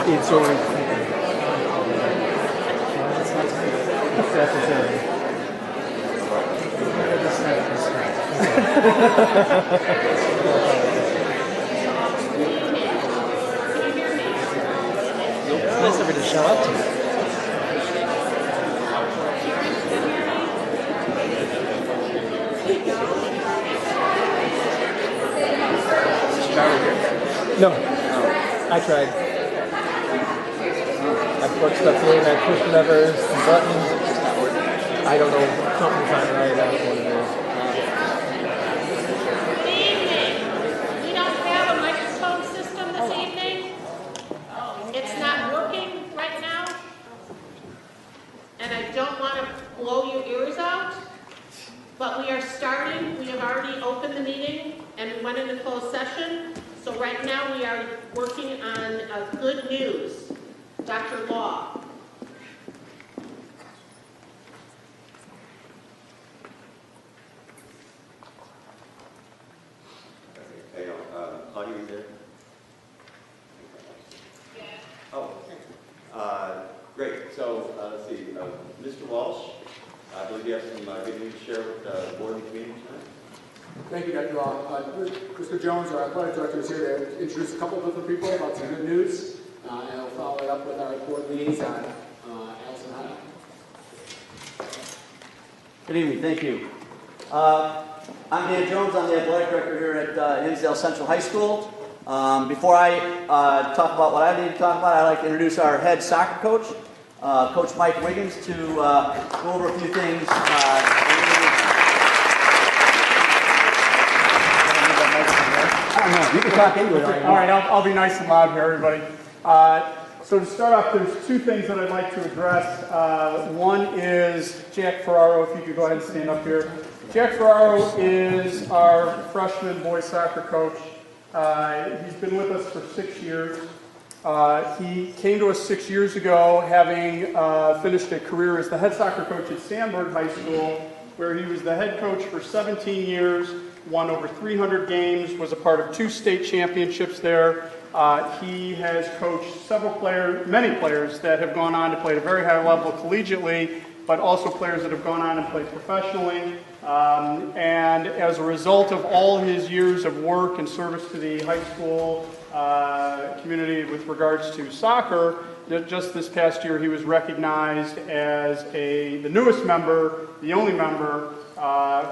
It's always. That's the thing. Nice of her to show up to. No, I tried. I plugged stuff in, I pushed levers, some buttons. I don't know, something's not right, I don't know what it is. Good evening. We don't have a microphone system this evening. It's not working right now. And I don't want to blow your ears out. But we are starting. We have already opened the meeting and we went into closed session. So right now we are working on good news. Dr. Law. Hey, Claudia, you there? Oh, great. So, let's see. Mr. Walsh, I believe you have some good news to share with the board and community tonight. Thank you, Dr. Law. Mr. Jones, our athletic director, is here to introduce a couple of different people about some good news, and I'll follow it up with our board liaison, Allison Hanna. Good evening, thank you. I'm Dan Jones, I'm the athletic director here at Hinsdale Central High School. Before I talk about what I need to talk about, I'd like to introduce our head soccer coach, Coach Mike Wiggins, to go over a few things. You can talk into it. All right, I'll be nice and loud here, everybody. So to start off, there's two things that I'd like to address. One is Jack Ferraro, if you could go ahead and stand up here. Jack Ferraro is our freshman boys soccer coach. He's been with us for 6 years. He came to us 6 years ago, having finished a career as the head soccer coach at Sandburg High School, where he was the head coach for 17 years, won over 300 games, was a part of 2 state championships there. He has coached many players that have gone on to play at a very high level collegiately, but also players that have gone on and played professionally. And as a result of all his years of work and service to the high school community with regards to soccer, just this past year he was recognized as the newest member, the only member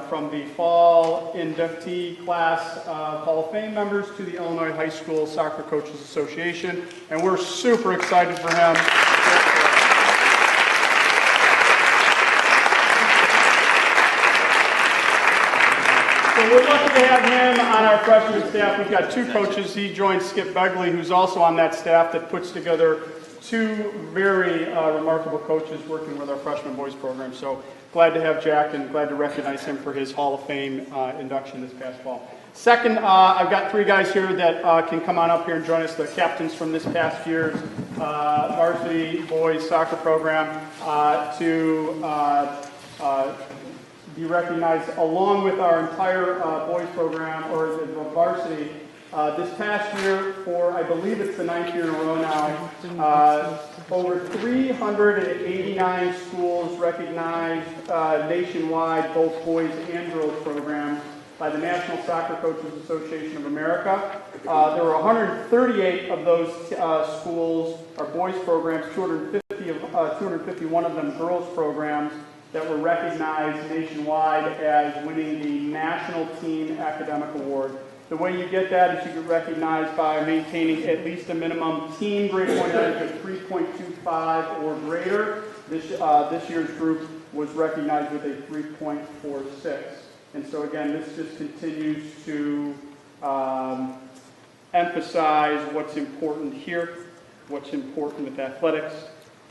from the fall inductee class of Hall of Fame members to the Illinois High School Soccer Coaches Association, and we're super excited for him. So we're lucky to have him on our freshman staff. We've got 2 coaches. He joins Skip Begley, who's also on that staff that puts together 2 very remarkable coaches working with our freshman boys program. So glad to have Jack and glad to recognize him for his Hall of Fame induction this past fall. Second, I've got 3 guys here that can come on up here and join us, the captains from this past year's varsity boys soccer program, to be recognized along with our entire boys program, or the varsity. This past year, for I believe it's the 9th year in a row now, over 389 schools recognized nationwide both boys and girls programs by the National Soccer Coaches Association of America. There were 138 of those schools are boys programs, 251 of them girls programs, that were recognized nationwide as winning the National Team Academic Award. The way you get that is you get recognized by maintaining at least a minimum team grade point average of 3.25 or greater. This year's group was recognized with a 3.46. And so again, this just continues to emphasize what's important here, what's important with athletics,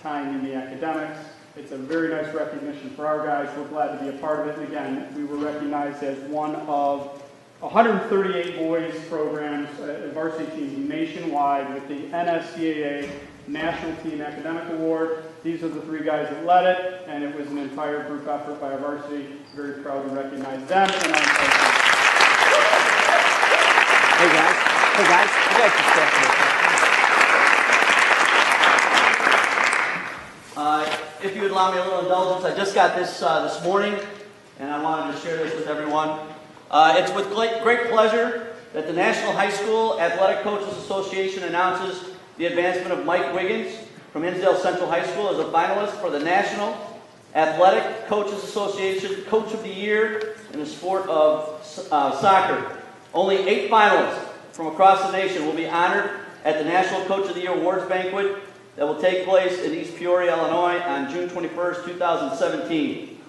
tying in the academics. It's a very nice recognition for our guys. We're glad to be a part of it. And again, we were recognized as one of 138 boys programs, varsity teams nationwide with the NSCAA National Team Academic Award. These are the 3 guys that led it, and it was an entire group effort by our varsity. Very proud to recognize them. And I'm Hey guys, you guys can step here. if you would allow me a little indulgence, I just got this this morning, and I wanted to share this with everyone. It's with great pleasure that the National High School Athletic Coaches Association announces the advancement of Mike Wiggins from Hinsdale Central High School as a finalist for the National Athletic Coaches Association Coach of the Year in the sport of soccer. Only 8 finalists from across the nation will be honored at the National Coach of the Year Awards Banquet that will take place in East Peoria, Illinois on June 21st, 2017.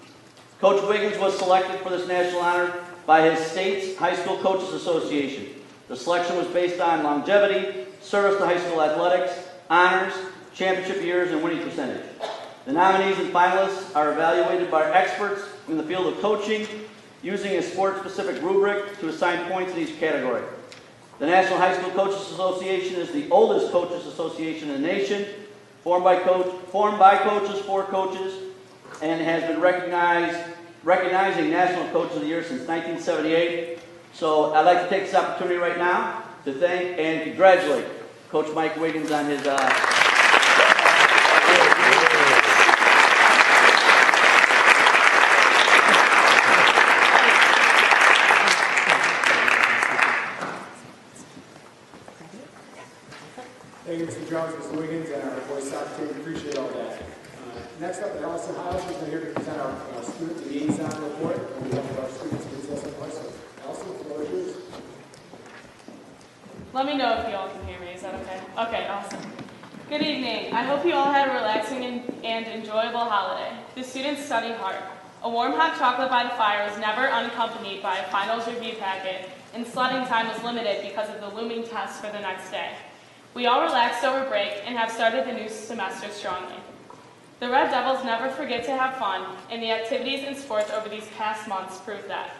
Coach Wiggins was selected for this national honor by his state's High School Coaches Association. The selection was based on longevity, service to high school athletics, honors, championship years, and winning percentage. The nominees and finalists are evaluated by experts in the field of coaching using a sport-specific rubric to assign points in each category. The National High School Coaches Association is the oldest coaches association in the nation, formed by coaches for coaches, and has been recognizing National Coach of the Year since 1978. So I'd like to take this opportunity right now to thank and congratulate Coach Mike Wiggins on his Thank you, Mr. Jones, Mr. Wiggins, and our boys soccer team. Appreciate all that. Next up, Allison Hiles is here to present our student liaison report on behalf of our students in Hinsdale Central High School. Allison, the floor is yours. Let me know if you all can hear me. Is that okay? Okay, awesome. Good evening. I hope you all had a relaxing and enjoyable holiday. The students studied hard. A warm hot chocolate by the fire was never unaccompanied by a finals review packet, and sledding time was limited because of the looming test for the next day. We all relaxed over break and have started the new semester strongly. The Red Devils never forget to have fun, and the activities and sports over these past months prove that.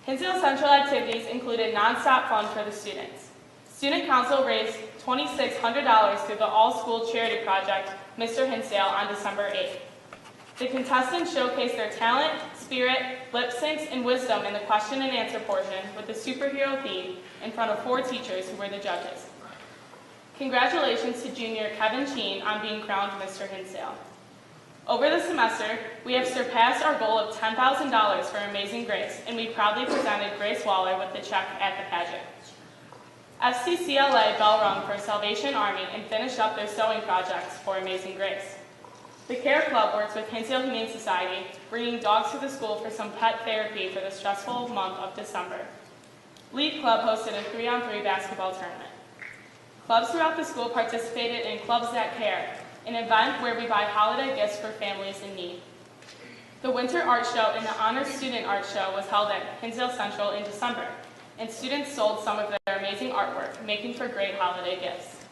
Hinsdale Central activities included nonstop fun for the students. Student Council raised $2,600 through the all-school charity project, Mr. Hinsdale, on December 8th. The contestants showcased their talent, spirit, lip syncs, and wisdom in the question and answer portion with the superhero theme in front of 4 teachers who were the judges. Congratulations to junior Kevin Sheen on being crowned Mr. Hinsdale. Over the semester, we have surpassed our goal of $10,000 for Amazing Grace, and we proudly presented Grace Waller with the check at the pageant. FCCLA bell rung for Salvation Army and finished up their sewing projects for Amazing Grace. The Care Club works with Hinsdale Humane Society, bringing dogs to the school for some pet therapy for the stressful month of December. Lead Club hosted a 3-on-3 basketball tournament. Clubs throughout the school participated in Clubs That Care, an event where we buy holiday gifts for families in need. The Winter Art Show and the Honors Student Art Show was held at Hinsdale Central in December, and students sold some of their amazing artwork, making for great holiday gifts.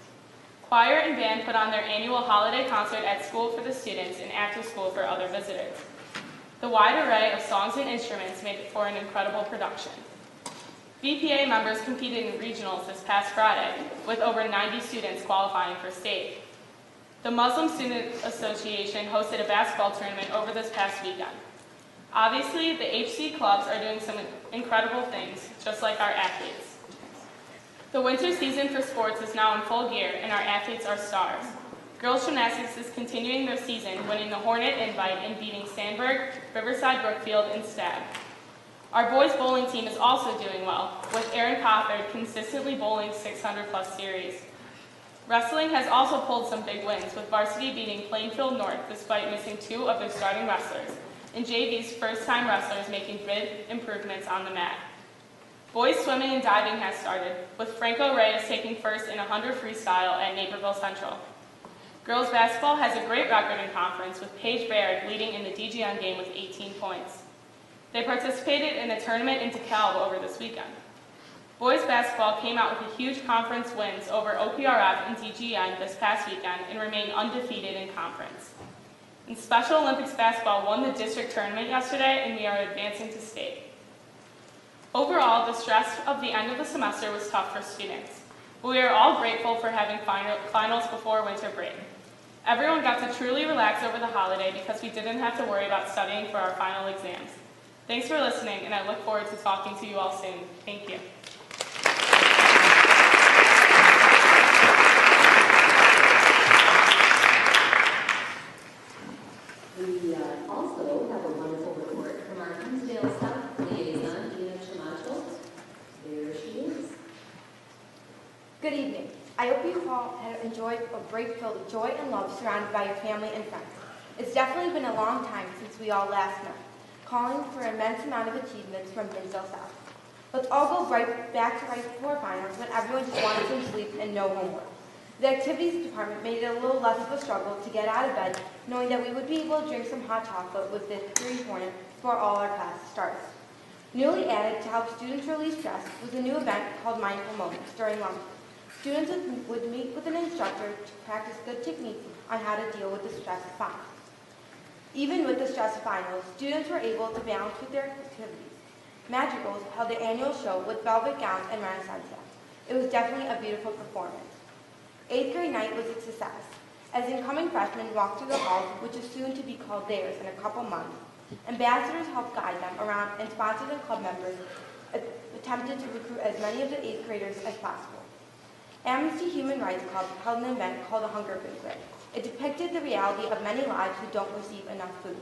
Choir and band put on their annual holiday concert at school for the students and after school for other visitors. The wide array of songs and instruments made for an incredible production. VPA members competed in regionals this past Friday, with over 90 students qualifying for state. The Muslim Student Association hosted a basketball tournament over this past weekend. Obviously, the HC clubs are doing some incredible things, just like our athletes. The winter season for sports is now in full gear, and our athletes are stars. Girls gymnastics is continuing their season, winning the Hornet Invite and beating Sandburg, Riverside Brookfield, and Stab. Our boys bowling team is also doing well, with Aaron Cothard consistently bowling 600-plus series. Wrestling has also pulled some big wins, with varsity beating Plainfield North despite missing 2 of their starting wrestlers, and JV's first-time wrestlers making big improvements on the mat. Boys swimming and diving has started, with Franco Reyes taking first in 100 freestyle at Naperville Central. Girls basketball has a great record in conference, with Paige Baird leading in the DGN game with 18 points. They participated in a tournament in DeKalb over this weekend. Boys basketball came out with a huge conference wins over OPRF and DGN this past weekend and remained undefeated in conference. And Special Olympics basketball won the district tournament yesterday, and we are advancing to state. Overall, the stress of the end of the semester was tough for students, but we are all grateful for having finals before winter break. Everyone got to truly relax over the holiday because we didn't have to worry about studying for our final exams. Thanks for listening, and I look forward to talking to you all soon. Thank you. I hope you all have enjoyed a break filled with joy and love surrounded by your family and friends. It's definitely been a long time since we all last met, calling for an immense amount of achievements from Hinsdale South. Let's all go back to right before finals when everyone just wanted some sleep and no homework. The activities department made it a little less of a struggle to get out of bed, knowing that we would be able to drink some hot chocolate with the Victory morning before all our classes started. Newly added to help students release stress was a new event called Mindful Moments during lunch. Students would meet with an instructor to practice good techniques on how to deal with the stress of finals. Even with the stress of finals, students were able to balance with their activities. Madrigals held their annual show with velvet gowns and Renaissance hats. It was definitely a beautiful performance. 8th grade night was a success, as incoming freshmen walked through the halls, which is soon to be called theirs in a couple months. Ambassadors helped guide them around, and sponsors and club members attempted to recruit as many of the 8th graders as possible. Amnesty Human Rights Club held an event called the Hunger Banquet. It depicted the reality of many lives who don't receive enough food.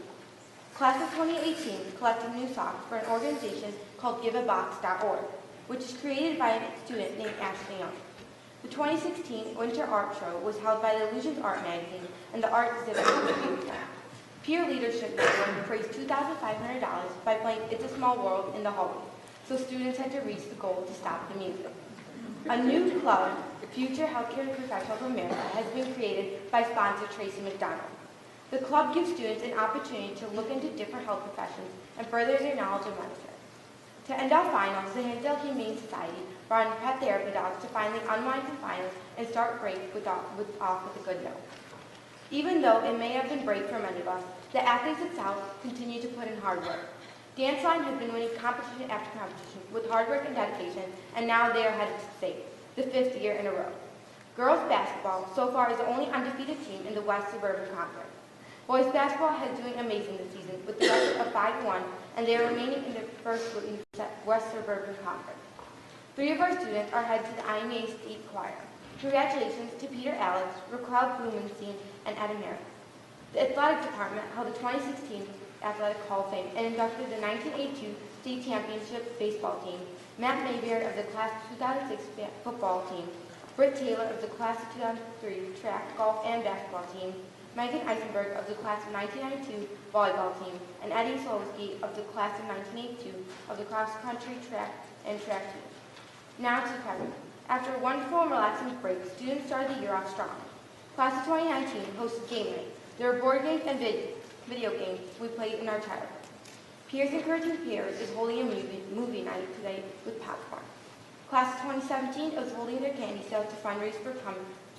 Class of 2018 collected new socks for an organization called GiveABox.org, which is created by a student named Ashley Young. The 2016 Winter Art Show was held by the Illusions Art magazine and the art exhibit was beautiful. Peer Leadership Network raised $2,500 by playing It's a Small World in the hallway, so students had to reach the goal to stop the music. A new club, Future Healthcare Professionals of America, has been created by sponsor Tracy McDonald. The club gives students an opportunity to look into different health professions and further their knowledge of medicine. To end our finals, the Hinsdale Humane Society brought in pet therapy dogs to finally unwind from finals and start break off with a good note. Even though it may have been break for many of us, the athletes at South continue to put in hard work. Dance line has been winning competition after competition with hard work and dedication, and now they are headed to state, the 5th year in a row. Girls basketball so far is the only undefeated team in the West Suburban Conference. Boys basketball has doing amazing this season with the record of 5-1, and they are remaining in the first in the West Suburban Conference. 3 of our students are headed to the IMEA State Choir. Congratulations to Peter Alex, Raquel Blumenstein, and Etta Merritt. The athletic department held the 2016 Athletic Hall of Fame and inducted the 1982 State Championship baseball team, Matt Maybeard of the Class of 2006 football team, Britt Taylor of the Class of 2003 track, golf, and basketball team, Megan Eisenberg of the Class of 1992 volleyball team, and Eddie Solowski of the Class of 1982 of the cross-country track and track team. Now to present. After a wonderful and relaxing break, students started the year off strong. Class of 2019 hosted game night. There were board games and video games we played in our childhood. Peers Encouraging Peers is holding a movie night today with popcorn. Class of 2017 is holding their candy sale to fundraise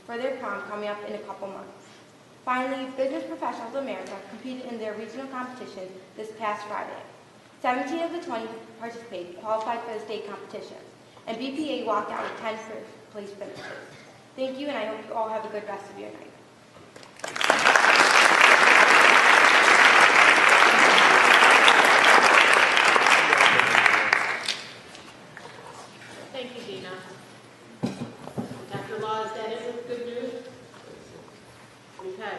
for their prom coming up in a couple months. Finally, Business Professionals of America competed in their regional competition this past Friday. 17 of the 20 participated qualified for the state competition, and BPA walked out with 10 place finishes. Thank you, and I hope you all have a good rest of your night. Thank you, Dina. Dr. Law, is that it with good news? Okay.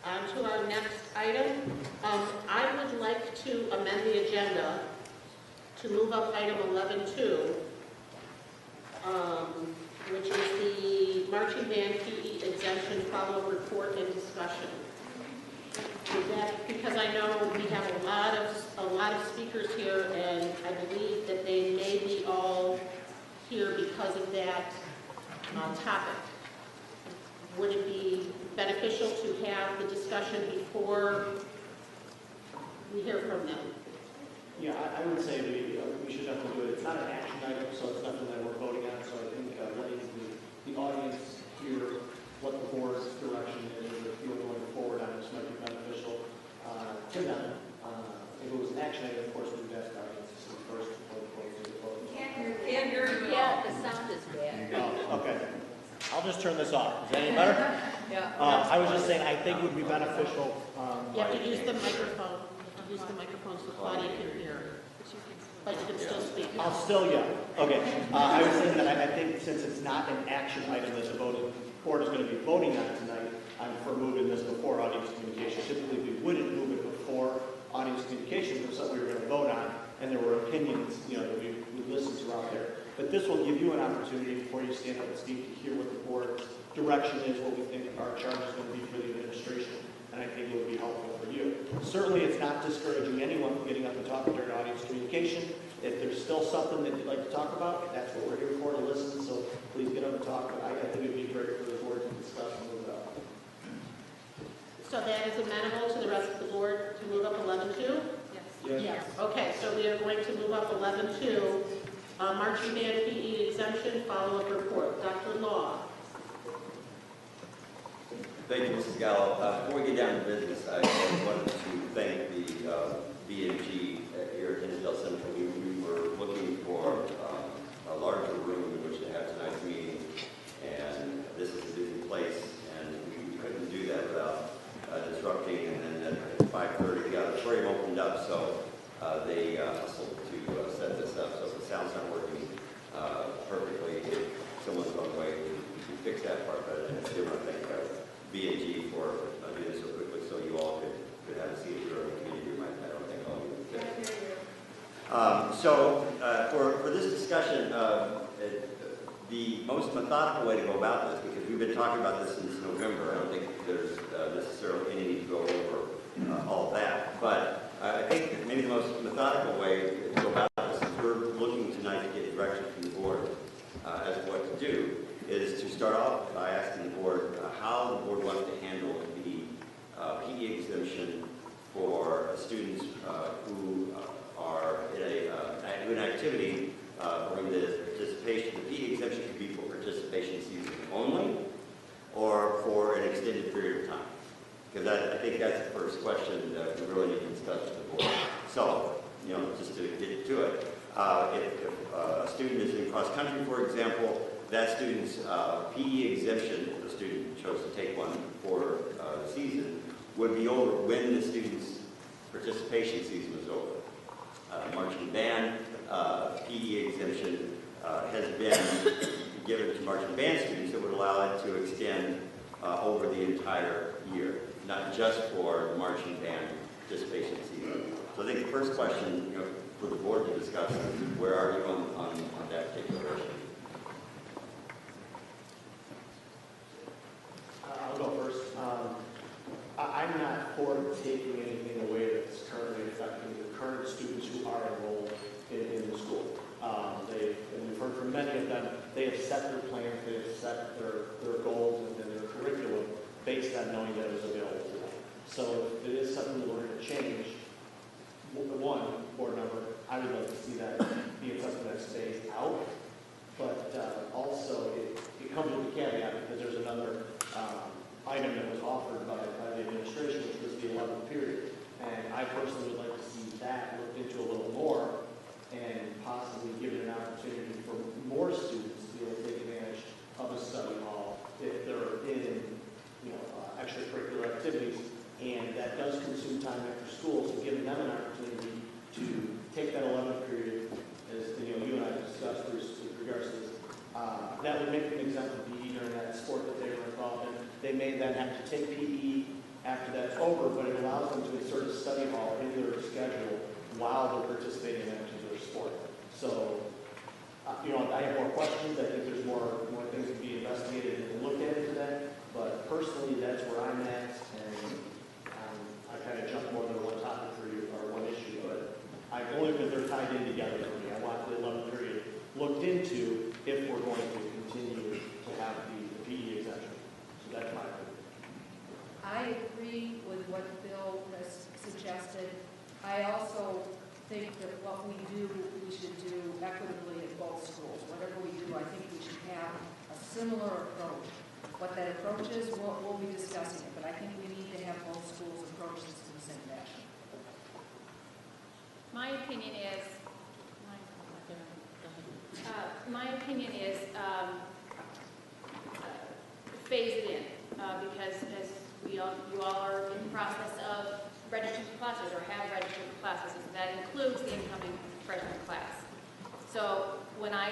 On to our next item. I would like to amend the agenda to move up item 11.2, which is the marching band PE exemption follow-up report and discussion. Is that because I know we have a lot of speakers here, and I believe that they may be all here because of that topic. Would it be beneficial to have the discussion before we hear from them? Yeah, I would say we should definitely do it. It's not an action item, so it's nothing that we're voting on. So I think letting the audience hear what the board's direction is, or feel going forward on this might be beneficial to them. If it was an action item, of course, we would ask the audience to see first before the vote. Can't hear you. Yeah, the sound is bad. Oh, okay. I'll just turn this off. Is that any better? Yeah. I was just saying, I think it would be beneficial. You have to use the microphone. Use the microphone so Claudia can hear. But you can still speak. I'll still yell. Okay. I was saying that I think since it's not an action item that the board is going to be voting on tonight, I'm for moving this before audience communication. Typically, we wouldn't move it before audience communication if something we were going to vote on, and there were opinions, that we listened to out there. But this will give you an opportunity before you stand up and speak to hear what the board's direction is, what we think our charge is going to be for the administration. And I think it would be helpful for you. Certainly, it's not discouraging anyone from getting up and talking during audience communication. If there's still something that you'd like to talk about, that's what we're here for, to listen. So please get up and talk. But I think it would be great for the board to discuss and move it up. So that is amenable to the rest of the board to move up 11-2? Yes. Okay, so we are going to move up 11-2. Marching band PE exemption, follow-up report. Dr. Law. Thank you, Mrs. Gallo. Before we get down to business, I wanted to thank the B&G here at Hinsdale Central. We were looking for a larger room in which to have tonight's meeting, and this is a busy place, and we couldn't do that without disrupting. And then at 5:30, the auditorium opened up, so they hustled to set this up. So if the sound's not working perfectly, if someone's on the way, we fix that part. But I do want to thank B&G for doing this so quickly, so you all could have a seat if you're in the community room. I don't think all of you would fit. For this discussion, the most methodical way to go about this, because we've been talking about this since November, I don't think there's necessarily any need to go over all of that, but I think that maybe the most methodical way to go about this is we're looking tonight to get direction from the board as to what to do, is to start off by asking the board how the board wants to handle the PE exemption for students who are in an activity where the participation, the PE exemption could be for participation season only or for an extended period of time. Because I think that's the first question that we really need to discuss with the board. So, just to get to it, if a student is in cross country, for example, that student's PE exemption, if the student chose to take one for the season, would be over when the student's participation season was over. Marching band PE exemption has been given to marching band students that would allow it to extend over the entire year, not just for the marching band participation season. So I think the first question for the board to discuss is where are you on that particular issue? I'll go first. I'm not for taking anything away that's currently affecting the current students who are enrolled in the school. And we've heard from many of them, they have set their plans, they have set their goals and their curriculum based on knowing that it was available to them. So if it is something that we're going to change, one, board member, I would like to see that being something that stays out. But also, it comes with a caveat because there's another item that was offered by the administration, which was the 11th period. And I personally would like to see that looked into a little more and possibly given an opportunity for more students to be able to take advantage of a study hall if they're in extracurricular activities. And that does consume time after school, so giving them an opportunity to take that 11th period, as you and I discussed with regards to this, that would make them exempt from PE during that sport that they were involved in. They may then have to take PE after that's over, but it allows them to insert a study hall into their schedule while they're participating in that particular sport. So, I have more questions. I think there's more things to be investigated and looked at today. But personally, that's where I'm at, and I kind of jumped more than one topic for you or one issue, but only because they're tied in together for me. I want the 11th period looked into if we're going to continue to have the PE exemption. So that's my opinion. I agree with what Bill has suggested. I also think that what we do, we should do equitably at both schools. Whatever we do, I think we should have a similar approach. What that approach is, we'll be discussing it, but I think we need to have both schools approach this in the same fashion. My opinion is, phase it in, because as you all are in the process of registering for classes or have registered for classes, that includes the incoming freshman class. So when I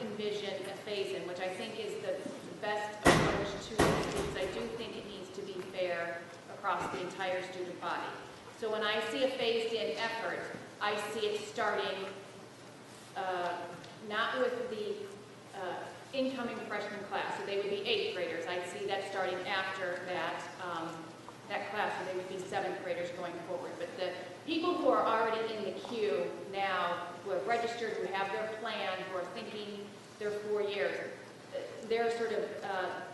envision a phase-in, which I think is the best approach to the students, I do think it needs to be fair across the entire student body. So when I see a phased-in effort, I see it starting not with the incoming freshman class, so they would be 8th graders. I'd see that starting after that class, so they would be 7th graders going forward. But the people who are already in the queue now, who have registered, who have their plan, who are thinking their 4 years, they're sort of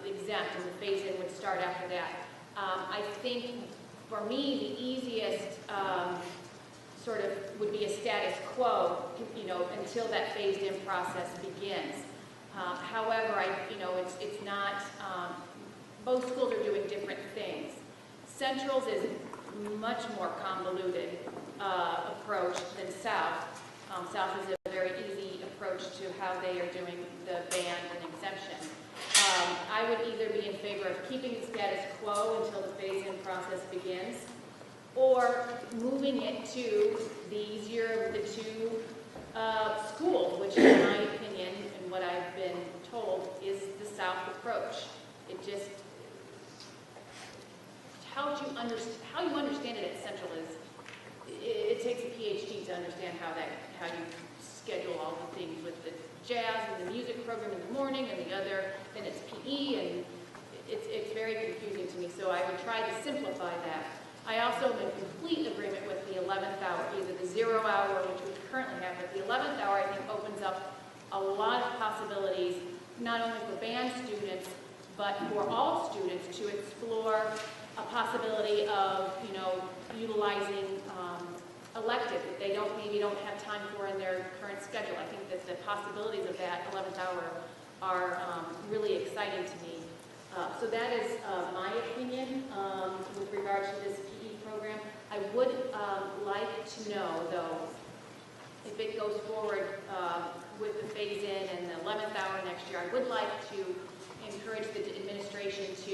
exempt, and the phase-in would start after that. I think for me, the easiest sort of would be a status quo, until that phased-in process begins. However, it's not, both schools are doing different things. Central's is much more convoluted approach than South. South is a very easy approach to how they are doing the band and exemption. I would either be in favor of keeping the status quo until the phase-in process begins, or moving it to the easier of the two schools, which in my opinion, and what I've been told, is the South approach. It just, how you understand it at Central is, it takes a PhD to understand how you schedule all the things with the jazz and the music program in the morning and the other, then it's PE, and it's very confusing to me, so I would try to simplify that. I also am in complete agreement with the 11th hour, either the 0 hour, which we currently have, but the 11th hour I think opens up a lot of possibilities, not only for band students, but for all students to explore a possibility of, utilizing electives that they maybe don't have time for in their current schedule. I think that the possibilities of that 11th hour are really exciting to me. So that is my opinion with regard to this PE program. I would like to know, though, if it goes forward with the phase-in and the 11th hour next year, I would like to encourage the administration to,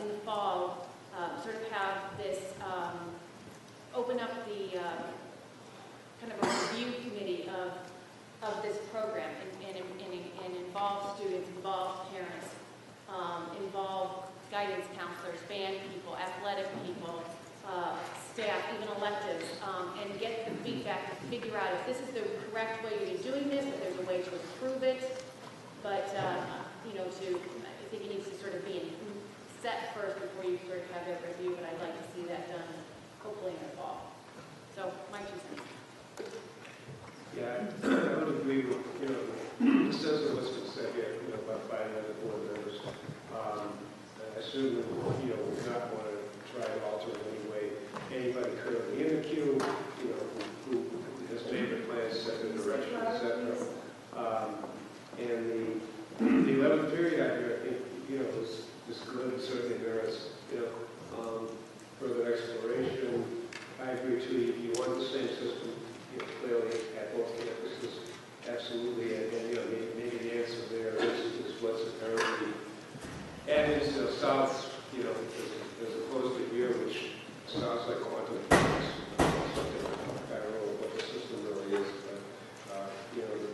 in the fall, sort of have this, open up the kind of a review committee of this program and involve students, involve parents, involve guidance counselors, band people, athletic people, staff, even electives, and get the feedback to figure out if this is the correct way to be doing this, if there's a way to improve it. But, I think it needs to sort of be set first before you sort of have that review, but I'd like to see that done hopefully in the fall. So, my 2 cents. Yeah, I would agree with, the sense of what's been said here, by the other board members. I certainly, would not want to try to alter in any way anybody currently in the queue, who has made the plans, set the direction, et cetera. And the 11th period out here, I think, is good. Certainly there is, further exploration. I agree too. You want the same system, clearly at both campuses, absolutely. And maybe the answer there is what's apparently added to South, as opposed to here, which sounds like quantum physics. I don't know what the system really is, but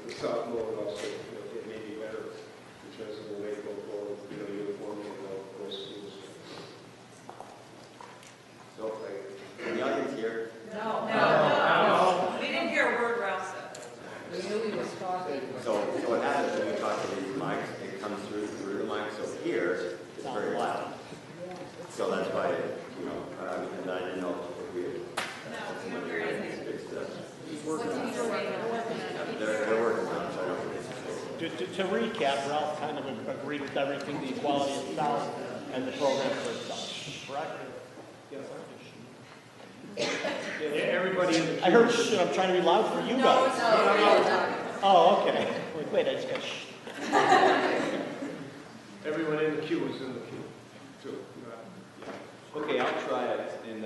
the South mode also, it may be better in terms of the way to go forward, uniformly in both schools. So, in the audience here, No. We didn't hear a word Ralph said. We knew he was talking. so what happens when you talk to these mics, it comes through the mic, so here, it's very loud. So that's why, and I didn't know if we had. No, we don't hear anything. They're working on it, so I don't think it's. To recap, Ralph kind of agreed with everything, the equality of South and the program for itself, correct? Everybody in the queue. I heard shh, I'm trying to be loud for you guys. No. Oh, okay. Wait, I just got shh. Everyone in the queue is in the queue, too. Okay, I'll try it, and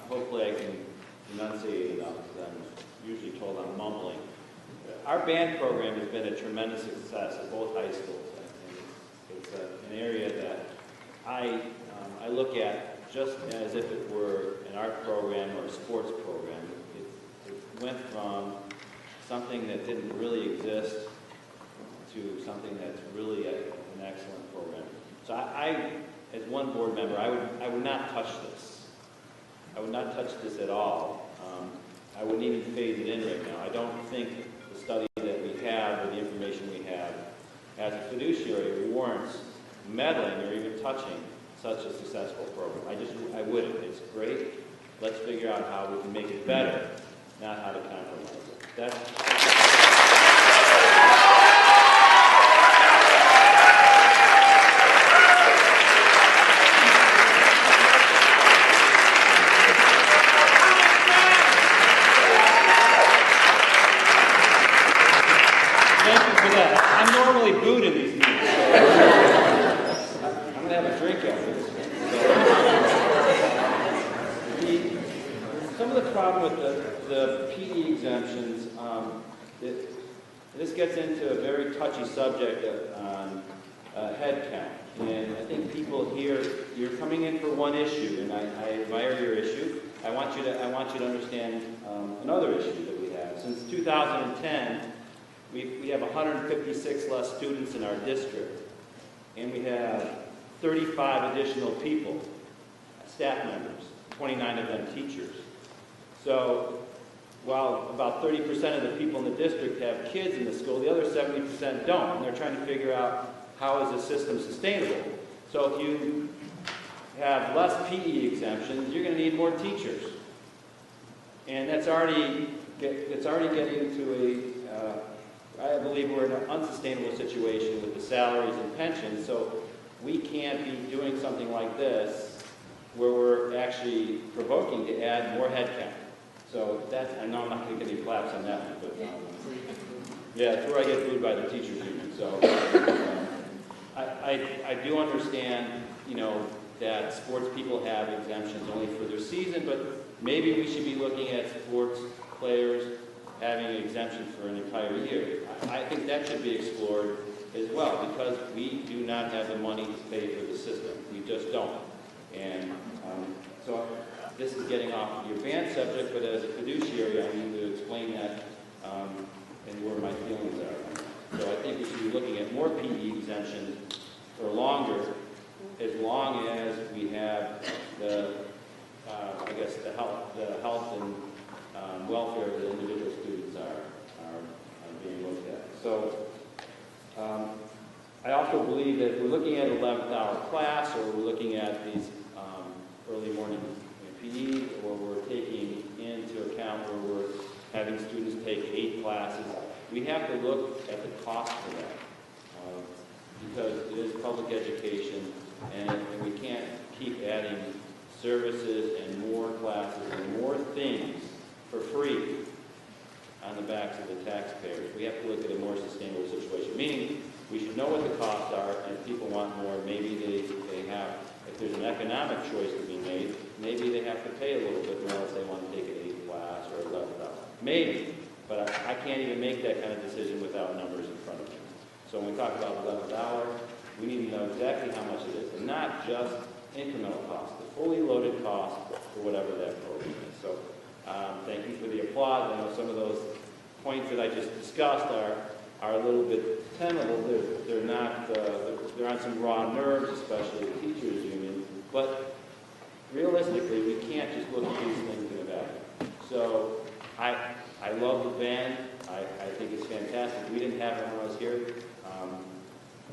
hopefully I can enunciate enough, because I'm usually told I'm mumbling. Our band program has been a tremendous success at both high schools. And it's an area that I look at just as if it were an art program or a sports program. It went from something that didn't really exist to something that's really an excellent program. So I, as one board member, I would not touch this. I would not touch this at all. I wouldn't even phase it in right now. I don't think the study that we have as a fiduciary warrants meddling or even touching such a successful program. I wouldn't. It's great. Let's figure out how we can make it better, not how to compromise it. Thank you for that. I'm normally booed in these meetings, so I'm going to have a drink after this. Some of the problem with the PE exemptions, this gets into a very touchy subject on head count. And I think people here, you're coming in for one issue, and I admire your issue. I want you to understand another issue that we have. Since 2010, we have 156 less students in our district, and we have 35 additional people, staff members, 29 of them teachers. So while about 30% of the people in the district have kids in the school, the other 70% don't, and they're trying to figure out how is the system sustainable. So if you have less PE exemptions, you're going to need more teachers. And that's already getting to I believe we're in an unsustainable situation with the salaries and pensions, so we can't be doing something like this where we're actually provoking to add more headcount. So that's, I know I'm not going to get any claps on that one, but yeah, that's where I get booed by the teachers union. So I do understand, that sports people have exemptions only for their season, but maybe we should be looking at sports players having an exemption for an entire year. I think that should be explored as well, because we do not have the money to pay for the system. We just don't. And so this is getting off the advanced subject, but as a fiduciary, I need to explain that and where my feelings are. So I think we should be looking at more PE exemptions for longer, as long as we have the health and welfare of the individual students are being looked at. So I also believe that if we're looking at 11th hour class, or we're looking at these early morning PE, or we're taking into account where we're having students take 8 classes, we have to look at the cost for that, because it is public education, and we can't keep adding services and more classes and more things for free on the backs of the taxpayers. We have to look at a more sustainable situation, meaning we should know what the costs are, and if people want more, maybe they have, if there's an economic choice to be made, maybe they have to pay a little bit more if they want to take an 8th class or 11th hour. Maybe, but I can't even make that kind of decision without numbers in front of me. So when we talk about 11th hour, we need to know exactly how much it is, and not just incremental cost, the fully loaded cost for whatever that program is. So thank you for the applause. I know some of those points that I just discussed are a little bit tenable. They're not, they're on some raw nerves, especially the teachers union, but realistically, we can't just look at these things in a vacuum. So I love the band. I think it's fantastic. We didn't have it when I was here.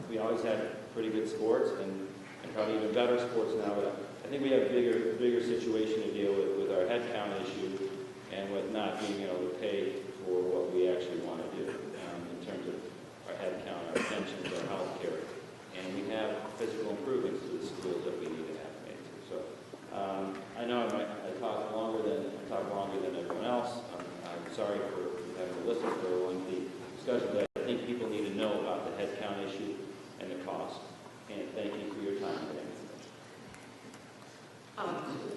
We always had pretty good sports, and probably even better sports now. But I think we have a bigger situation to deal with our head count issue, and with not being able to pay for what we actually want to do in terms of our head count, our pensions, our health care. And we have physical improvements to the schools that we need to have made. So I know I talk longer than everyone else. I'm sorry for having to listen for a lengthy discussion, but I think people need to know about the head count issue and the cost. And thank you for your time today.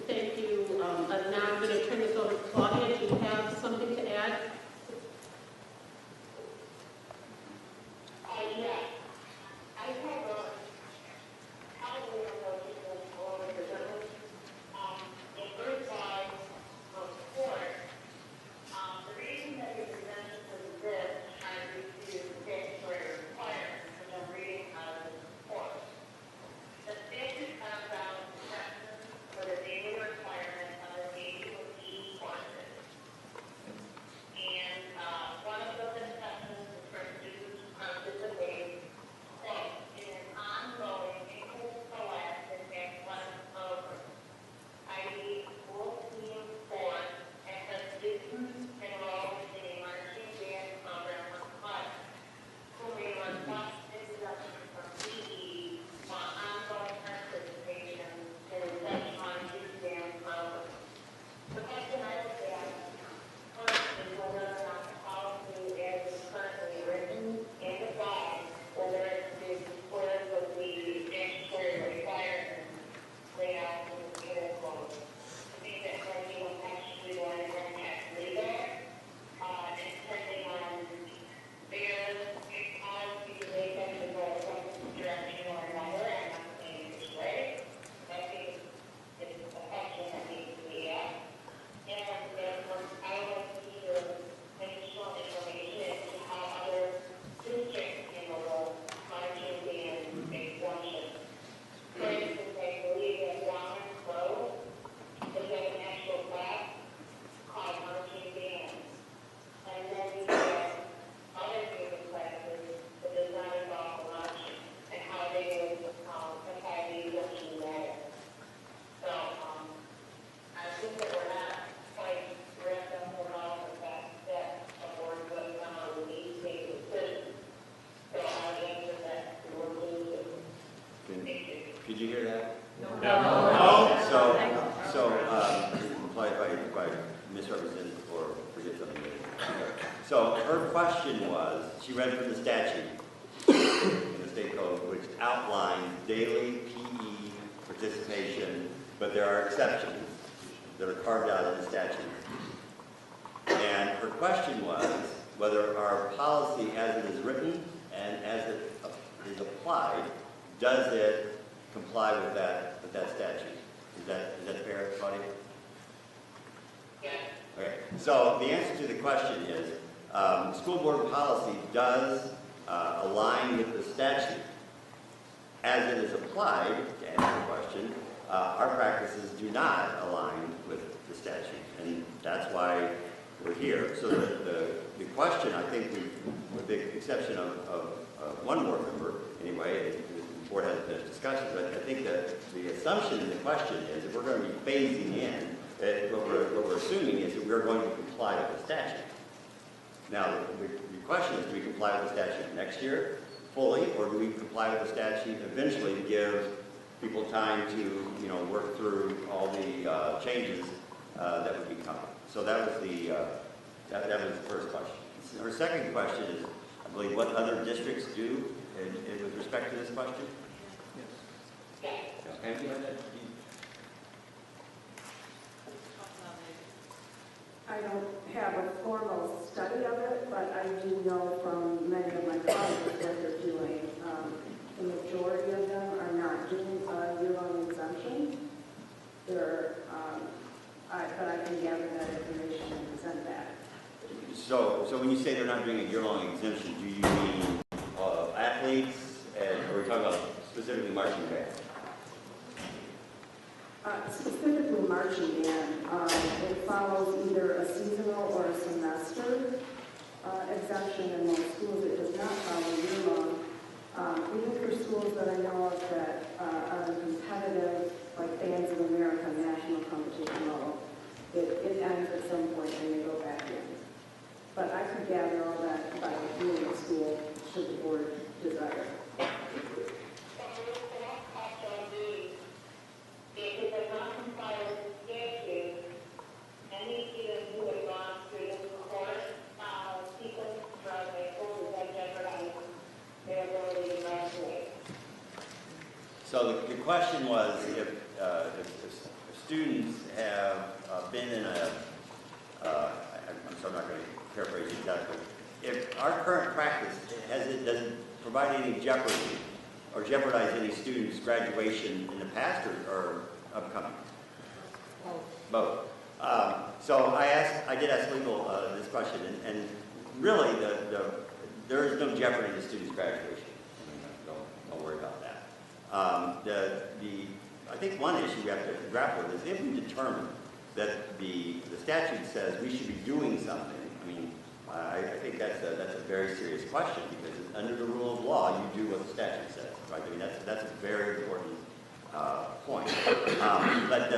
Thank you. Now I'm going to turn this over to Claudia. Do you have something to add? Yes. I have probably a little all over the numbers. The third side of course, the reason that the exemption for this has received statutory requirements, and I'm reading out of this report. The statute comes out for the daily requirement of the APE courses. So her question was, she read from the statute in the state code, which outlines daily PE participation, but there are exceptions that are carved out of the statute. And her question was whether our policy as it is written and as it is applied, does it comply with that statute? Is that fair, Claudia? Yes. Okay. So the answer to the question is, school board policy does align with the statute. As it is applied, to answer the question, our practices do not align with the statute, and that's why we're here. So the question, I think, with the exception of one board member, anyway, the board hasn't finished discussion, but I think that the assumption in the question is if we're going to be phasing in, what we're assuming is that we're going to comply with the statute. Now, the question is, do we comply with the statute next year fully, or do we comply with the statute eventually to give people time to, work through all the changes that would be coming? So that was that was the first question. Our second question is, I believe, what other districts do with respect to this question? Yes. Okay. I don't have a formal study of it, but I do know from many of my colleagues what they're doing. The majority of them are not doing a year-long exemption. But I can gather that information and present that. So when you say they're not doing a year-long exemption, do you mean athletes, or are we talking about specifically marching band? Specifically marching band, it follows either a seasonal or a semester exemption in most schools. It does not follow year-long. Even for schools that I know of that are competitive, like Bands of America national competition level, it ends at some point and they go back in. But I could gather all that by being in school, should the board desire. If it does not comply with the statute, any student who has gone through this course sequence from a school does that jeopardize their ability to graduate. So the question was if students have been in I'm sorry, I'm not going to paraphrase exactly. If our current practice doesn't provide any jeopardy or jeopardize any students' graduation in the past or upcoming? Both. So I did ask legal this question, and really there is no jeopardy to students' graduation. Don't worry about that. I think one issue we have to grapple with is if we determine that the statute says we should be doing something. I mean, I think that's a very serious question because under the rule of law, you do what the statute says, right? I mean, that's a very important point. But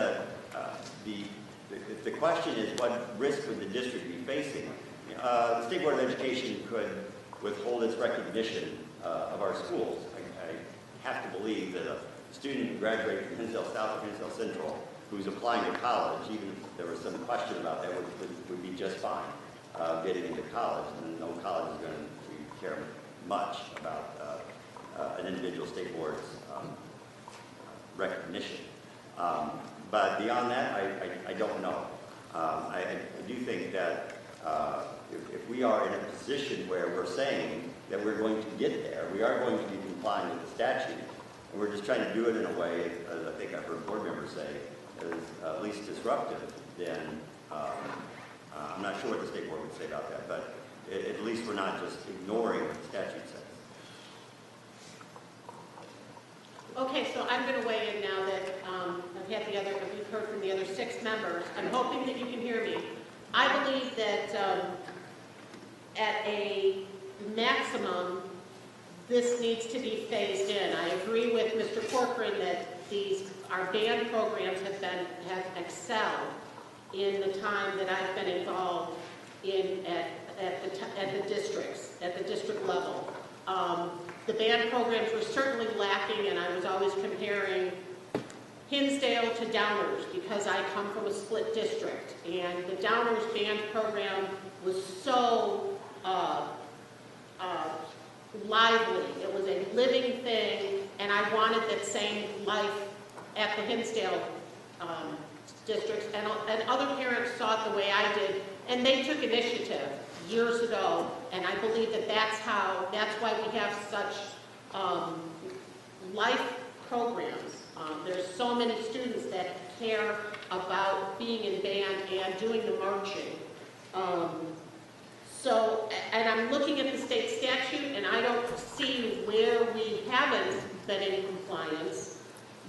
the question is, what risk would the district be facing? The State Board of Education could withhold its recognition of our schools. I have to believe that a student who graduated from Hinsdale South or Hinsdale Central who's applying to college, even if there was some question about that, would be just fine getting into college. And no college is going to care much about an individual state board's recognition. But beyond that, I don't know. I do think that if we are in a position where we're saying that we're going to get there, we are going to be complying with the statute, and we're just trying to do it in a way, as I think I've heard board members say, is at least disruptive, then I'm not sure what the state board would say about that, but at least we're not just ignoring what the statute says. Okay, so I'm going to weigh in now that we've heard from the other 6 members. I'm hoping that you can hear me. I believe that at a maximum, this needs to be phased in. I agree with Mr. Corcoran that our band programs have excelled in the time that I've been involved at the district level. The band programs were certainly lacking, and I was always comparing Hinsdale to Downers because I come from a split district, and the Downers band program was so I wanted that same life at the Hinsdale districts, and other parents saw it the way I did, and they took initiative years ago, and I believe that that's why we have such life programs. There's so many students that care about being in band and doing the marching. And I'm looking at the state statute, and I don't see where we haven't been in compliance.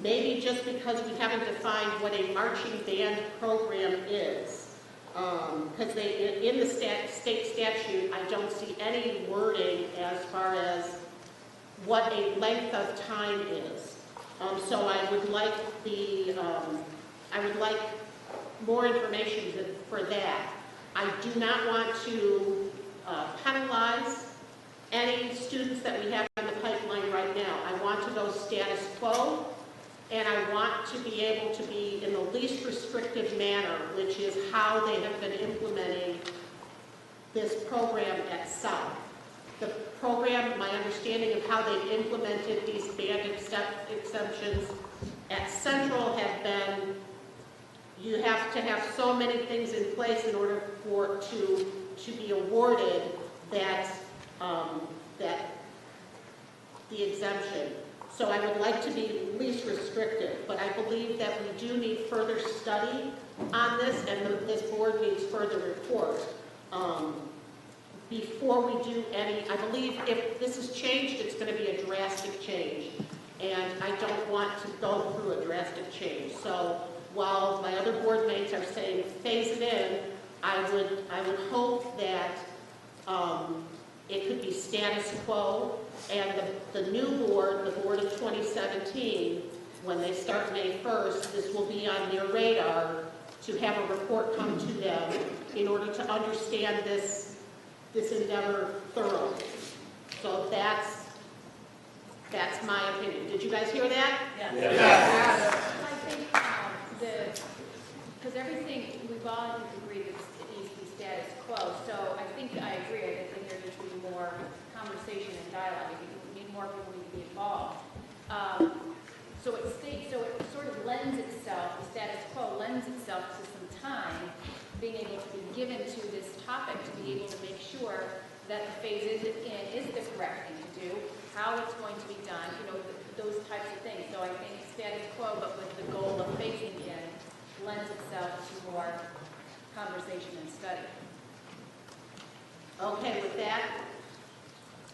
Maybe just because we haven't defined what a marching band program is. Because in the state statute, I don't see any wording as far as what a length of time is. So I would like more information for that. I do not want to penalize any students that we have in the pipeline right now. I want to go status quo, and I want to be able to be in the least restrictive manner, which is how they have been implementing this program at South. The program, my understanding of how they've implemented these band exemptions at Central have been, you have to have so many things in place in order to be awarded that the exemption. So I would like to be least restrictive, but I believe that we do need further study on this, and this board needs further report before we do any. I believe if this is changed, it's going to be a drastic change, and I don't want to go through a drastic change. So while my other board mates are saying phase it in, I would hope that it could be status quo, and the new board, the board of 2017, when they start May 1st, this will be on their radar to have a report come to them in order to understand this endeavor thoroughly. So that's my opinion. Did you guys hear that? Yeah. I think because everything, we've all agreed that it needs to be status quo. So I think I agree. I think there needs to be more conversation and dialogue. I think we need more people to be involved. So it sort of lends itself, the status quo lends itself to some time being able to be given to this topic to be able to make sure that the phase in is the correct thing to do, how it's going to be done, those types of things. So I think status quo, but with the goal of phasing in, lends itself to more conversation and study. Okay, with that,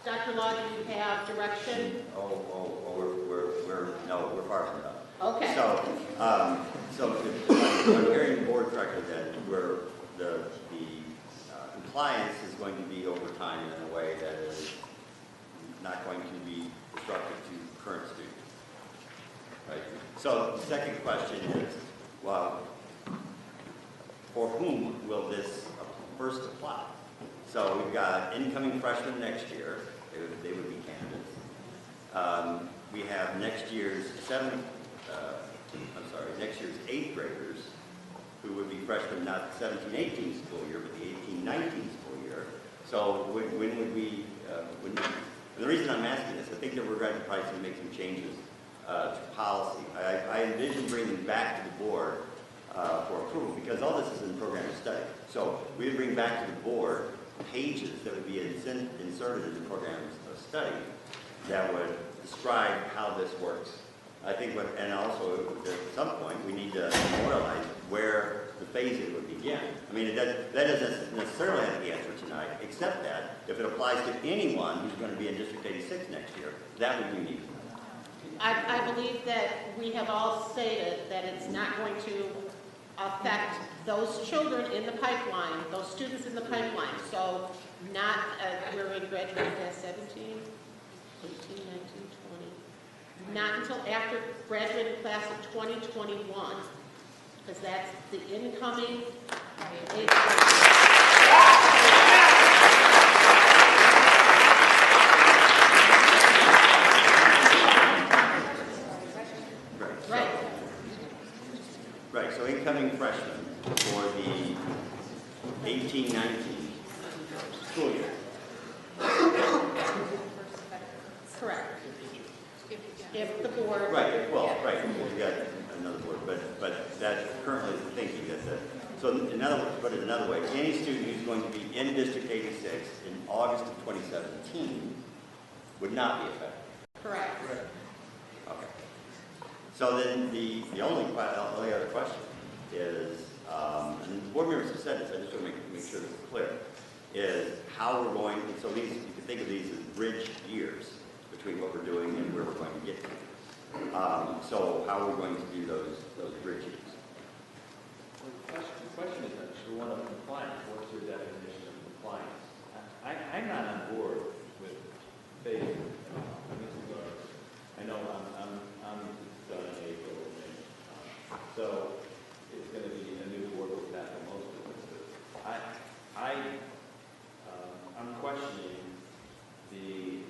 Dr. Law, do you have direction? We're far from done. Okay. So I'm hearing the board correctly that where the compliance is going to be over time in a way that is not going to be disruptive to current students. Right? So the second question is, well, for whom will this first apply? So we've got incoming freshmen next year. They would be candidates. We have next year's next year's 8th graders who would be freshmen, not the 17-18 school year, but the 18-19 school year. So when would we, the reason I'm asking this, I think that we're going to probably make some changes to policy. I envision bringing back to the board for approval, because all this is in program of study. So we would bring back to the board pages that would be inserted in the programs of study that would describe how this works. I think and also at some point we need to memorialize where the phase-in would begin. I mean, that doesn't necessarily have to be answered tonight, except that if it applies to anyone who's going to be in District 86 next year, that would be needed. I believe that we have all stated that it's not going to affect those children in the pipeline, those students in the pipeline. So not, we're in graduating class 17, 18, 19, 20. Not until after graduating class of 2021, because that's the incoming age Right, so incoming freshmen for the 18-19 school year. Correct. If the board. Right, well, Yeah. right, we got another board, but that's currently the thinking that so in other words, put it another way, any student who's going to be in District 86 in August of 2017 would not be affected. Correct. Okay. So then the only other question is, and the board members have said this, I just want to make sure this is clear, is how we're going, so these, you can think of these as bridge years between what we're doing and where we're going to get to. So how are we going to do those bridge years? The question is actually one of compliance. What's your definition of compliance? I'm not on board with phase. I know I'm done in April, so it's going to be a new board with that for most businesses. I'm questioning the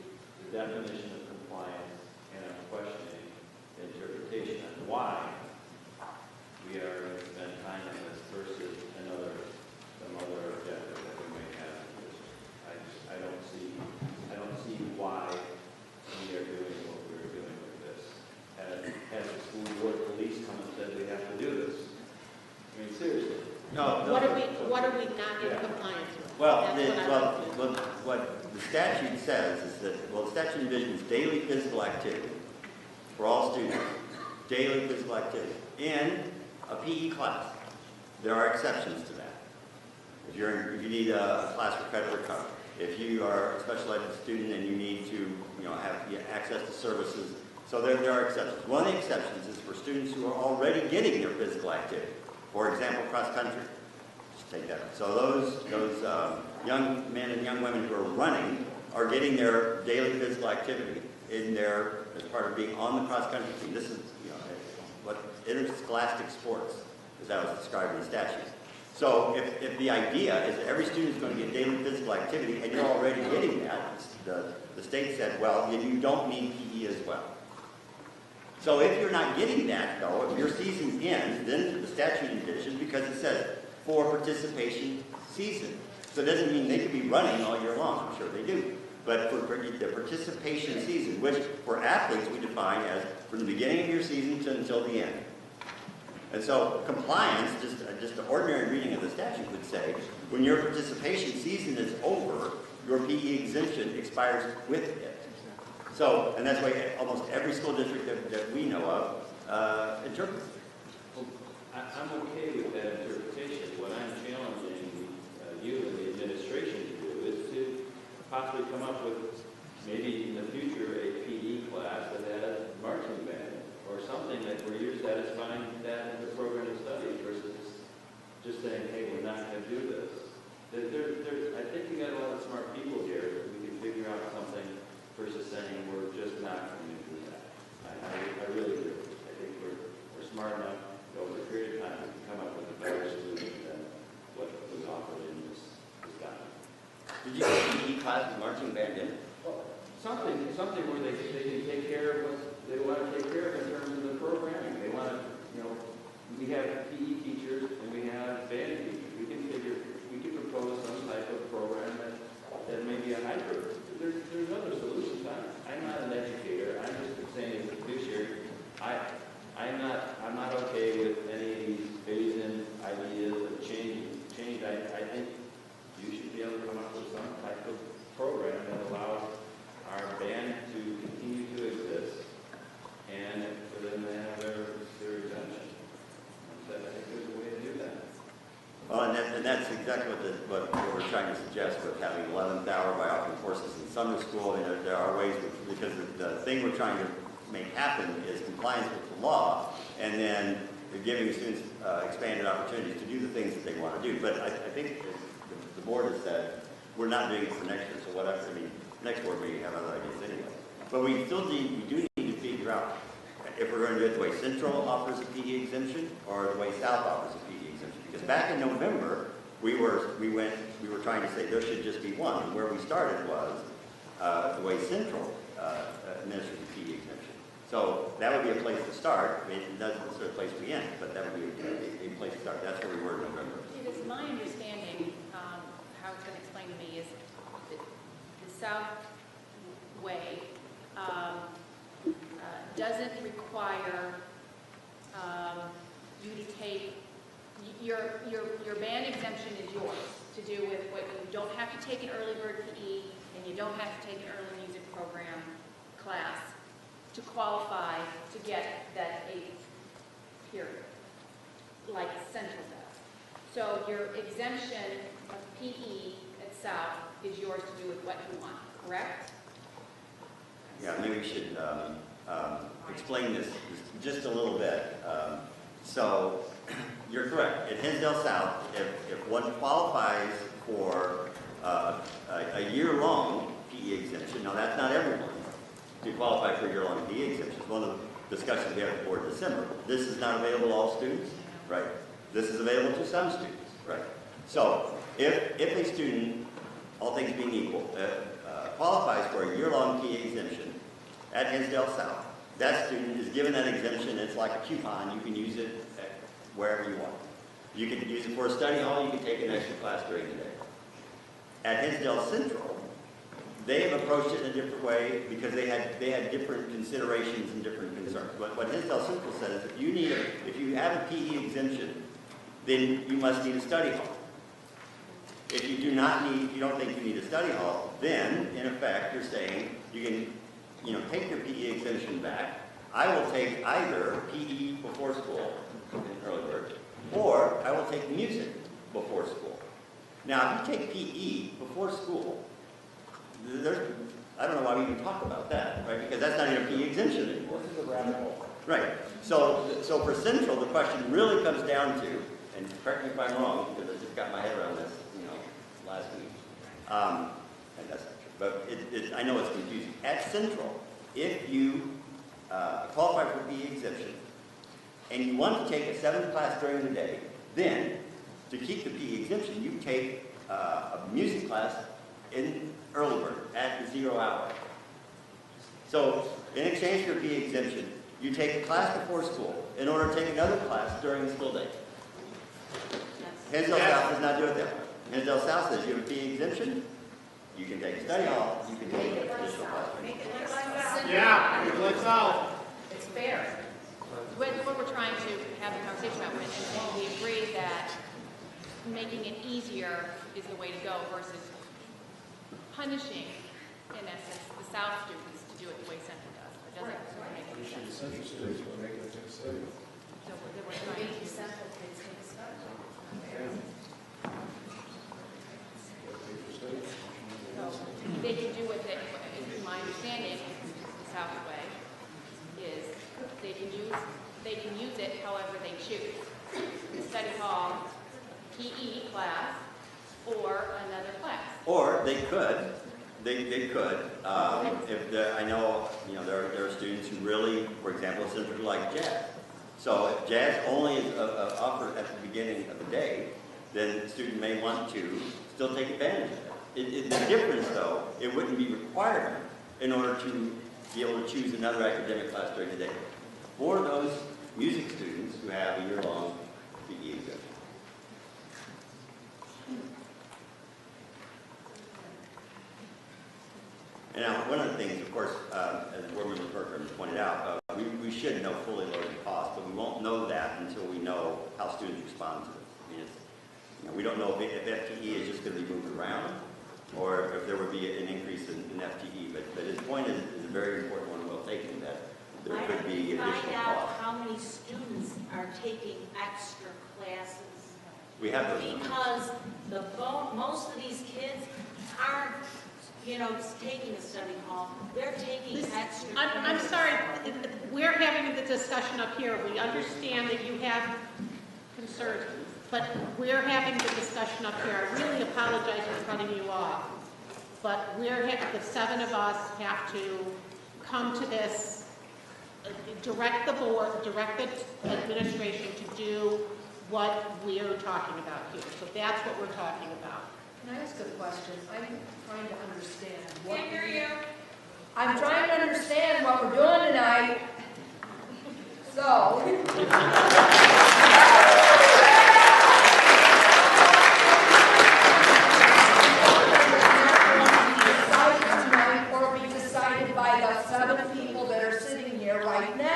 definition of compliance, and I'm questioning the interpretation on why we are going to spend time on this versus some other objective that we may have. I don't see why we are doing what we're doing with this. Has the school board police come and said we have to do this? I mean, seriously. No. What are we not in compliance with? Well, That's what the statute says is that, the statute envisions daily physical activity for all students, daily physical activity in a PE class. There are exceptions to that. If you need a class for credit recovery, if you are a special ed student and you need to, have access to services, so there are exceptions. One of the exceptions is for students who are already getting their physical activity. For example, cross country. Just take that. So those young men and young women who are running are getting their daily physical activity as part of being on the cross country team. This is what interscholastic sports, as that was described in the statute. So if the idea is that every student is going to get daily physical activity and you're already getting that, the state said, well, then you don't need PE as well. So if you're not getting that, though, if your season ends, then the statute envisions, because it says for participation season. So it doesn't mean they could be running all year long. I'm sure they do. But for the participation season, which for athletes we define as from the beginning of your season until the end. And so compliance, just the ordinary reading of the statute would say, when your participation season is over, your PE exemption expires with it. So, and that's why almost every school district that we know of interprets it. Well, I'm okay with that interpretation. What I'm challenging you and the administration to do is to possibly come up with maybe in the future a PE class that has marching band or something that where you're satisfying that in the program of studies versus just saying, hey, we're not going to do this. I think we got a lot of smart people here. We can figure out something versus saying we're just not going to do that. I really do. I think we're smart enough over a period of time to come up with a better solution than what was offered in this document. Did you say PE class with marching band in it? Something where they can take care of what they want to take care of in terms of the programming. They want to, we have PE teachers and we have band teachers. We can propose some type of program that may be a hybrid. There's other solutions. I'm not an educator. I'm just saying as a fiduciary, I'm not okay with any of these phase-in ideas of change. I think you should be able to come up with some type of program that allows our band to continue to exist and for them to have their exemption. I think there's a way to do that. Well, and that's exactly what we're trying to suggest with having 11th hour by offering courses in summer school. There are ways, because the thing we're trying to make happen is compliance with the law, and then giving students expanded opportunities to do the things that they want to do. But I think the board has said we're not doing it for next year, so whatever. I mean, next board may have other ideas anyway. But we do need to figure out if we're going to do it the way Central offers a PE exemption or the way South offers a PE exemption. Because back in November, we were trying to say there should just be one. And where we started was the way Central administers the PE exemption. So that would be a place to start. I mean, it doesn't necessarily a place we end, but that would be a place to start. That's where we were in November. It is my understanding, how it's been explained to me, is the South Way does doesn't require you to take, your band exemption is yours to do with what you don't have to take an early bird PE and you don't have to take an early music program class to qualify to get that 8th period, like Central does. So your exemption of PE at South is yours to do with what you want, correct? Yeah, maybe we should explain this just a little bit. So you're correct. At Hinsdale South, if one qualifies for a year-long PE exemption, now that's not everyone to qualify for a year-long PE exemption. It's one of the discussions we have at the board in December. This is not available to all students, right? This is available to some students, right? So if a student, all things being equal, qualifies for a year-long PE exemption at Hinsdale South, that student is given that exemption. It's like a coupon. You can use it wherever you want. You can use it for a study hall. You can take an extra class during the day. At Hinsdale Central, they've approached it in a different way because they had different considerations and different concerns. What Hinsdale Central says is if you have a PE exemption, then you must need a study hall. If you don't think you need a study hall, then in effect you're saying you can take your PE exemption back. I will take either PE before school in early bird, or I will take music before school. Now, if you take PE before school, I don't know why we even talk about that, right? Because that's not even a PE exemption anymore. This is a rabbit hole. Right. So for Central, the question really comes down to, and correct me if I'm wrong, because I just got my head around this, last week. And that's not true. But I know it's confusing. At Central, if you qualify for PE exemption and you want to take a 7th class during the day, then to keep the PE exemption, you take a music class in early bird at the 0 hour. So in exchange for PE exemption, you take a class before school in order to take another class during the school day. Hinsdale South does not do it that way. Hinsdale South says you have a PE exemption, you can take a study hall, you can take an additional class. Yeah, let's go. It's fair. What we're trying to have a conversation about, and we agree that making it easier is the way to go versus punishing, in essence, the South students to do it the way Central does. It doesn't make any sense. Central students will make it a study. So we're trying to Central kids take a study. So they can do with it, in my understanding, the South way, is they can use it however they choose. The study hall, PE class, or another class. Or they could, I know, there are students who really, for example, Central like jazz. So if jazz only is offered at the beginning of the day, then the student may want to still take advantage of it. The difference, though, it wouldn't be requirement in order to be able to choose another academic class during the day. For those music students who have a year-long PE exemption. And now, one of the things, of course, as Board Member Perkins pointed out, we should know fully loaded costs, but we won't know that until we know how students respond to this. I mean, we don't know if FTE is just going to be moved around, or if there would be an increase in FTE. But his point is a very important one, well taken, that there could be additional Find out costs. how many students are taking extra classes. We have those numbers. Because most of these kids aren't, taking a study hall. They're taking extra. I'm sorry, we're having the discussion up here. We understand that you have concerns, but we're having the discussion up here. I really apologize for cutting you off, but the 7 of us have to come to this, direct the board, direct the administration to do what we're talking about here. So that's what we're talking about. Can I ask a question? I'm trying to understand what. Can't hear you. I'm trying to understand what we're doing tonight. So. Decided tonight, or be decided by the 7 people that are sitting here right now.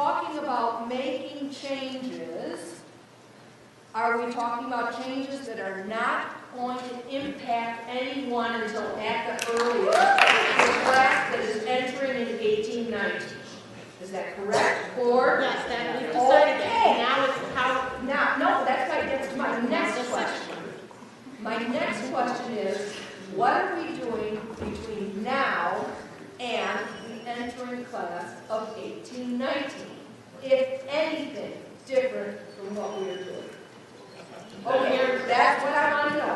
talking about making changes, are we talking about changes that are not going to impact anyone until at the earliest, the class that is entering in 1819? Is that correct? Or? Yes, that we've decided that. Now it's how. Now, no, that's my next question. My next question is, what are we doing between now and the entering class of 1819? If anything different from what we are doing. Okay, that's what I want to know.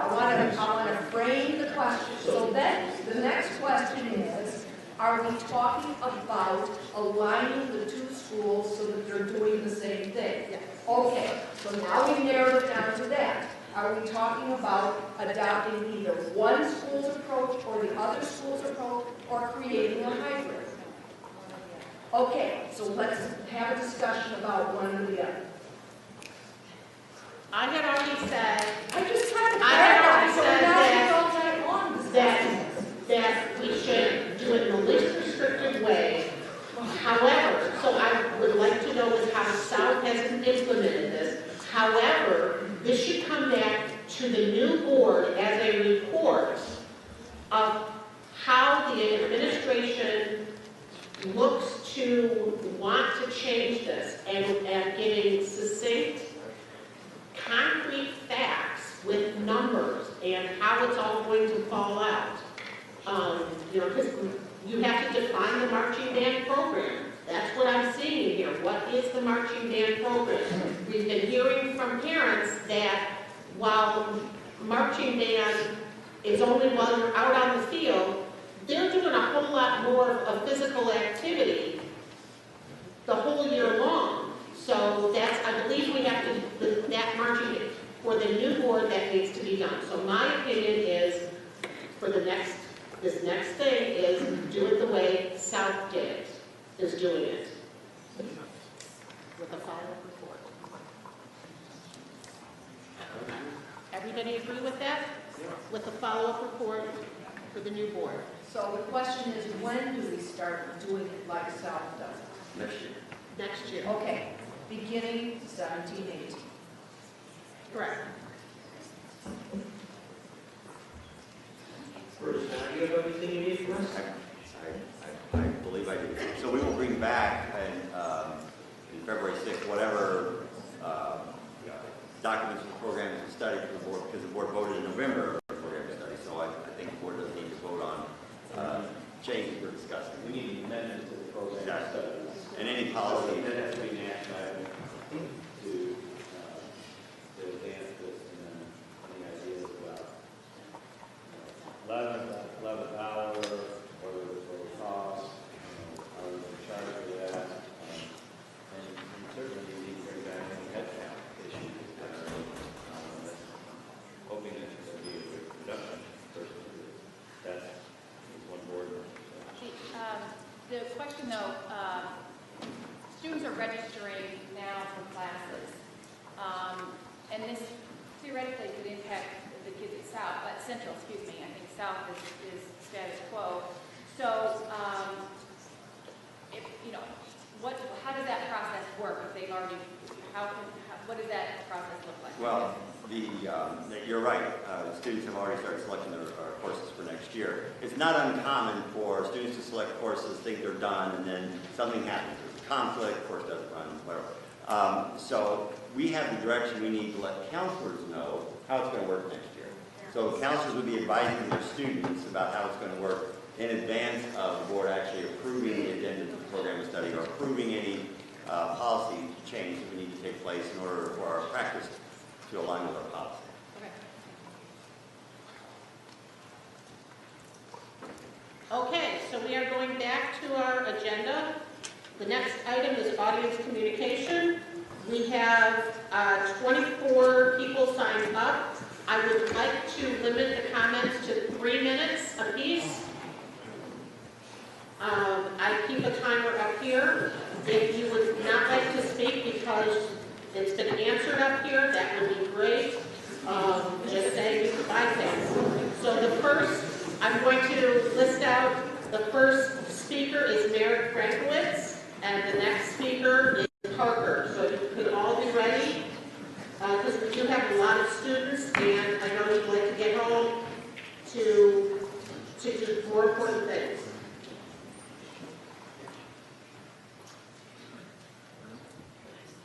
I want to frame the question. So then, the next question is, are we talking about aligning the two schools so that they're doing the same thing? Okay, so now we've narrowed it down to that. Are we talking about adopting either one school's approach or the other school's approach, or creating a hybrid? Okay, so let's have a discussion about one or the other. I had already said. I just tried to that we should do it in the least restrictive way. However, so I would like to know is how South has implemented this. However, this should come back to the new board as a report of how the administration looks to want to change this and giving succinct, concrete facts with numbers and how it's all going to fall out. Because you have to define the marching band program. That's what I'm seeing here. What is the marching band program? We've been hearing from parents that while marching band is only while you're out on the field, they're doing a whole lot more of physical activity the whole year long. So that's, I believe we have to, that marching band, for the new board that needs to be done. So my opinion is, for this next thing is do it the way South did it, is doing it. With a follow-up report. Everybody agree with that? With a follow-up report for the new board. So the question is, when do we start doing it like South does it? Next year. Next year. Okay, beginning 17-18. Correct. Bruce, now do you have everything you need from us? I believe I do. So we will bring back in February 6th, whatever documents and programs and study for the board, because the board voted in November for program study. So I think the board doesn't need to vote on changes we're discussing. We need an amendment to the program Exactly. study. And any policy That has to be an action item to advance this, and then any ideas about 11th hour, or the cost, how we can charge for that, and certainly you need to bring back some headcount issues. Hoping that it's going to be a reduction versus that's one board. The question though, students are registering now for classes, and this theoretically could impact the kids at South, Central, excuse me. I think South is status quo. So, how does that process work if they've already? What does that process look like? Well, you're right. Students have already started selecting their courses for next year. It's not uncommon for students to select courses, think they're done, and then something happens. There's a conflict, course doesn't run, whatever. So we have the direction we need to let counselors know how it's going to work next year. So counselors would be advising their students about how it's going to work in advance of the board actually approving the agenda of the program of study or approving any policy change that we need to take place in order for our practice to align with our policy. Okay, so we are going back to our agenda. The next item is audience communication. We have 24 people signed up. I would like to limit the comments to 3 minutes apiece. I keep a timer up here. If you would not like to speak because it's been answered up here, that would be great. Just say you can bypass. So the first, I'm going to list out, the first speaker is Merrick Frankowitz. And the next speaker is Parker. So you could all be ready, because we do have a lot of students, and I know you'd like to get home to do more important things.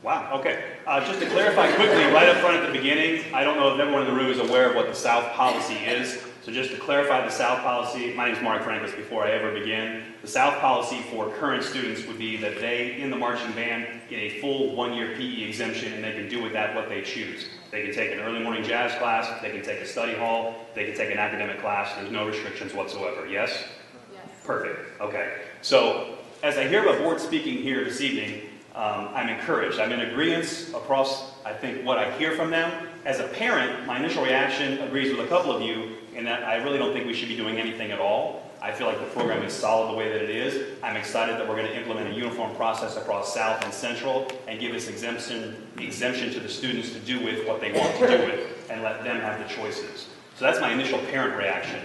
Wow, okay. Just to clarify quickly, right up front at the beginning, I don't know if everyone in the room is aware of what the South policy is. So just to clarify the South policy, my name is Mark Francis. Before I ever begin, the South policy for current students would be that they, in the marching band, get a full one-year PE exemption, and they can do with that what they choose. They can take an early morning jazz class, they can take a study hall, they can take an academic class. There's no restrictions whatsoever. Yes? Yes. Perfect. Okay. So as I hear a board speaking here this evening, I'm encouraged. I'm in agreement across, I think, what I hear from them. As a parent, my initial reaction agrees with a couple of you in that I really don't think we should be doing anything at all. I feel like the program is solid the way that it is. I'm excited that we're going to implement a uniform process across South and Central and give this exemption to the students to do with what they want to do with and let them have the choices. So that's my initial parent reaction.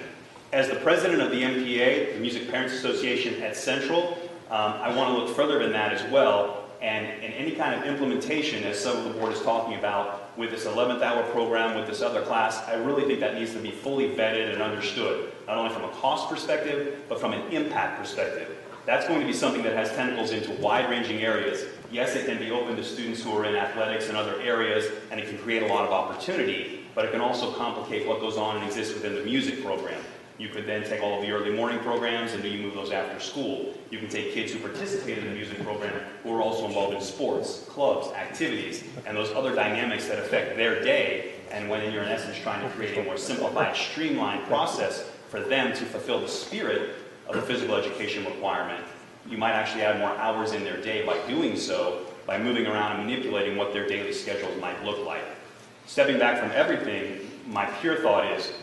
As the president of the MPA, the Music Parents Association at Central, I want to look further than that as well. And in any kind of implementation, as some of the board is talking about, with this 11th hour program, with this other class, I really think that needs to be fully vetted and understood, not only from a cost perspective, but from an impact perspective. That's going to be something that has tentacles into wide-ranging areas. Yes, it can be open to students who are in athletics and other areas, and it can create a lot of opportunity, but it can also complicate what goes on and exists within the music program. You could then take all of the early morning programs and do you move those after school. You can take kids who participate in the music program who are also involved in sports, clubs, activities, and those other dynamics that affect their day. And when you're in essence trying to create a more simplified, streamlined process for them to fulfill the spirit of the physical education requirement, you might actually add more hours in their day by doing so, by moving around and manipulating what their daily schedules might look like. Stepping back from everything, my pure thought is,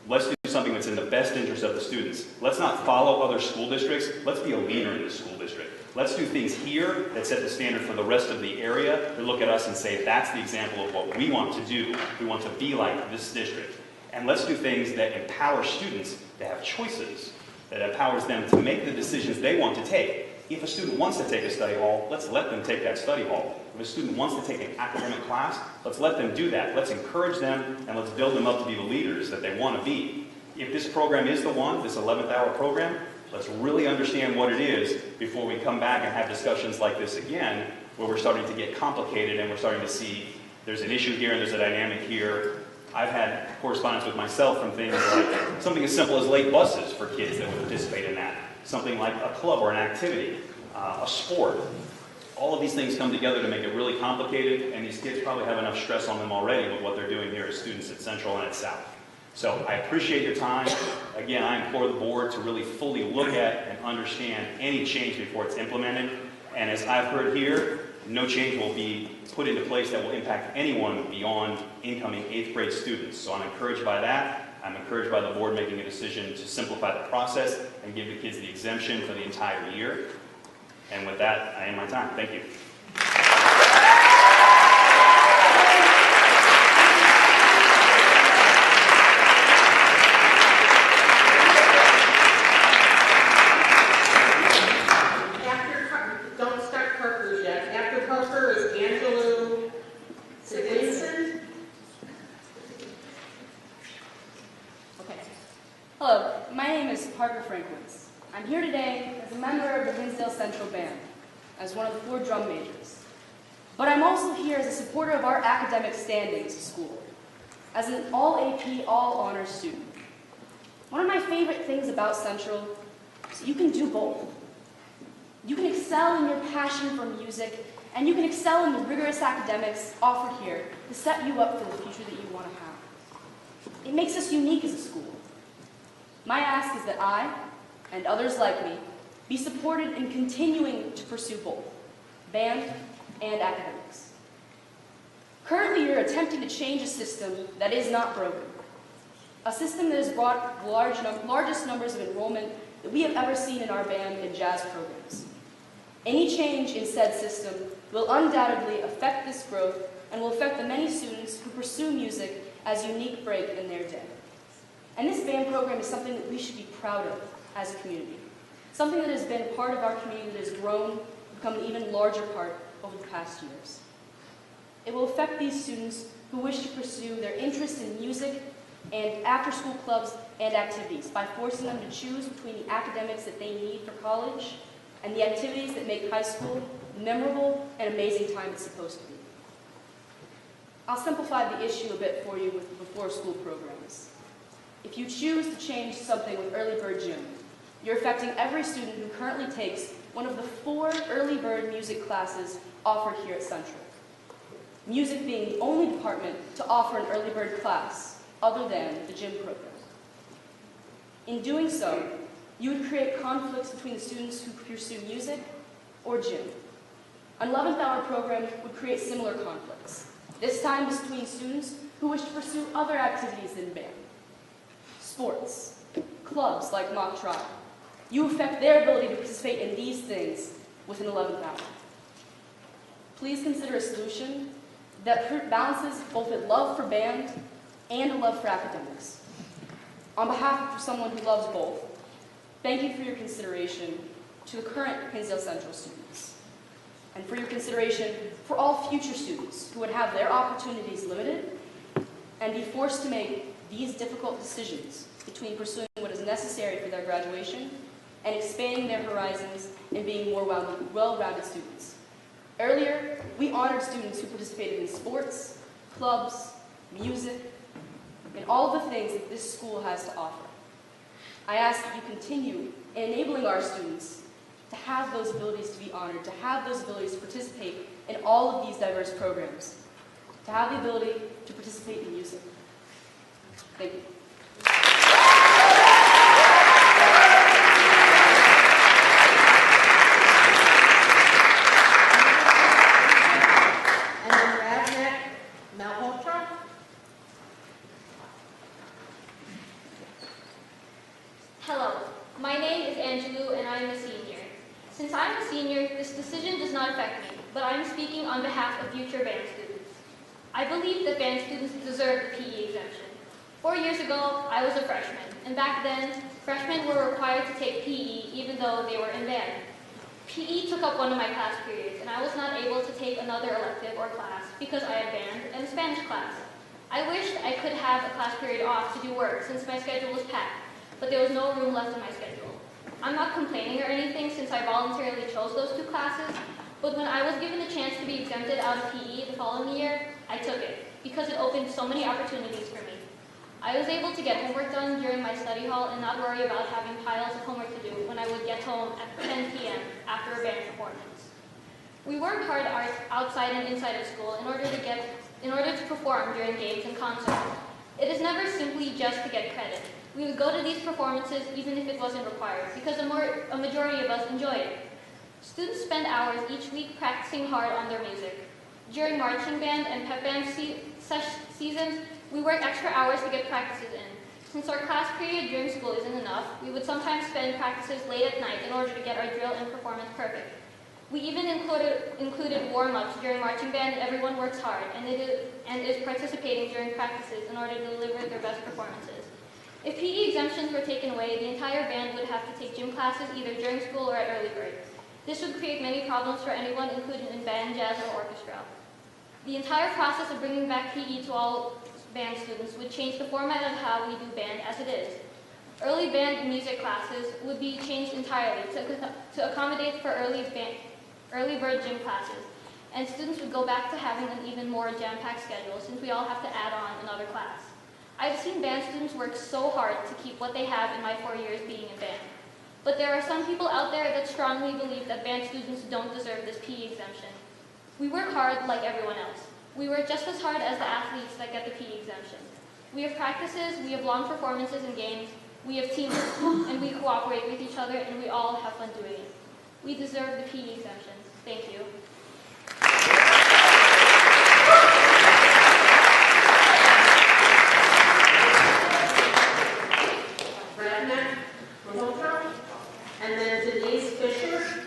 let's do something that's in the best interest of the students. Let's not follow other school districts. Let's be a leader in the school district. Let's do things here that set the standard for the rest of the area to look at us and say, that's the example of what we want to do. We want to be like this district. And let's do things that empower students to have choices, that empowers them to make the decisions they want to take. If a student wants to take a study hall, let's let them take that study hall. If a student wants to take an academic class, let's let them do that. Let's encourage them and let's build them up to be the leaders that they want to be. If this program is the one, this 11th hour program, let's really understand what it is before we come back and have discussions like this again, where we're starting to get complicated and we're starting to see there's an issue here and there's a dynamic here. I've had correspondence with myself from things like something as simple as late buses for kids that would participate in that. Something like a club or an activity, a sport. All of these things come together to make it really complicated, and these kids probably have enough stress on them already with what they're doing here as students at Central and at South. So I appreciate your time. Again, I implore the board to really fully look at and understand any change before it's implemented. And as I've heard here, no change will be put into place that will impact anyone beyond incoming 8th grade students. So I'm encouraged by that. I'm encouraged by the board making a decision to simplify the process and give the kids the exemption for the entire year. And with that, I end my time. Thank you. Don't start Parker's yet. After Parker is Angelo Siglinson. Okay. Hello, my name is Parker Franklins. I'm here today as a member of the Hinsdale Central Band, as one of the 4 drum majors. But I'm also here as a supporter of our academic standings at school, as an all-AP, all-honors student. One of my favorite things about Central is that you can do both. You can excel in your passion for music, and you can excel in the rigorous academics offered here to set you up for the future that you want to have. It makes us unique as a school. My ask is that I, and others like me, be supported in continuing to pursue both, band and academics. Currently, you're attempting to change a system that is not broken, a system that has brought the largest numbers of enrollment that we have ever seen in our band and jazz programs. Any change in said system will undoubtedly affect this growth and will affect the many students who pursue music as a unique break in their day. And this band program is something that we should be proud of as a community. Something that has been part of our community that has grown become an even larger part over the past years. It will affect these students who wish to pursue their interest in music and after-school clubs and activities by forcing them to choose between the academics that they need for college and the activities that make high school the memorable and amazing time it's supposed to be. I'll simplify the issue a bit for you with the before-school programs. If you choose to change something with Early Bird Gym, you're affecting every student who currently takes one of the 4 Early Bird music classes offered here at Central. Music being the only department to offer an Early Bird class other than the gym program. In doing so, you would create conflicts between the students who pursue music or gym. An 11th hour program would create similar conflicts, this time between students who wish to pursue other activities than band. Sports, clubs like mock trial. You affect their ability to participate in these things with an 11th hour. Please consider a solution that balances both a love for band and a love for academics. On behalf of someone who loves both, thank you for your consideration to the current Hinsdale Central students, and for your consideration for all future students who would have their opportunities limited and be forced to make these difficult decisions between pursuing what is necessary for their graduation and expanding their horizons and being more well-rounded students. Earlier, we honored students who participated in sports, clubs, music, and all the things that this school has to offer. I ask that you continue in enabling our students to have those abilities to be honored, to have those abilities to participate in all of these diverse programs, to have the ability to participate in music. Thank you. Hello, my name is Angelou and I am a senior. Since I'm a senior, this decision does not affect me, but I'm speaking on behalf of future band students. I believe that band students deserve the PE exemption. 4 years ago, I was a freshman, and back then, freshmen were required to take PE even though they were in band. PE took up one of my class periods, and I was not able to take another elective or class because I had band and Spanish class. I wished I could have a class period off to do work since my schedule was packed, but there was no room left in my schedule. I'm not complaining or anything since I voluntarily chose those 2 classes, but when I was given the chance to be exempted out of PE the following year, I took it because it opened so many opportunities for me. I was able to get homework done during my study hall and not worry about having piles of homework to do when I would get home at 10 p.m. after a band performance. We worked hard outside and inside of school in order to perform during games and concerts. It is never simply just to get credit. We would go to these performances even if it wasn't required, because a majority of us enjoy it. Students spend hours each week practicing hard on their music. During marching band and pep band seasons, we work extra hours to get practices in. Since our class period during school isn't enough, we would sometimes spend practices late at night in order to get our drill and performance perfect. We even included warm-ups during marching band, and everyone works hard and is participating during practices in order to deliver their best performances. If PE exemptions were taken away, the entire band would have to take gym classes either during school or at early break. This would create many problems for anyone included in band, jazz, or orchestra. The entire process of bringing back PE to all band students would change the format of how we do band as it is. Early band and music classes would be changed entirely to accommodate for early bird gym classes, and students would go back to having an even more jam-packed schedule since we all have to add on another class. I've seen band students work so hard to keep what they have in my 4 years being in band. But there are some people out there that strongly believe that band students don't deserve this PE exemption. We work hard like everyone else. We work just as hard as the athletes that get the PE exemption. We have practices, we have long performances and games, we have teams, and we cooperate with each other, and we all have fun doing it. We deserve the PE exemption. Thank you. And then Denise Fisher.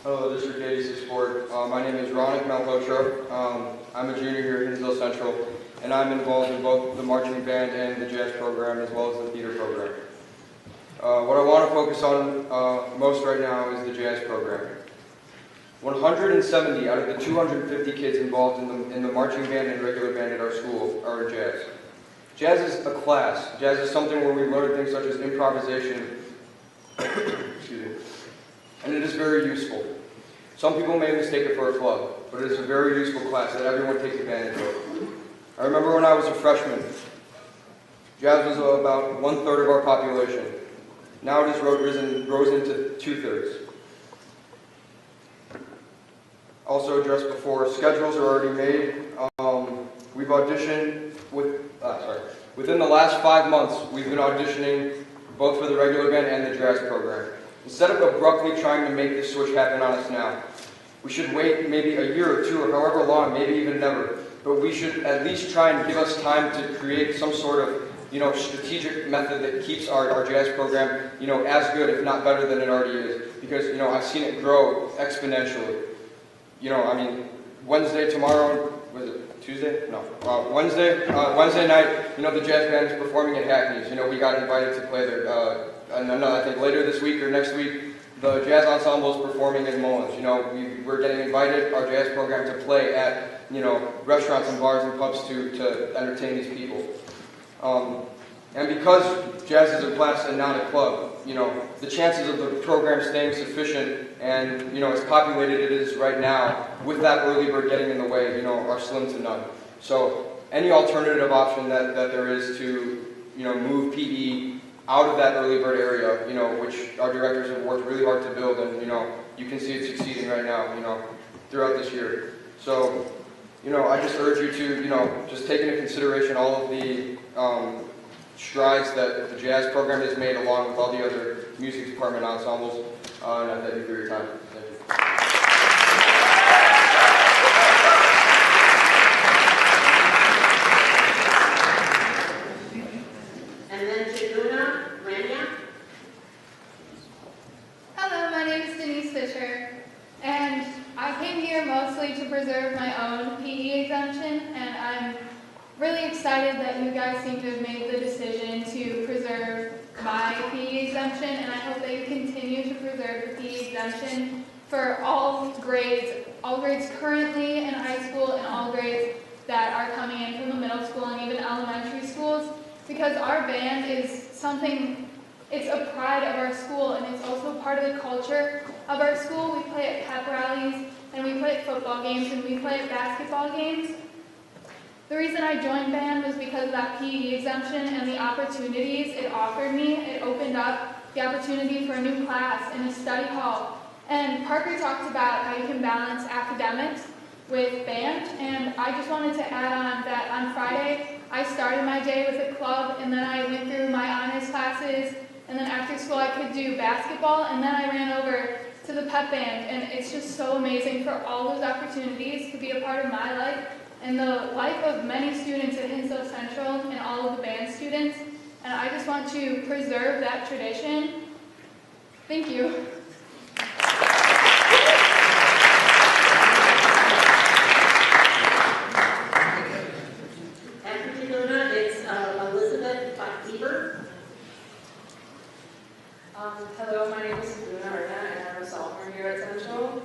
Hello, District 86 Board. My name is Ronak Malhotra. I'm a junior here at Hinsdale Central. and I'm involved in both the marching band and the jazz program as well as the theater program. What I want to focus on most right now is the jazz program. 170 out of the 250 kids involved in the marching band and regular band at our school are in jazz. Jazz is a class. Jazz is something where we learn things such as improvisation, excuse me, and it is very useful. Some people may mistake it for a club, but it is a very useful class that everyone takes advantage of. I remember when I was a freshman, jazz was about 1/3 of our population. Now it has rose into 2/3. Also addressed before, schedules are already made. We've auditioned within the last 5 months, we've been auditioning both for the regular band and the jazz program. Instead of abruptly trying to make this switch happen on us now, we should wait maybe a year or two or however long, maybe even never. But we should at least try and give us time to create some sort of strategic method that keeps our jazz program, as good, if not better than it already is. Because, I've seen it grow exponentially. Wednesday, tomorrow, was it Tuesday? No. Wednesday night, the jazz band is performing at Hackney's. We got invited to play there. I think later this week or next week, the jazz ensemble is performing in Mullins. We're getting invited, our jazz program, to play at, restaurants and bars and pubs to entertain these people. And because jazz is a class and not a club, the chances of the program staying sufficient and, as populated it is right now, with that early bird getting in the way, are slim to none. So any alternative option that there is to, move PE out of that early bird area, which our directors have worked really hard to build, and, you can see it succeeding right now, throughout this year. So, I just urge you to, just take into consideration all of the strides that the jazz program has made along with all the other music department ensembles. And I thank you for your time. Thank you. And then Jaduna Rania. Hello, my name is Denise Fisher, and I came here mostly to preserve my own PE exemption, and I'm really excited that you guys seem to have made the decision to preserve my PE exemption, and I hope that you continue to preserve the PE exemption for all grades currently in high school and all grades that are coming in from the middle school and even elementary schools, because our band is something, it's a pride of our school, and it's also part of the culture of our school. We play at pep rallies, and we play at football games, and we play at basketball games. The reason I joined band was because of that PE exemption and the opportunities it offered me. It opened up the opportunity for a new class in a study hall. And Parker talked about how you can balance academics with band, and I just wanted to add on that on Friday, I started my day with a club, and then I went through my honors classes, and then after school I could do basketball, and then I ran over to the pep band, and it's just so amazing for all those opportunities to be a part of my life and the life of many students at Hinsdale Central and all of the band students, and I just want to preserve that tradition. Thank you. After Jaduna, it's Elizabeth Bieber. Hello, my name is Sabrina Arna, and I'm a sophomore here at Central.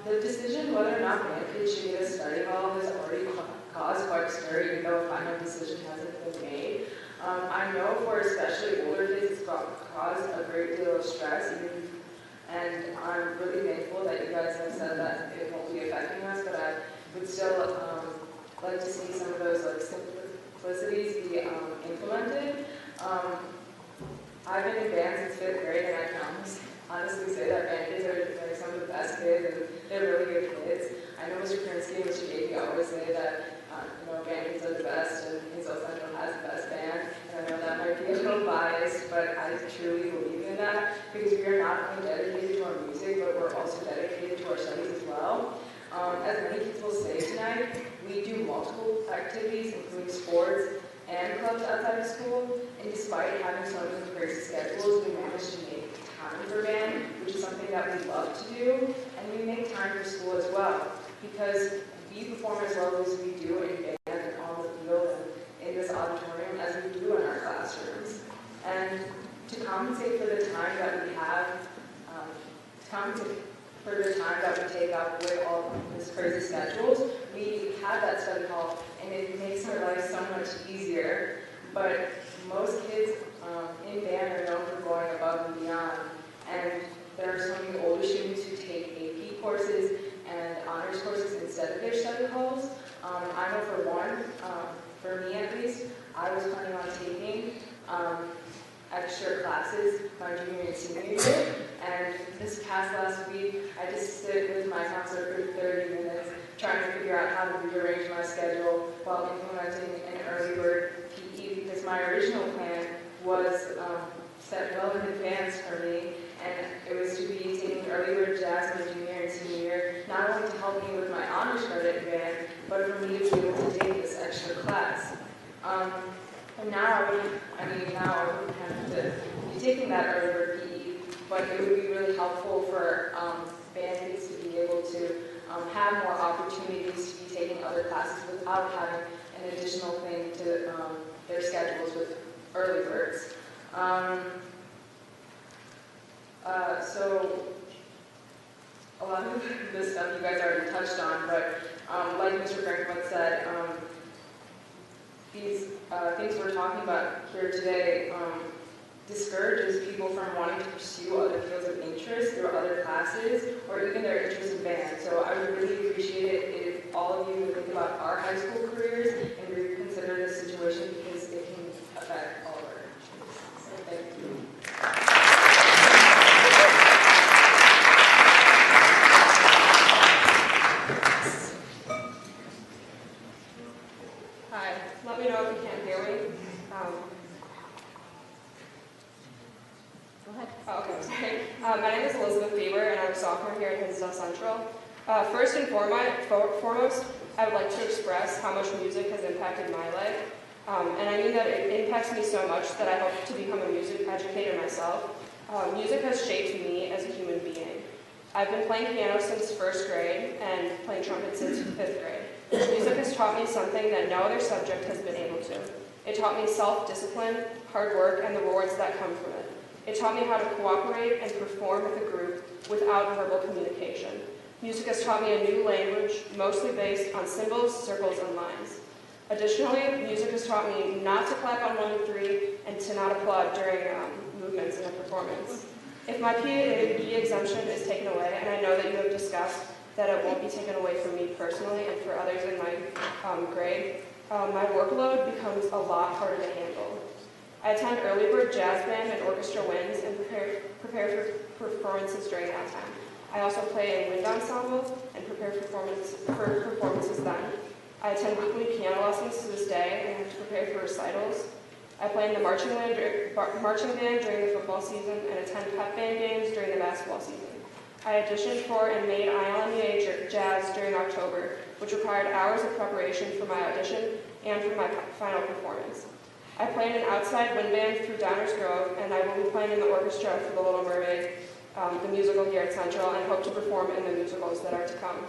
The decision whether or not band kids should get a study hall has already caused quite a stir, even though a final decision hasn't been made. I know for especially older kids, it's caused a great deal of stress, and I'm really thankful that you guys have said that it won't be affecting us, but I would still like to see some of those simplicities be implemented. I've been in band since 5th grade, and I can honestly say that band kids are some of the best kids, and they're really good kids. I know Mr. Krinsky and Mr. Gavey always say that band kids are the best, and Hinsdale Central has the best band. And I know that might be a little biased, but I truly believe in that, because we are not only dedicated to our music, but we're also dedicated to our studies as well. As many kids will say tonight, we do multiple activities, including sports and clubs outside of school, and despite having some of the crazy schedules, we manage to make time for band, which is something that we love to do, and we make time for school as well, because we perform as well as we do in band and on the field. the time that we have, for the time that we take up with all of this crazy schedules, we have that study hall, and it makes our life so much easier. But most kids in band are known for going above and beyond, and there are so many older students who take AP courses and honors courses instead of their study halls. I know for one, for me at least, I was planning on taking extra classes my junior and senior year, and this past last week, I just stood with my counselor for 30 minutes trying to figure out how to rearrange my schedule while implementing an early bird PE, because my original plan was set well in advance for me, and it was to be taking early bird jazz my junior and senior year, not only to help me with my honors credit in band, but for me to be able to take this extra class. And now I wouldn't have to be taking that early bird PE, but it would be really helpful for band kids to be able to have more opportunities to be taking other classes without having an additional thing to their schedules with early birds. So a lot of this stuff you guys already touched on, but like Mr. Franklin said, these things we're talking about here today discourages people from wanting to pursue other fields of interest through other classes or even their interest in band. So I would really appreciate it if all of you would think about our high school careers and reconsider this situation, because it can affect all of our interests. So thank you. Hi, let me know if you can't hear me. Go ahead. Oh, okay, sorry. My name is Elizabeth Bieber, and I'm a sophomore here at Hinsdale Central. First and foremost, I would like to express how much music has impacted my life. And I mean that it impacts me so much that I hope to become a music educator myself. Music has shaped me as a human being. I've been playing piano since first grade and playing trumpet since fifth grade. Music has taught me something that no other subject has been able to. It taught me self-discipline, hard work, and the rewards that come from it. It taught me how to cooperate and perform with a group without verbal communication. Music has taught me a new language, mostly based on symbols, circles, and lines. Additionally, music has taught me not to clap on 1 and 3 and to not applaud during movements in a performance. If my PE exemption is taken away, and I know that you have discussed that it won't be taken away from me personally and for others in my grade, my workload becomes a lot harder to handle. I attend early bird jazz band and orchestra winds and prepare for performances during that time. I also play in wind ensemble and prepare for performances then. I attend weekly piano lessons to this day and have to prepare for recitals. I play in the marching band during the football season and attend pep band games during the basketball season. I auditioned for and made ILMUA Jazz during October, which required hours of preparation for my audition and for my final performance. I play in an outside wind band through Downers Grove, and I will be playing in the orchestra for The Little Mermaid, the musical here at Central, and hope to perform in the musicals that are to come.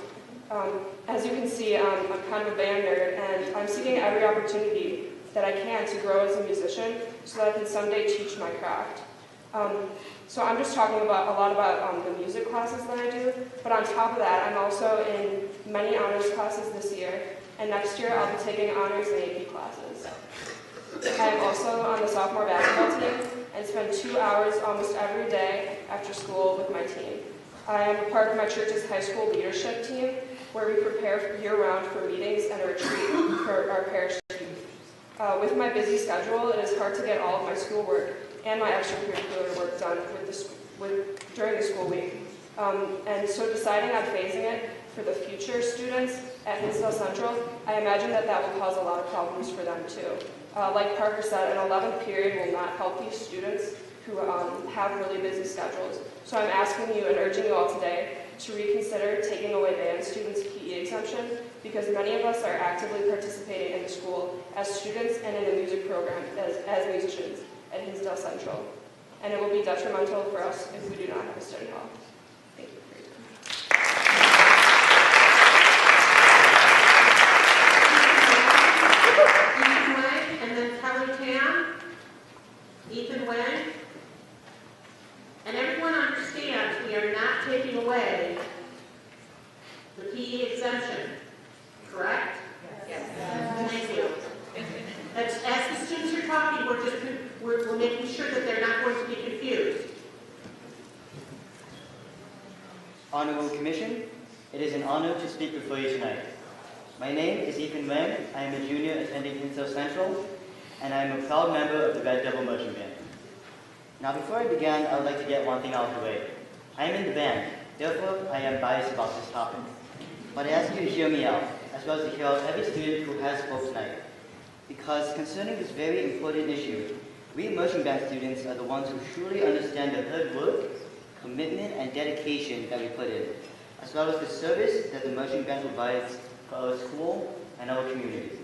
As you can see, I'm kind of a band nerd, and I'm seeking every opportunity that I can to grow as a musician so that I can someday teach my craft. So I'm just talking a lot about the music classes that I do, but on top of that, I'm also in many honors classes this year, and next year I'll be taking honors and AP classes. I am also on the sophomore basketball team and spend 2 hours almost every day after school with my team. I am a part of my church's high school leadership team, where we prepare year-round for meetings and a retreat for our parish youth. With my busy schedule, it is hard to get all of my schoolwork and my extracurricular work done during the school week. And so deciding on phasing it for the future students at Hinsdale Central, I imagine that will cause a lot of problems for them too. Like Parker said, an 11th period will not help these students who have really busy schedules. So I'm asking you and urging you all today to reconsider taking away band students' PE exemption, because many of us are actively participating in the school as students and in the music program as musicians at Hinsdale Central. And it will be detrimental for us if we do not have a study hall. Thank you for your time. Ethan Wang, and then Kelly Tam. Ethan Wang. are not taking away the PE exemption, correct? Yes. Thank you. As the students are talking, we're making sure that they're not going to be confused. Honorable Commission, it is an honor to speak before you tonight. My name is Ethan Wang. I am a junior attending Hinsdale Central, and I am a proud member of the Red Devil Marching Band. Now, before I begin, I would like to get one thing out of the way. I am in the band, therefore I am biased about this topic. But I ask you to hear me out, as well as to hear out every student who has spoke tonight. Because concerning this very important issue, we marching band students are the ones who truly understand the hard work, commitment, and dedication that we put in, as well as the service that the marching band provides for our school and our community.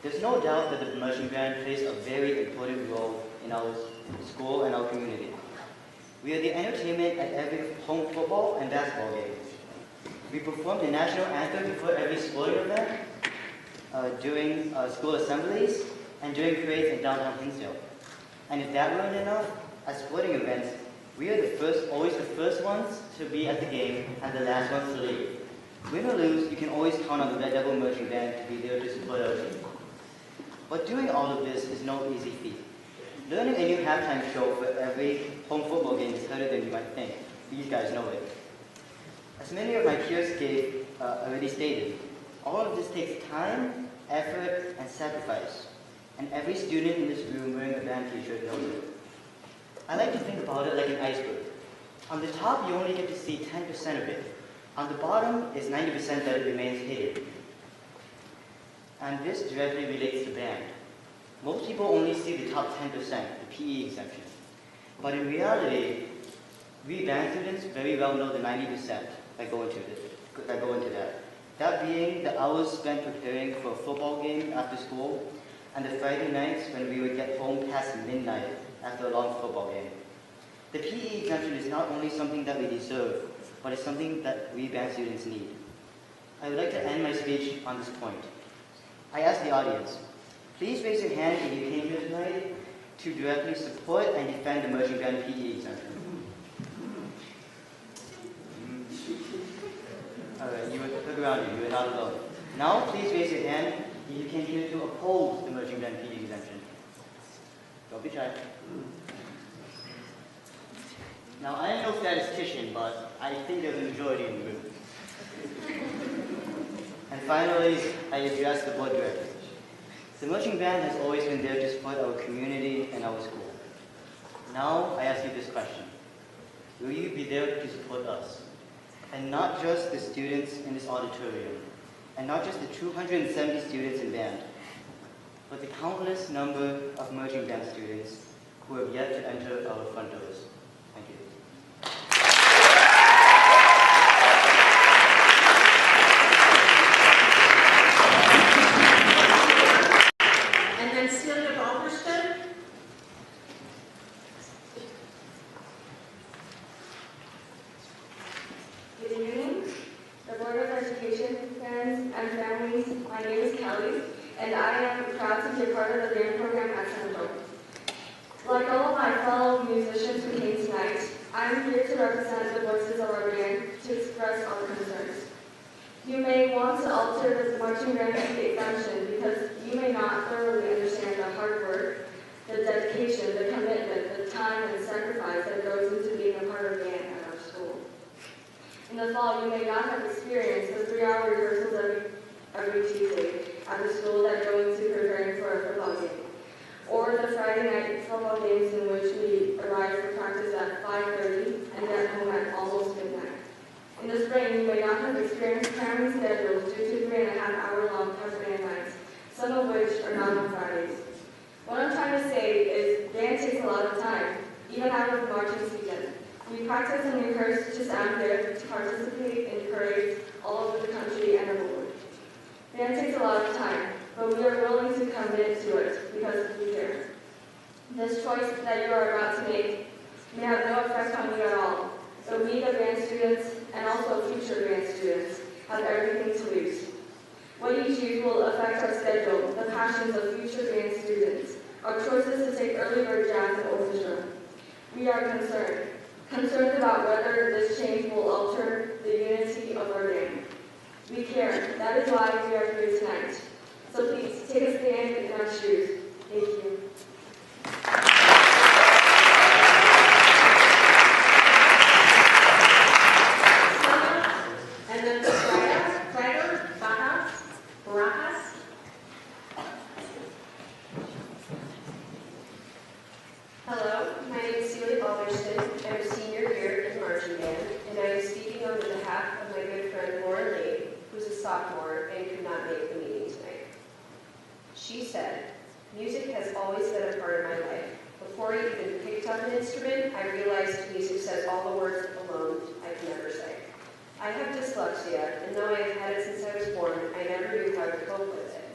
There's no doubt that the marching band plays a very important role in our school and our community. We are the entertainment at every home football and basketball game. We perform the national anthem before every sporting event, during school assemblies, and during parades in downtown Hinsdale. And if that weren't enough, at sporting events, we are always the first ones to be at the game and the last ones to leave. Win or lose, you can always count on the Red Devil Marching Band to be there to support our team. But doing all of this is no easy feat. Learning a new halftime show for every home football game is harder than you might think. These guys know it. As many of my peers already stated, all of this takes time, effort, and sacrifice. And every student in this room wearing a band t-shirt knows it. I like to think about it like an iceberg. On the top, you only get to see 10% of it. On the bottom is 90% that it remains hidden. And this directly relates to band. Most people only see the top 10%, the PE exemption. But in reality, we band students very well know the 90% that go into that. That being the hours spent preparing for a football game after school, and the Friday nights when we would get home past midnight after a long football game. The PE exemption is not only something that we deserve, but it's something that we band students need. I would like to end my speech on this point. I ask the audience, please raise your hand if you came here tonight to directly support and defend the marching band PE exemption. Alright, look around you, you are not alone. Now, please raise your hand if you came here to oppose the marching band PE exemption. Don't be shy. Now, I am no statistician, but I think there's a majority in the room. And finally, I address the board directors. The marching band has always been there to support our community and our school. Now, I ask you this question. Will you be there to support us? And not just the students in this auditorium, and not just the 270 students in band, but the countless number of marching band students who have yet to enter our front doors. Thank you. And then Celia Balderston. Good evening, the Board of Education, friends, and families. My name is Kelly, and I am proud to be a part of the band program at Central. Like all of my fellow musicians who came tonight, I am here to represent the voices of our band to express our concerns. You may want to alter the marching band exemption because you may not thoroughly understand the hard work, the dedication, the commitment, the time and sacrifice that goes into being a part of band at our school. In the fall, you may not have experienced the 3-hour rehearsals every Tuesday at the school that go into preparing for a football game, or the Friday night football games in which we arrive for practice at 5:30 and get home at almost midnight. In the spring, you may not have experienced cramming schedules due to 3.5-hour-long prep band nights, some of which are not on Fridays. What I'm trying to say is band takes a lot of time, even out of marching season. We practice and rehearse to stand there to participate in parades all over the country and abroad. Band takes a lot of time, but we are willing to commit to it because we care. This choice that you are about to make may have no effect on you at all, but we, the band students, and also future band students, have everything to lose. What you choose will affect our schedule, the passions of future band students, our choices to take early bird jazz and orchestra. We are concerned. concerned about whether this change will alter the unity of our band. We care. That is why we are here tonight. So please, take a stand in our shoes. Thank you. And then Prager, Barajas. Hello, my name is Celia Alderston. I'm a senior here in marching band, and I am speaking on behalf of my good friend Lauren Lee, who's a sophomore and could not make the meeting tonight. She said, "Music has always been a part of my life. Before I even picked up an instrument, I realized music says all the words alone I can never say. I have dyslexia, and though I have had it since I was born, I never knew how to cope with it.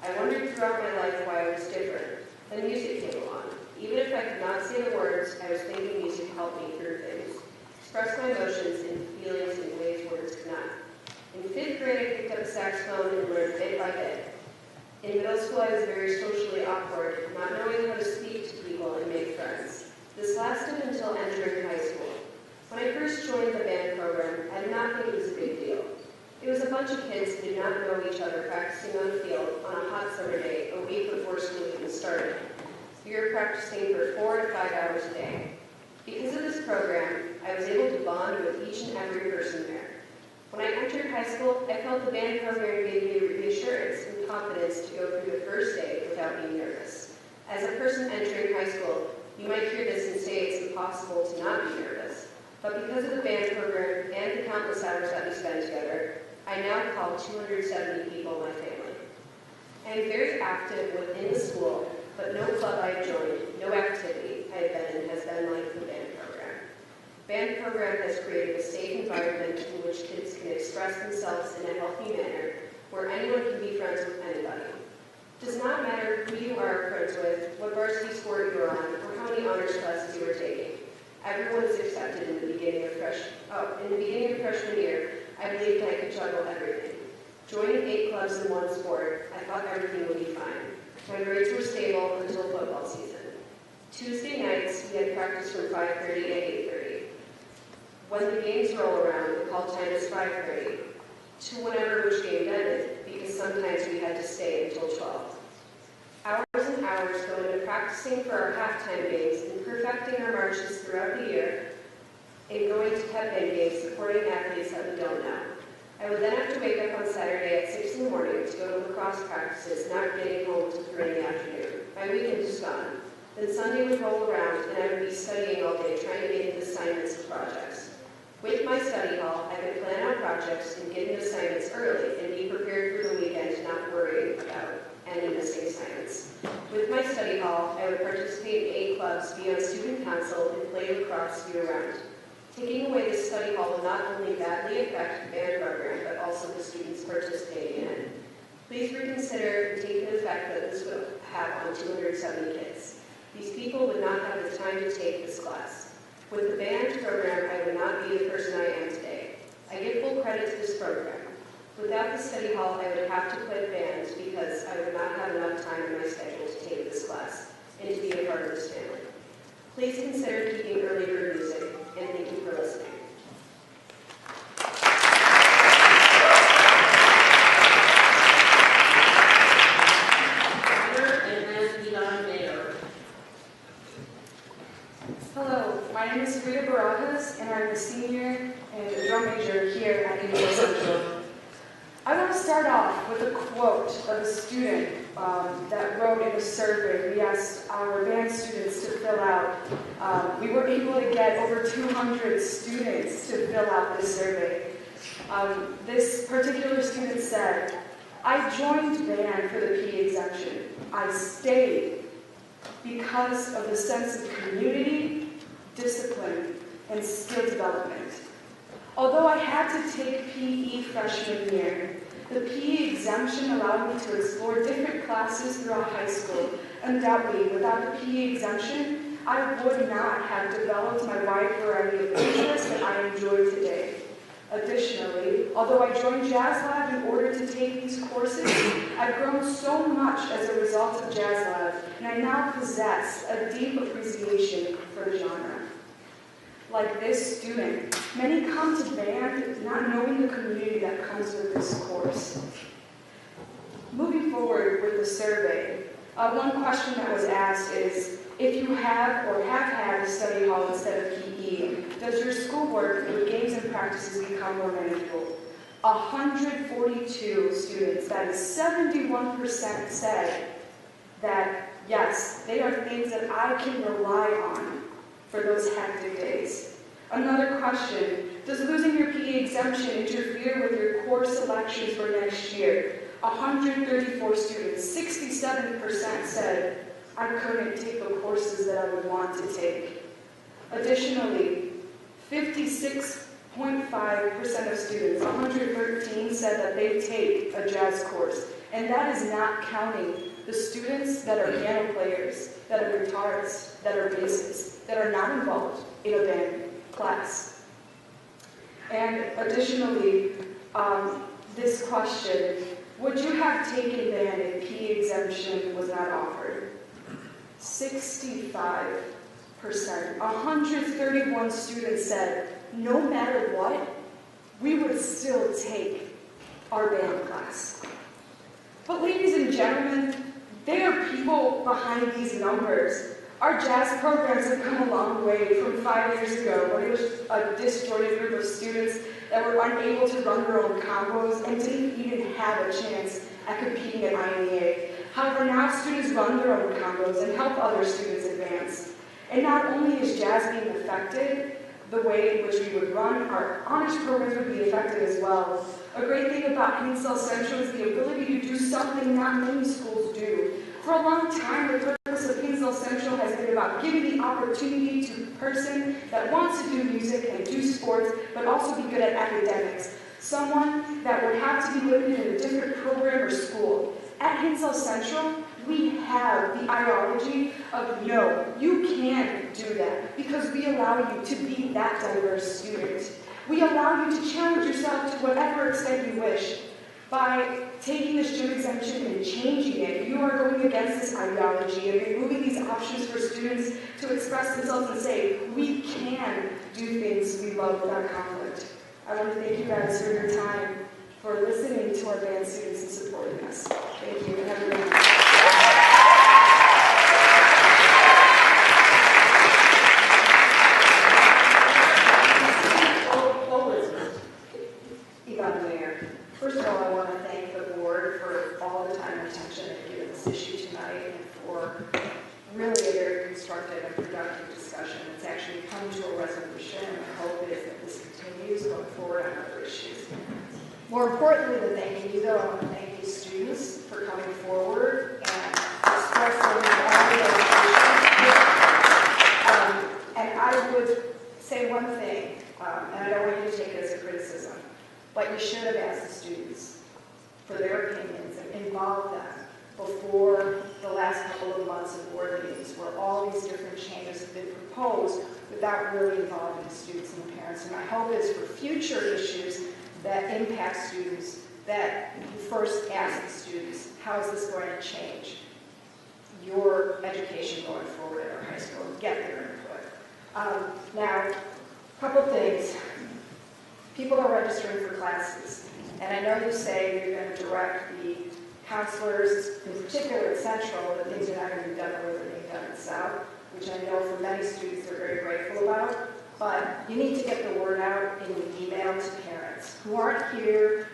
I wondered throughout my life why I was different. Then music came along. Even if I could not say the words, I was thinking music helped me through things, express my emotions and feelings in ways words could not. In 5th grade, I picked up a saxophone and learned bit by bit. In middle school, I was very socially awkward, not knowing how to speak to people and make friends. This lasted until entering high school. When I first joined the band program, I did not think it was a big deal. It was a bunch of kids who did not know each other practicing on a field on a hot summer day a week before school even started. We were practicing for 4 to 5 hours a day. Because of this program, I was able to bond with each and every person there. When I entered high school, I felt the band program gave me reassurance and confidence to go through the first day without being nervous. As a person entering high school, you might hear this and say it's impossible to not be nervous. But because of the band program and the countless hours that we spend together, I now call 270 people my family. I am very active within the school, but no club I have joined, no activity I have been in has been like the band program. The band program has created a safe environment in which kids can express themselves in a healthy manner, where anyone can be friends with anybody. It does not matter who you are friends with, what varsity sport you are on, or how many honors classes you are taking. Everyone is accepted in the beginning of freshman year. I believed I could juggle everything. Joining 8 clubs in one sport, I thought everything would be fine. My grades were stable until football season. Tuesday nights, we had practice from 5:30 to 8:30. When the games roll around, the call time is 5:30 to whenever which game ended, because sometimes we had to stay until 12. Hours and hours go into practicing for our halftime games and perfecting our marches throughout the year, and going to pep band games supporting athletes that we don't know. I would then have to wake up on Saturday at 6 in the morning to go to lacrosse practices, not getting home until 3 in the afternoon. My weekend is gone. Then Sunday would roll around, and I would be studying all day, trying to get into assignments and projects. With my study hall, I could plan out projects and get into assignments early and be prepared for the weekend, not worrying about any missing assignments. With my study hall, I would participate in 8 clubs, be on student council, and play lacrosse year-round. Taking away the study hall will not only badly affect the band program, but also the students participating in it. Please reconsider and take the effect that this would have on 270 kids. These people would not have the time to take this class. With the band program, I would not be the person I am today. I give full credit to this program. Without the study hall, I would have to quit band because I would not have enough time in my schedule to take this class and to be a part of this family. Please consider keeping early bird music, and thank you for listening. Hello, my name is Rita Barajas, and I'm a senior and a drum major here at Untitled Chapter. I want to start off with a quote of a student that wrote in a survey. We asked our band students to fill out. We were able to get over 200 students to fill out this survey. This particular student said, "I joined band for the PE exemption. I stayed because of the sense of community, discipline, and skill development. Although I had to take PE freshman year, the PE exemption allowed me to explore different classes throughout high school. Undoubtedly, without the PE exemption, I would not have developed my wide variety of interests that I enjoy today. Additionally, although I joined Jazz Lab in order to take these courses, I've grown so much as a result of Jazz Lab, and I now possess a deep appreciation for the genre. like this student, many come to band not knowing the community that comes with this course. Moving forward with the survey, one question that was asked is, if you have or have had a study hall instead of PE, does your schoolwork with games and practices become more manageable? 142 students, that is 71%, said that yes, they are things that I can rely on for those hectic days. Another question, does losing your PE exemption interfere with your course selections for next year? 134 students, 67% said, I couldn't take the courses that I would want to take. Additionally, 56.5% of students, 113, said that they take a jazz course. And that is not counting the students that are piano players, that are guitarists, that are bassists, that are not involved in a band class. And additionally, this question, would you have taken band if PE exemption was not offered? 65%, 131 students said, no matter what, we would still take our band class. But ladies and gentlemen, there are people behind these numbers. Our jazz programs have come a long way from 5 years ago when it was a disjointed group of students that were unable to run their own combos and didn't even have a chance at competing at INEA. However, now students run their own combos and help other students advance. And not only is jazz being affected, the way in which we would run our honors programs would be affected as well. A great thing about Hinsdale Central is the ability to do something not many schools do. For a long time, the purpose of Hinsdale Central has been about giving the opportunity to a person that wants to do music and do sports, but also be good at academics. Someone that would have to be limited in a different program or school. At Hinsdale Central, we have the ideology of no, you can do that because we allow you to be that diverse student. We allow you to challenge yourself to whatever extent you wish. By taking this gym exemption and changing it, you are going against this ideology and removing these options for students to express themselves and say, we can do things we love without conflict. I want to thank you guys for your time, for listening to our band students and supporting us. Thank you, and have a great night. First of all, I want to thank the board for all the time and attention they've given this issue tonight and for really a very constructive and productive discussion. It's actually come to a resolution, and the hope is that this continues going forward on other issues. More importantly than thanking you, though, I want to thank these students for coming forward and expressing all their appreciation. And I would say one thing, and I don't want you to take it as a criticism, but you should have asked the students for their opinions and involved them before the last couple of months of board meetings where all these different changes have been proposed without really involving the students and the parents. And my hope is for future issues that impact students that you first ask the students, how is this going to change your education going forward at our high school and get their input. Now, a couple things. People are registering for classes, and I know you say you're going to direct the counselors, in particular at Central, that things are not going to be done the way they're being done at South, which I know for many students they're very grateful about, but you need to get the word out in an email to parents who aren't here.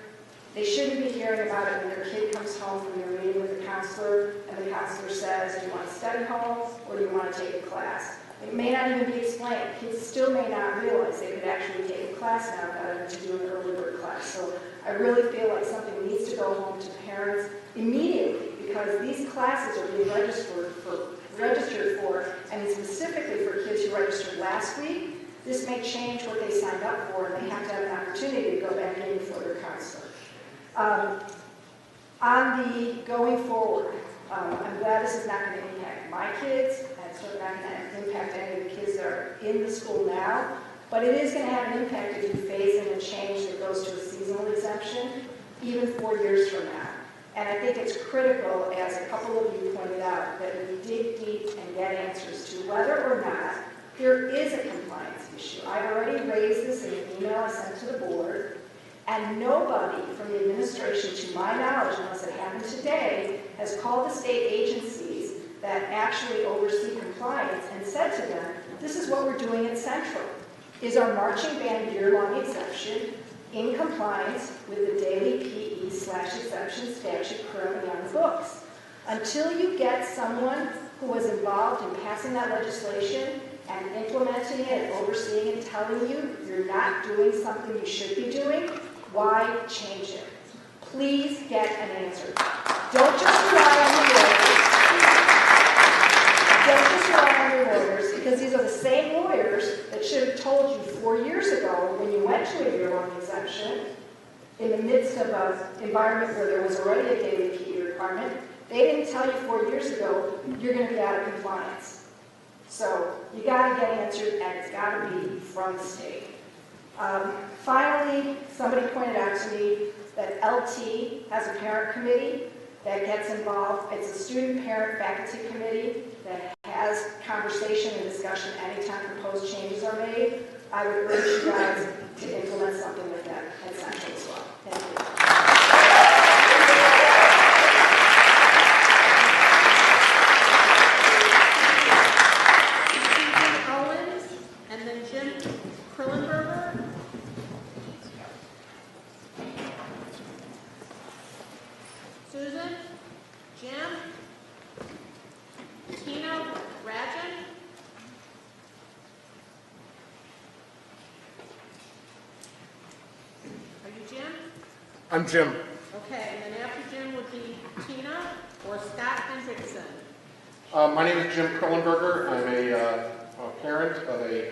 They shouldn't be hearing about it when their kid comes home from their meeting with the counselor, and the counselor says, do you want to study hall, or do you want to take a class? It may not even be explained. Kids still may not realize they could actually take a class now rather than to do an early bird class. So I really feel like something needs to go home to parents immediately because these classes are being registered for, and specifically for kids who registered last week. This may change what they signed up for, and they have to have an opportunity to go back in before their counselor. On the going forward, I'm glad this is not going to impact my kids. It's not going to impact any of the kids that are in the school now, but it is going to have an impact if you phase in a change that goes to a seasonal exemption, even 4 years from now. And I think it's critical, as a couple of you pointed out, that we dig deep and get answers to whether or not there is a compliance issue. I And nobody from the administration, to my knowledge, unless it happened today, has called the state agencies that actually oversee compliance and said to them, this is what we're doing at Central. Is our marching band year-long exemption in compliance with the daily PE/exemption statute currently on the books? Until you get someone who was involved in passing that legislation and implementing it and overseeing it, telling you you're not doing something you should be doing, why change it? Please get an answer. Don't just rely on the lawyers. Don't just rely on the lawyers, because these are the same lawyers that should have told you 4 years ago when you went to a year-long exemption in the midst of an environment where there was already a daily PE requirement. They didn't tell you 4 years ago you're going to be out of compliance. So you got to get answered, and it's got to be from the state. Finally, somebody pointed out to me that LT has a parent committee that gets involved. It's a student-parent-faculty committee that has conversation and discussion anytime proposed changes are made. I would urge you guys to implement something like that at Central as well. Thank you. And then Jim Krillenberger. Susan, Jim, Tina Rajan. Are you Jim? I'm Jim. Okay, and then after Jim would be Tina or Scott Hendrickson. My name is Jim Krillenberger. I'm a parent of a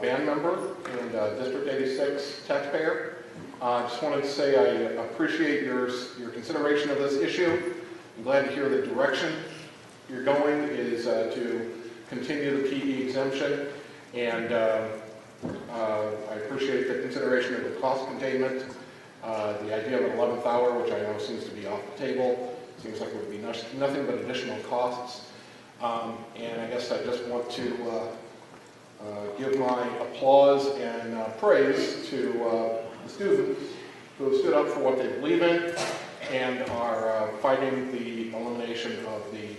band member and District 86 taxpayer. I just wanted to say I appreciate your consideration of this issue. I'm glad to hear the direction you're going is to continue the PE exemption, and I appreciate the consideration of the cost containment, the idea of an 11th hour, which I know seems to be off the table. Seems like it would be nothing but additional costs. And I guess I just want to give my applause and praise to the students who have stood up for what they believe in and are fighting the elimination of the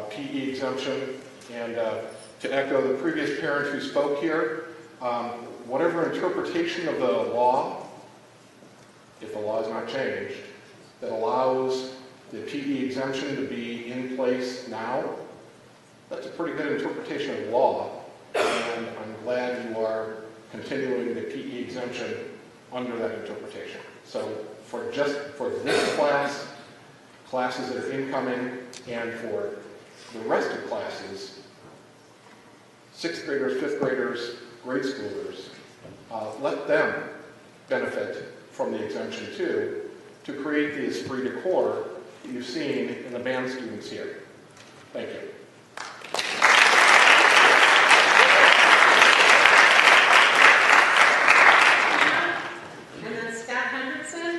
PE exemption. And to echo the previous parent who spoke here, whatever interpretation of the law, if the law is not changed, that allows the PE exemption to be in place now, that's a pretty good interpretation of the law, and I'm glad you are continuing the PE exemption under that interpretation. So for this class, classes that are incoming, and for the rest of classes, 6th graders, 5th graders, grade schoolers, let them benefit from the exemption too, to create the esprit de corps that you've seen in the band students here. Thank you. And then Scott Hendrickson.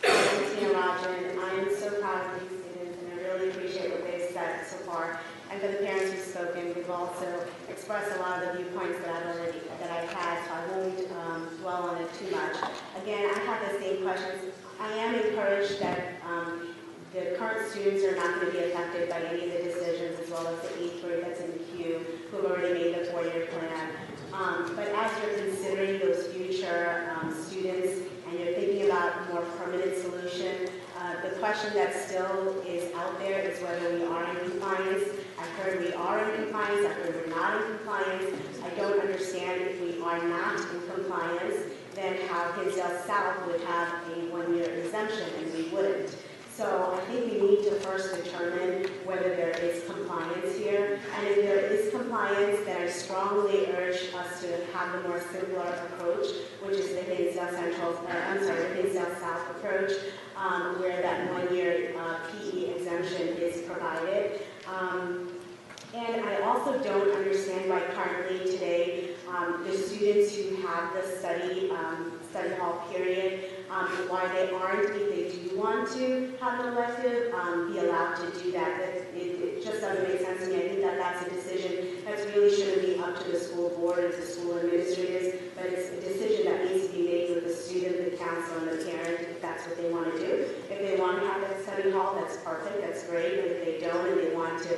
Tina Rajan. I am so proud of these students, and I really appreciate what they've said so far. And for the parents who've spoken, we've also expressed a lot of the viewpoints that I've had, so I won't dwell on it too much. Again, I have the same questions. I am encouraged that the current students are not going to be affected by any of the decisions, as well as the 8th grade that's in the queue, who have already made the 4-year plan. But as you're considering those future students, and you're thinking about a more permanent solution, the question that still is out there is whether we are in compliance. I've heard we are in compliance, I've heard we're not in compliance. I don't understand if we are not in compliance, then how Hinsdale South would have a 1-year exemption and we wouldn't. So I think we need to first determine whether there is compliance here. And if there is compliance, then I strongly urge us to have the more simpler approach, which is the Hinsdale South approach, where that 1-year PE exemption is provided. And I also don't understand why currently today the students who have the study hall period, why they aren't, if they do want to have an elective, be allowed to do that. It just doesn't make sense to me. I think that that's a decision that really shouldn't be up to the school board or the school administrators, but it's a decision that needs to be made with the student, the hall, that's perfect, that's great. But if they don't and they want to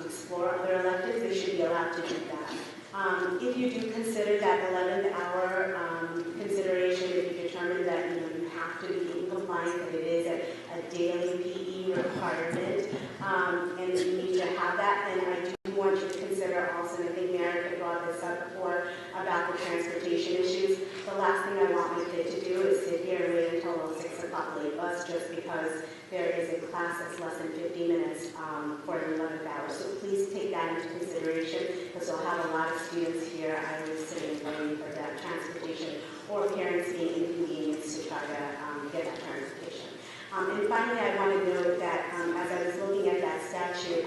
explore other electives, they should be allowed to do that. If you do consider that 11th hour consideration, if you determine that you have to be in compliance, that it is a daily PE requirement, and you need to have that, then I do want you to consider also, and I think Mary had brought this up before, about the transportation issues. The last thing I want my kid to do is sit here and wait until a 6 o'clock late bus just because there is a class that's less than 50 minutes for an 11th hour. So please take that into consideration, because we'll have a lot of students here either sitting waiting for that transportation or parents being inconvenienced to try to get that transportation. And finally, I want to note that as I was looking at that statute,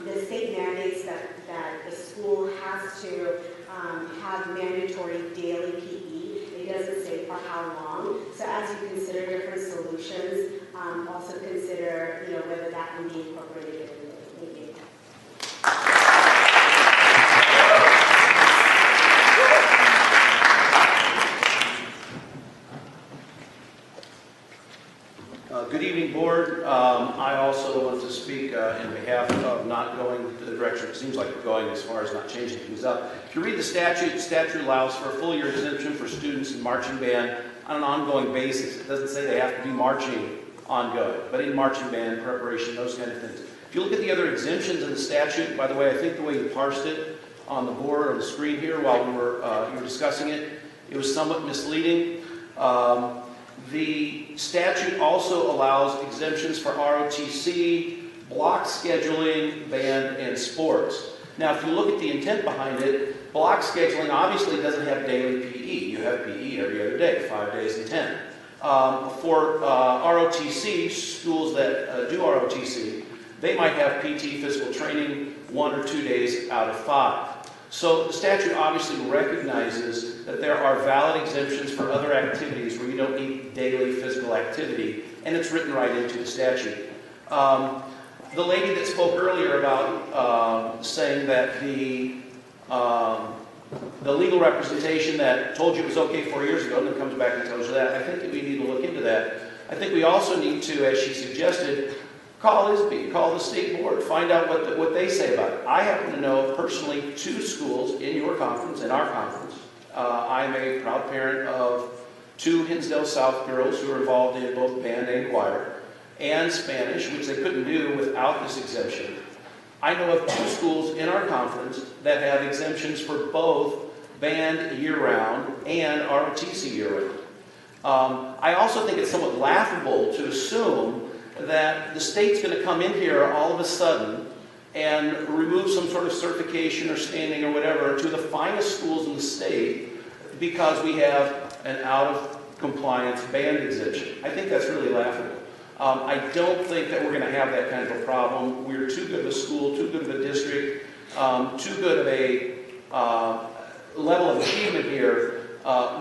the state mandates that the school has to have mandatory daily PE. It doesn't say for how long. So as you consider different solutions, also consider whether that can be incorporated in the thank you. Good evening, Board. I also want to speak in behalf of not going to the direction it seems like we're going as far as not changing things up. If you read the statute allows for a full year exemption for students in marching band on an ongoing basis. It doesn't say they have to be marching ongoing, but in marching band, preparation, those kind of things. If you look at the other exemptions in the statute, by the way, I think the way you parsed it on the board, on the screen here while you were discussing it, it was somewhat misleading. The statute also allows exemptions for ROTC, block scheduling, band, and sports. Now, if you look at the intent behind it, block scheduling obviously doesn't have daily PE. You have PE every other day, 5 days in 10. For ROTC, schools that do ROTC, they might have PT physical training 1 or 2 days out of 5. So the statute obviously recognizes that there are valid exemptions for other activities where you don't need daily physical activity, and it's written right into the statute. The lady that spoke earlier about saying that the legal representation that told you it was okay 4 years ago and then comes back and tells you that, I think that we need to look into that. I think we also need to, as she suggested, call ISB, call the state board, find out what they say about it. I happen to know personally 2 schools in your conference, in our conference. I'm a proud parent of 2 Hinsdale South girls who are involved in both band and choir, and Spanish, which they couldn't do without this exemption. I know of 2 schools in our conference that have exemptions for both band year-round and ROTC year-round. I also think it's somewhat laughable to assume that the state's going to come in here all of a sudden and remove some sort of certification or standing or whatever to the finest schools in the state because we have an out-of-compliance band exemption. I think that's really laughable. I don't think that we're going to have that kind of a problem. We're too good of a school, too good of a district, too good of a level of achievement here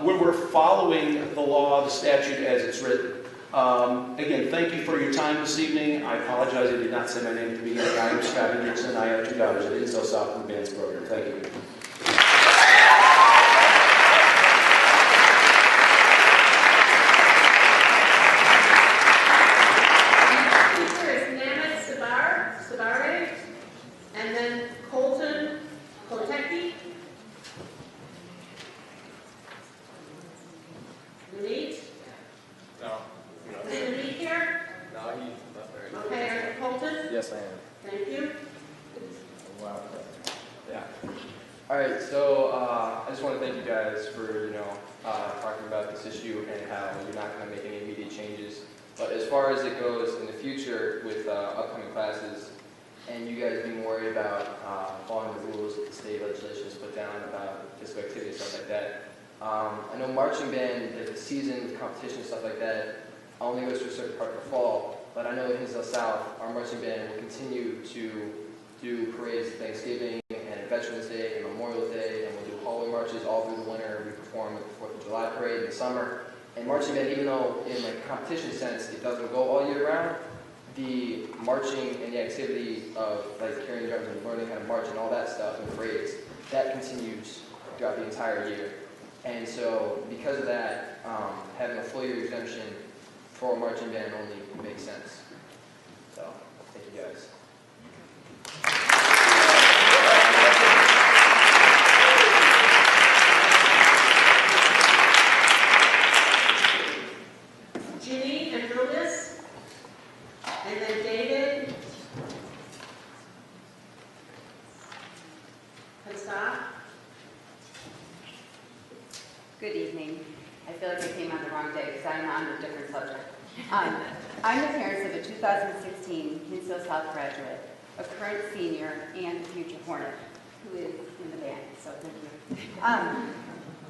when we're following the law, the statute as it's written. Again, thank you for your time this evening. I apologize I did not say my name at the beginning. I am Scott Hendrickson. I have 2 daughters at Hinsdale South in the Bands program. Thank you. Teacher is Namit Sabare, and then Colton Kotecki. Nate? No. Is Nate here? No, he's not there. Okay, Eric Colton? Yes, I am. Thank you. Wow. Yeah. All right. So I just want to thank you guys for talking about this issue and how you're not going to make any immediate changes. But as far as it goes in the future with upcoming classes, and you guys being worried about following the rules that the state legislation has put down about physical activity and stuff like that. I know marching band, the season, competition, stuff like that, only goes to a certain part of the fall. But I know in Hinsdale South, our marching band will continue to do parades Thanksgiving and Veterans Day and Memorial Day, and we'll do hallway marches all through the winter. We perform at the 4th of July parade in the summer. And marching band, even though in like competition sense it doesn't go all year round, the marching and the activity of like carrying drums and learning how to march and all that stuff and parades, that continues throughout the entire year. And so because of that, having a full year exemption for a marching band only makes sense. So, thank you guys. Ginny and Lucas, and then David. And stop. Good evening. I feel like I came on the wrong day because I'm on a different subject. I'm the parents of a 2016 Hinsdale South graduate, a current senior, and a future Hornet, who is in the band, so thank you.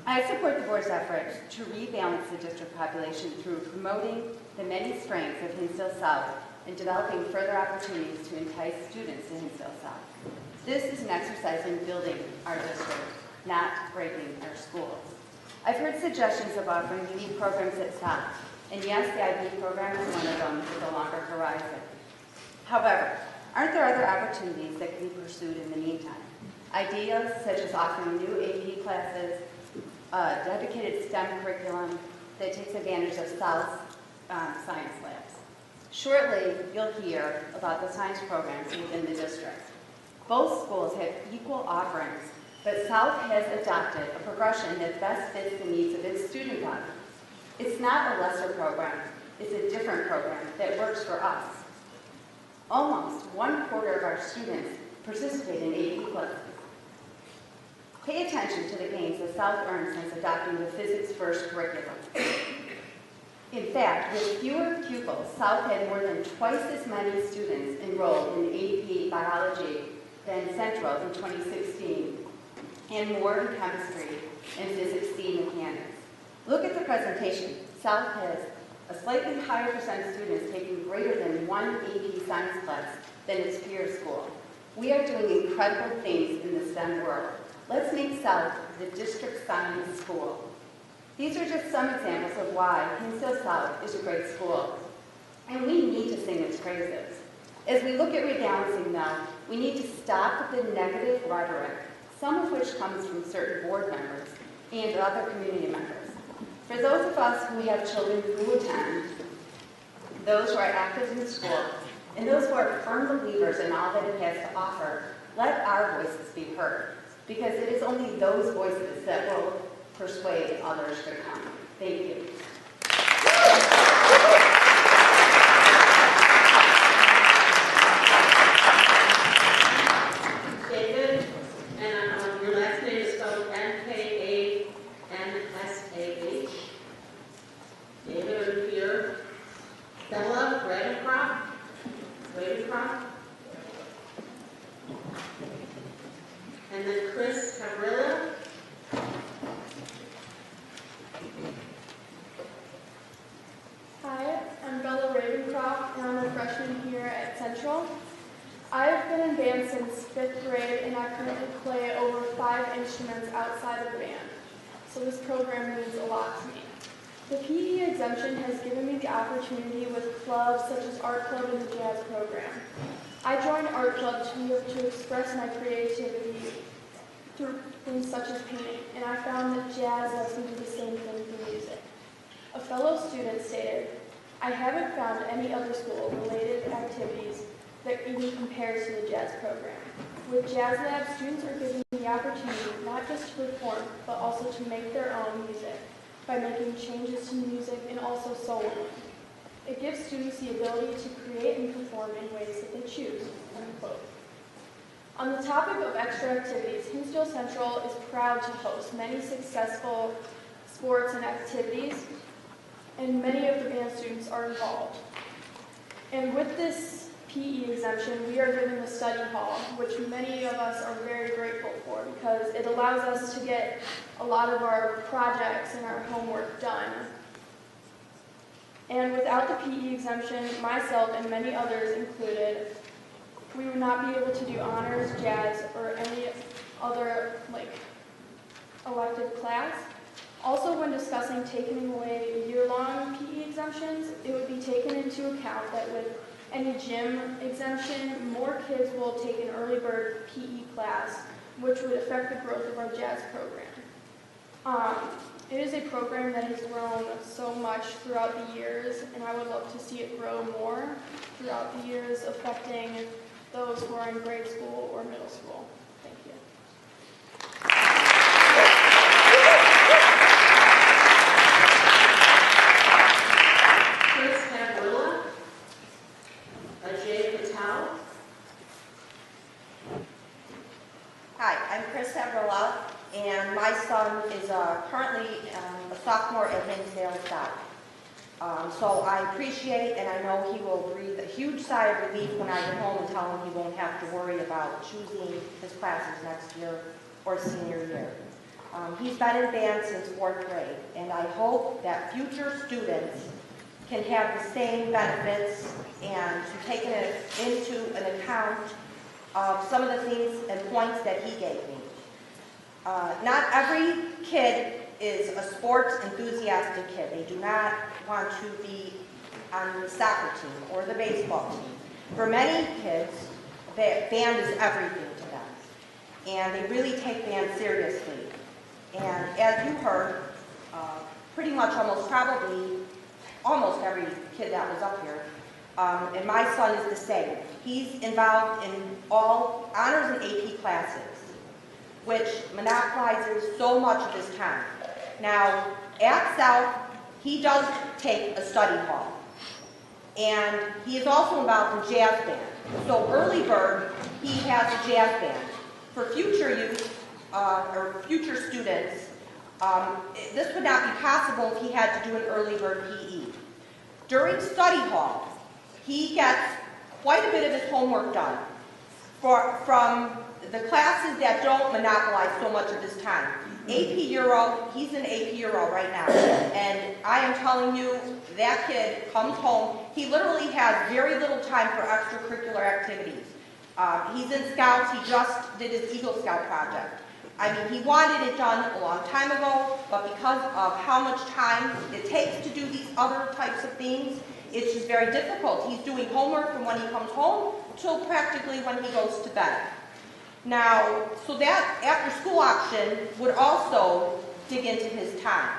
I support the board's effort to rebalance the district population through promoting the many strengths of Hinsdale South and developing further opportunities to entice students to Hinsdale South. This is an exercise in building our district, not breaking our schools. I've heard suggestions of offering unique programs at South, and yes, the IB program is one of them with a longer horizon. However, aren't there other opportunities that can be pursued in the meantime? Ideas such as offering new AP classes, a dedicated STEM curriculum that takes advantage of South's science labs. Shortly, you'll hear about the science programs within the district. Both schools have equal offerings, but South has adopted a progression that best fits the needs of its student body. It's not a lesser program, it's a different program that works for us. Almost 1/4 of our students participate in AP classes. Pay attention to the gains that South earned since adopting the physics-first curriculum. In fact, with fewer pupils, South had more than twice as many students enrolled in AP biology than Central in 2016, and more in chemistry and physics C mechanics. Look at the presentation. South has a slightly higher percent of students taking greater than one AP science class than its peer school. We are doing incredible things in the STEM world. Let's make South the district science school. These are just some examples of why Hinsdale South is a great school, and we need to sing its praises. As we look at rebalancing now, we need to stop the negative rhetoric, some of which comes from certain board members and other community members. For those of us who have children who attend, those who are active in school, and those who are firm believers in all that it has to offer, let our voices be heard, because it is only those voices that will persuade others to come. Thank you. David, and your last name is spelled Nkanash. David over here. Stella Ravencroft. And then Chris Cabrilla. Hi, I'm Bella Ravencroft, and I'm a freshman here at Central. I've been in band since 5th grade, and I currently play over 5 instruments outside of band, so this program means a lot to me. The PE exemption has given me the opportunity with clubs such as Art Club and the Jazz program. I joined Art Club to be able to express my creativity through things such as painting, and I found that jazz lets me do the same thing through music. A fellow student stated, "I haven't found any other school-related activities that even compares to the jazz program. With Jazz Lab, students are given the opportunity not just to perform, but also to make their own music by making changes to music and also soloing. It gives students the ability to create and perform in ways that they choose." Unquote. On the topic of extra activities, Hinsdale Central is proud to host many successful sports and activities, and many of the band students are involved. And with this PE exemption, we are given the study hall, which many of us are very grateful for because it allows us to get a lot of our projects and our homework done. And without the PE exemption, myself and many others included, we would not be able to do honors, jazz, or any other elective class. Also, when discussing taking away year-long PE exemptions, it would be taken into account that with any gym exemption, more kids will take an early bird PE class, which would affect the growth of our jazz program. It is a program that has grown so much throughout the years, and I would love to see it grow more throughout the years, affecting those who are in grade school or middle school. Thank you. Chris Cabrilla, Ajay Patel. Hi, I'm Chris Avrilla, and my son is currently a sophomore at Hinsdale South. So I appreciate, and I know he will breathe a huge sigh of relief when I get home and tell him he won't have to worry about choosing his classes next year or senior year. He's been in band since 4th grade, and I hope that future students can have the same benefits and to take into an account of some of the things and points that he gave me. Not every kid is a sports enthusiastic kid. They do not want to be on the soccer team or the baseball team. For many kids, band is everything to them, and they really take band seriously. And as you heard, pretty much almost every kid that was up here, and my son is the same. He's involved in all honors and AP classes, which monopolizes so much of his time. Now, at South, he does take a study hall, and he is also involved in jazz band. So early bird, he has a jazz band. For future youth, or future students, this would not be possible if he had to do an early bird PE. During study hall, he gets quite a bit of his homework done from the classes that don't monopolize so much of his time. AP Euro, he's in AP Euro right now, and I am telling you, that kid comes home, he literally has very little time for extracurricular activities. He's in Scouts, he just did his Eagle Scout project. I mean, he wanted it done a long time ago, but because of how much time it takes to do these other types of things, it's just very difficult. He's doing homework from when he comes home till practically when he goes to bed. Now, so that after-school option would also dig into his time.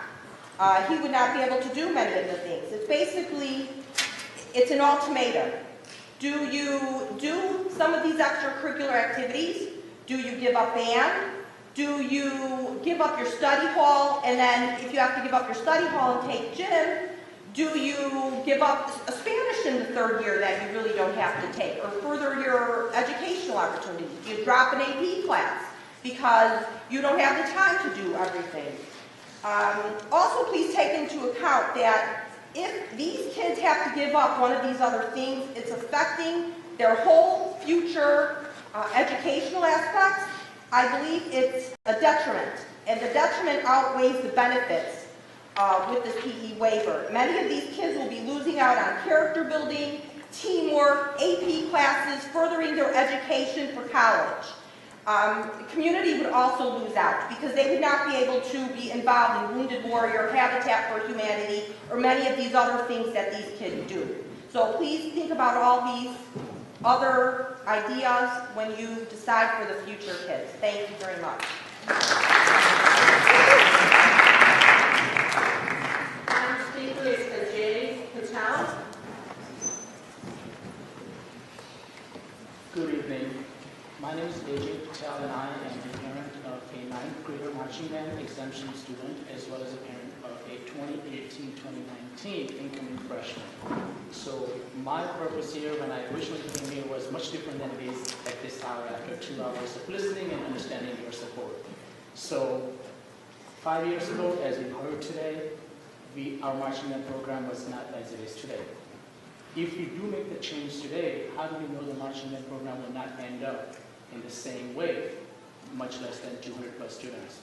He would not be able to do many of the things. It's an ultimatum. Do you do some of these extracurricular activities? Do you give up band? Do you give up your study hall? And then if you have to give up your study hall and take gym, do you give up a Spanish in the 3rd year that you really don't have to take, or further your educational opportunities? Do you drop an AP class because you don't have the time to do everything? Also, please take into account that if these kids have to give up one of these other things, it's affecting their whole future educational aspects. I believe it's a detriment, and the detriment outweighs the benefits with this PE waiver. Many of these kids will be losing out on character building, teamwork, AP classes, furthering their education for college. The community would also lose out because they would not be able to be involved in Wounded Warrior, Habitat for Humanity, or many of these other things that these kids do. So please think about all these other ideas when you decide for the future kids. Thank you very much. Next speaker is Ajay Patel. Good evening. My name is Ajay Patel, and I am a parent of a 9th grader marching band exemption student, as well as a parent of a 2018-2019 incoming freshman. So my purpose here when I originally came here was much different than it is at this hour after 2 hours of listening and understanding your support. So 5 years ago, as we heard today, our marching band program was not as it is today. If we do make the change today, how do we know the marching band program will not end up in the same way, much less than 200 plus students?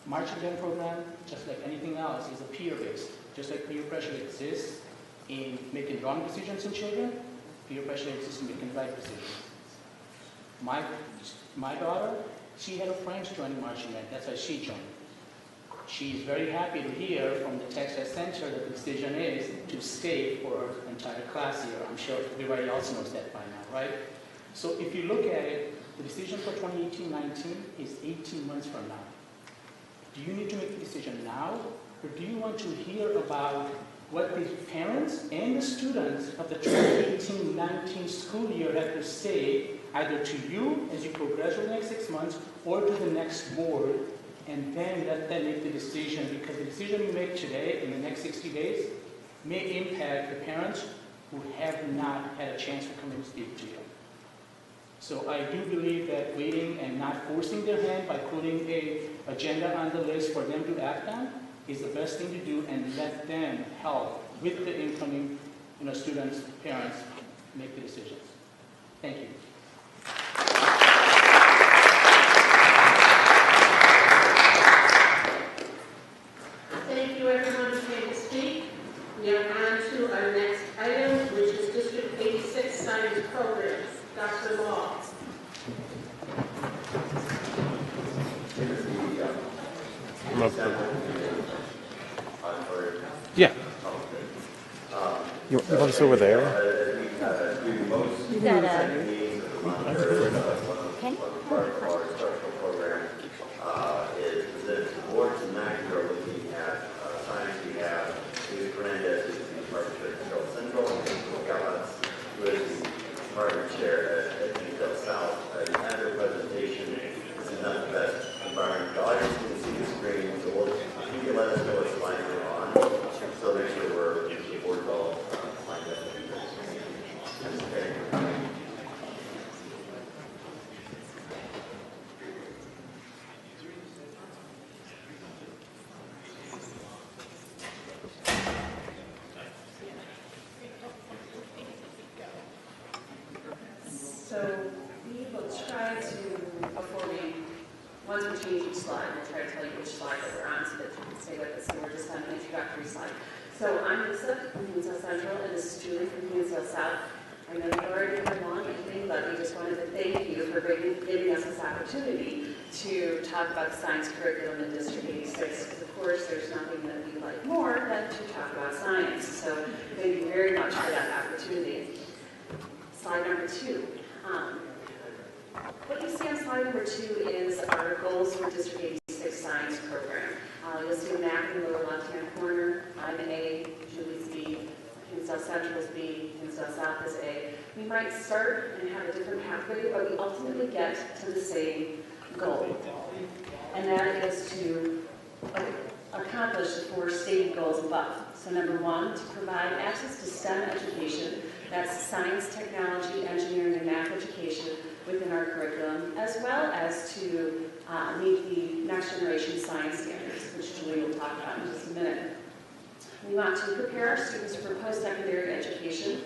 Marching band program, just like anything else, is a peer-based. Just like peer pressure exists in making wrong decisions in children, peer pressure exists in making right decisions. My daughter, she had a friend joining marching band. That's why she joined. She's very happy to hear from the text I sent her that the decision is to stay for her entire class year. I'm sure everybody else knows that by now, right? So if you look at it, the decision for 2018-19 is 18 months from now. Do you need to make the decision now, or do you want to hear about what the parents and the students of the 2018-19 school year have to say, either to you as you progress over the next 6 months, or to the next board, and then let them make the decision, because the decision you make today in the next 60 days may impact the parents who have not had a chance to come and speak to you. So I do believe that waiting and not forcing their hand by putting an agenda on the list for them to act on is the best thing to do, and let them help with the incoming students, parents, make the decisions. Thank you. Thank you, everyone who came to speak. We are on to our next item, which is District 86 Science Program. Dr. Law. Yeah. You want us over there? You got a pen? Program is the board tonight we are looking at science. We have Ms. Fernandez, who's the department chair at Control Central, who is the department chair at Control South. You have their presentation. This is not the best environment. The audience can see the screen, so you can let us know what slide you're on, so make sure the board's all lined up. Okay. So we will try to, once we change each slide, we'll try to tell you which slide that we're on so that you can stay with us. So we're just on an introductory slide. So I'm Lisa from Hinsdale Central, and this is Julie from Hinsdale South. I know you've already had a long evening, but we just wanted to thank you for giving us this opportunity to talk about the science curriculum in District 86. Because of course, there's nothing that we like more than to talk about science. So thank you very much for that opportunity. Slide number 2. What you see on slide number 2 is our goals for District 86 Science Program. You'll see a map in the lower left-hand corner. I'm A, Julie's B, Hinsdale Central is B, Hinsdale South is A. We might start and have a different pathway, but we ultimately get to the same goal. And that is to accomplish the 4 stated goals above. So number 1, to provide access to STEM education. That's science, technology, engineering, and math education within our curriculum, as well as to meet the next generation science standards, which Julie will talk about in just a minute. We want to prepare our students for post-secondary education.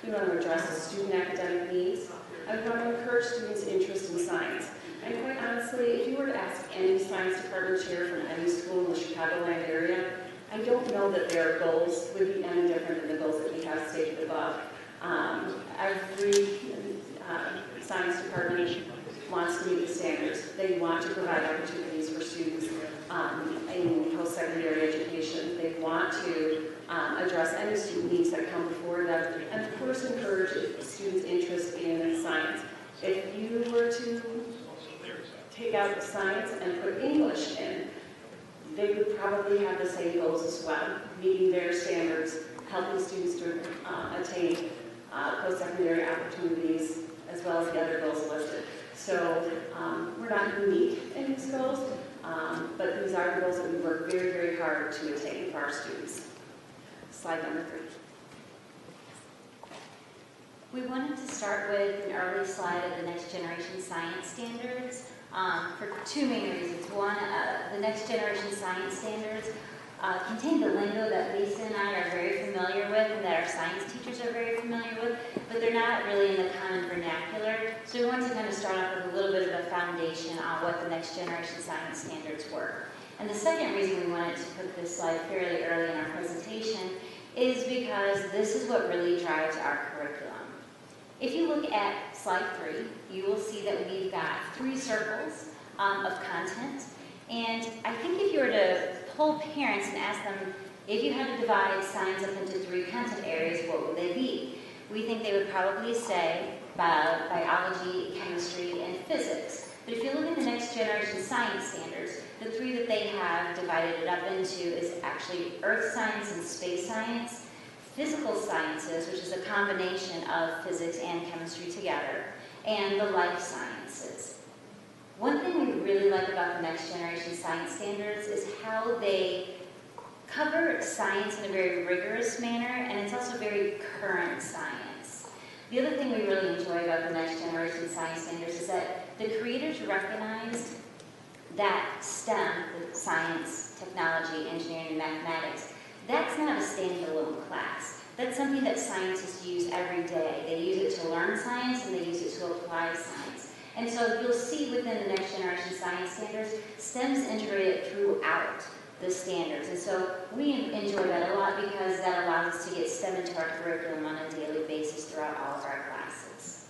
We want to address the student academic needs, and we want to encourage students' interest in science. And quite honestly, if you were to ask any science department chair from any school in the Chicagoland area, I don't know that their goals would be any different than the goals that we have stated above. Every science department wants to meet the standards. They want to provide opportunities for students in post-secondary education. They want to address any student needs that come before them, and of course encourage students' interest in science. If you were to take out the science and put English in, they would probably have the same goals as well, meeting their standards, helping students to attain post-secondary opportunities, as well as the other goals listed. So we're not unique in these goals, but these are the goals that we work very, very hard to attain for our students. Slide number 3. We wanted to start with an early slide of the next generation science standards for 2 main reasons. One, the next generation science standards contain the lingo that Lisa and I are very familiar with and that our science teachers are very familiar with, but they're not really in the common vernacular. So we wanted to kind of start off with a little bit of a foundation on what the next generation science standards were. And the second reason we wanted to put this slide fairly early in our presentation is because this is what really drives our curriculum. If you look at slide 3, you will see that we've got 3 circles of content. And I think if you were to poll parents and ask them if you had to divide science up into 3 content areas, what would they be? We think they would probably say biology, chemistry, and physics. But if you look at the next generation science standards, the three that they have divided it up into is actually earth science and space science, physical sciences, which is a combination of physics and chemistry together, and the life sciences. One thing we really like about the next generation science standards is how they cover science in a very rigorous manner, and it's also very current science. The other thing we really enjoy about the next generation science standards is that the creators recognized that STEM, the science, technology, engineering, and mathematics, that's not a standalone class. That's something that scientists use every day. They use it to learn science and they use it to apply science. And so you'll see within the next generation science standards, STEM's integrated throughout the standards. And so we enjoy that a lot because that allows us to get STEM into our curriculum on a daily basis throughout all of our classes.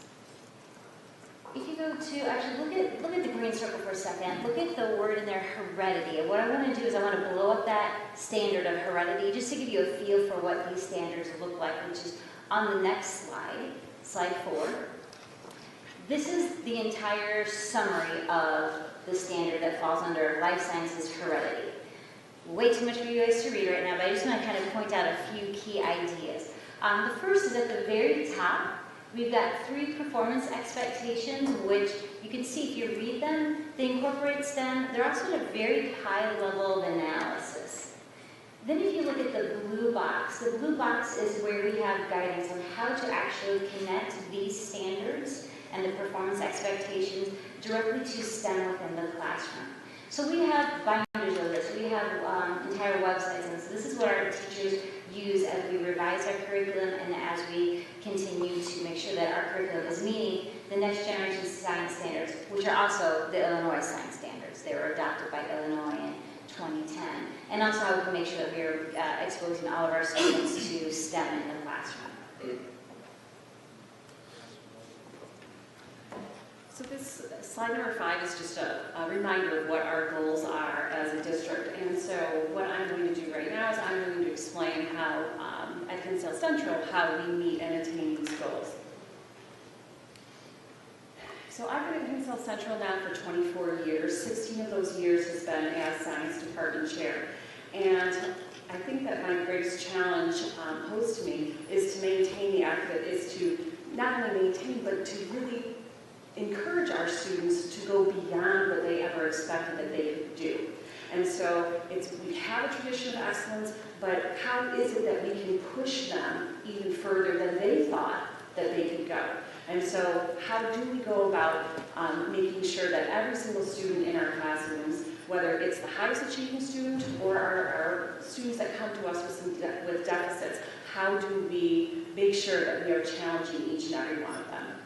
If you go to, actually look at the green circle for a second, look at the word in there, heredity. And what I want to do is I want to blow up that standard of heredity just to give you a feel for what these standards look like, which is on the next slide, slide 4. This is the entire summary of the standard that falls under life sciences heredity. Way too much for you guys to read right now, but I just want to kind of point out a few key ideas. The first is at the very top. We've got 3 performance expectations, which you can see if you read them, they incorporate STEM. They're also at a very high level of analysis. Then if you look at the blue box is where we have guidance on how to actually connect these standards and the performance expectations directly to STEM within the classroom. So we have binders of this, we have entire websites, and so this is what our teachers use as we revise our curriculum and as we continue to make sure that our curriculum is meeting the next generation science standards, which are also the Illinois science standards. They were adopted by Illinois in 2010. And also how we can make sure that we're exposing all of our students to STEM in the classroom. So this slide number 5 is just a reminder of what our goals are as a district. And so what I'm going to do right now is I'm going to explain how, at Kinsale Central, how we meet and attain these goals. So I've been at Kinsale Central now for 24 years. 16 of those years has been as science department chair. And I think that my greatest challenge posed to me is to maintain the effort, is to not only maintain, but to really encourage our students to go beyond what they ever expected that they could do. And so we have a tradition of excellence, but how is it that we can push them even further than they thought that they could go? And so how do we go about making sure that every single student in our classrooms, whether it's the highest achieving student or our students that come to us with deficits, how do we make sure that we are challenging each and every one of them?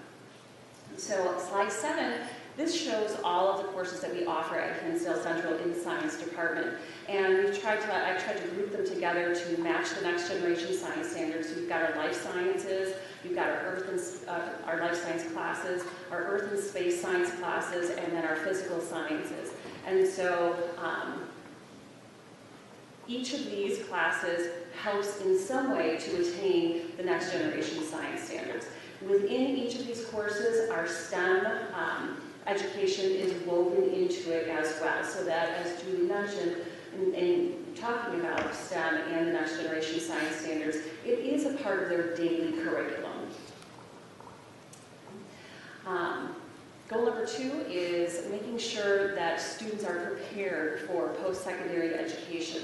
So slide 7, this shows all of the courses that we offer at Kinsale Central in the science department. And I tried to group them together to match the next generation science standards. We've got our life sciences, we've got our life science classes, our earth and space science classes, and then our physical sciences. And so each of these classes helps in some way to attain the next generation science standards. Within each of these courses, our STEM education is woven into it as well, so that, as Julie mentioned, in talking about STEM and the next generation science standards, it is a part of their daily curriculum. Goal number 2 is making sure that students are prepared for post-secondary education.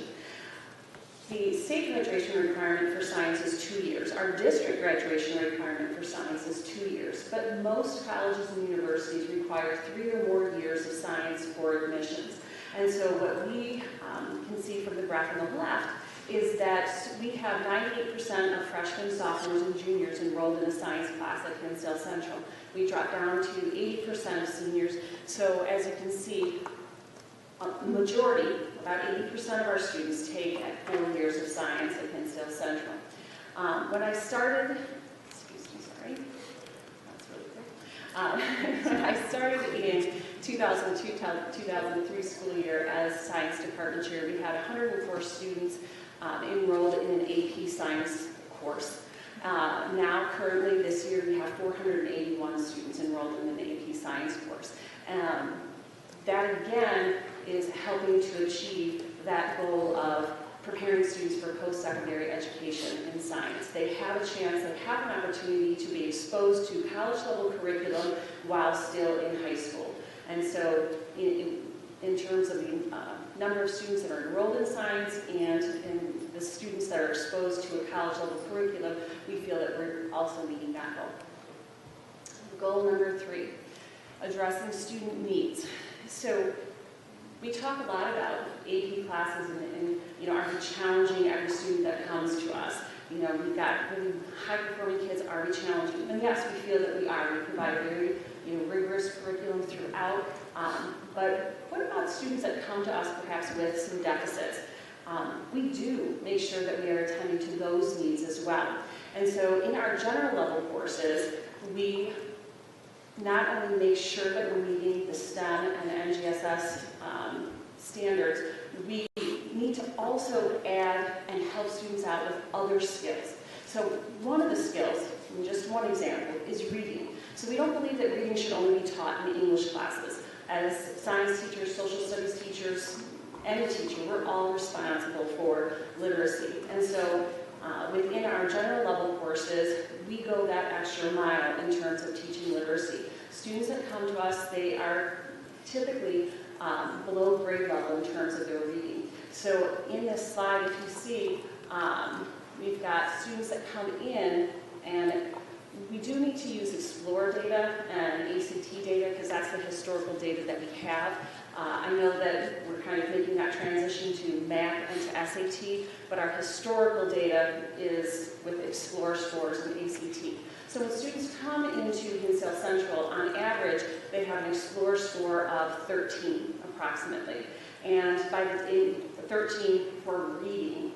The state graduation requirement for science is 2 years. Our district graduation requirement for science is 2 years, but most colleges and universities require 3 or more years of science for admissions. And so what we can see from the graph on the left is that we have 98% of freshmen, sophomores, and juniors enrolled in a science class at Kinsale Central. We drop down to 80% of seniors. So as you can see, a majority, about 80% of our students take at 4 years of science at Kinsale Central. When I started, excuse me, sorry, that's really quick. When I started in 2002-2003 school year as science department chair, we had 104 students enrolled in an AP science course. Now, currently, this year, we have 481 students enrolled in an AP science course. That again is helping to achieve that goal of preparing students for post-secondary education in science. They have a chance, they have an opportunity to be exposed to college-level curriculum while still in high school. And so in terms of the number of students that are enrolled in science and in the students that are exposed to a college-level curriculum, we feel that we're also meeting that goal. Goal number 3, addressing student needs. So we talk a lot about AP classes and are we challenging every student that comes to us? We've got really high-performing kids, are we challenging? And yes, we feel that we are. We provide very rigorous curriculum throughout. But what about students that come to us perhaps with some deficits? We do make sure that we are attending to those needs as well. And so in our general level courses, we not only make sure that we're meeting the STEM and the NGSS standards, we need to also add and help students out with other skills. So one of the skills, just one example, is reading. So we don't believe that reading should only be taught in English classes. As science teachers, social studies teachers, any teacher, we're all responsible for literacy. And so within our general level courses, we go that extra mile in terms of teaching literacy. Students that come to us, they are typically below grade level in terms of their reading. So in this slide, if you see, we've got students that come in, and we do need to use Explore data and ACT data because that's the historical data that we have. I know that we're kind of making that transition to MAP and to SAT, but our historical data is with Explore scores and ACT. So when students come into Hinsdale Central, on average, they have an Explore score of 13 approximately, and by the 13 for reading.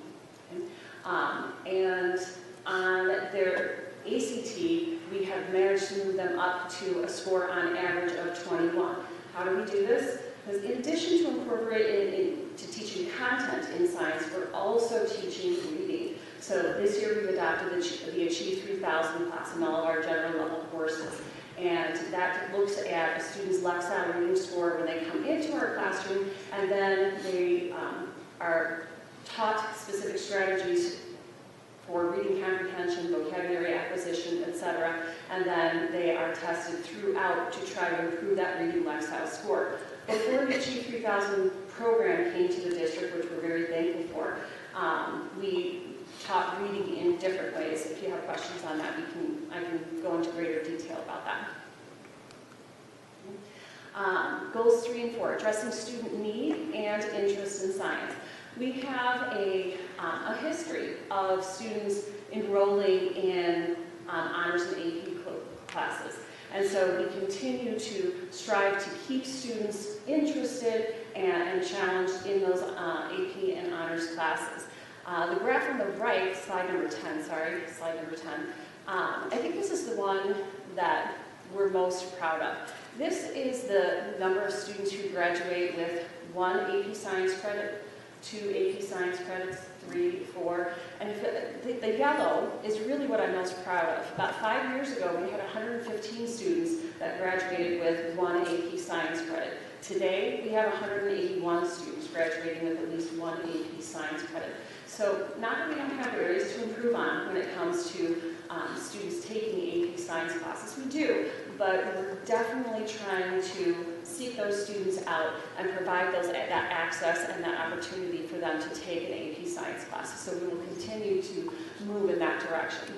And on their ACT, we have managed to move them up to a score on average of 21. How do we do this? Because in addition to incorporating to teaching content in science, we're also teaching reading. So this year we've adopted the Achieve 3000 class in all of our general level courses. And that looks at a student's left-side reading score when they come into our classroom, and then they are taught specific strategies for reading comprehension, vocabulary acquisition, etc. And then they are tested throughout to try to improve that reading lifestyle score. Before the Achieve 3000 program came to the district, which we're very thankful for, we taught reading in different ways. If you have questions on that, I can go into greater detail about that. Goals 3 and 4, addressing student need and interest in science. We have a history of students enrolling in honors and AP classes. And so we continue to strive to keep students interested and challenged in those AP and honors classes. The graph on the right, slide number 10, I think this is the one that we're most proud of. This is the number of students who graduate with 1 AP Science credit, 2 AP Science credits, 3, 4, and the yellow is really what I'm most proud of. About 5 years ago, we had 115 students that graduated with 1 AP Science credit. Today, we have 181 students graduating with at least 1 AP Science credit. So not that we don't have areas to improve on when it comes to students taking AP Science classes, we do, but we're definitely trying to seek those students out and provide that access and that opportunity for them to take an AP Science class. So we will continue to move in that direction.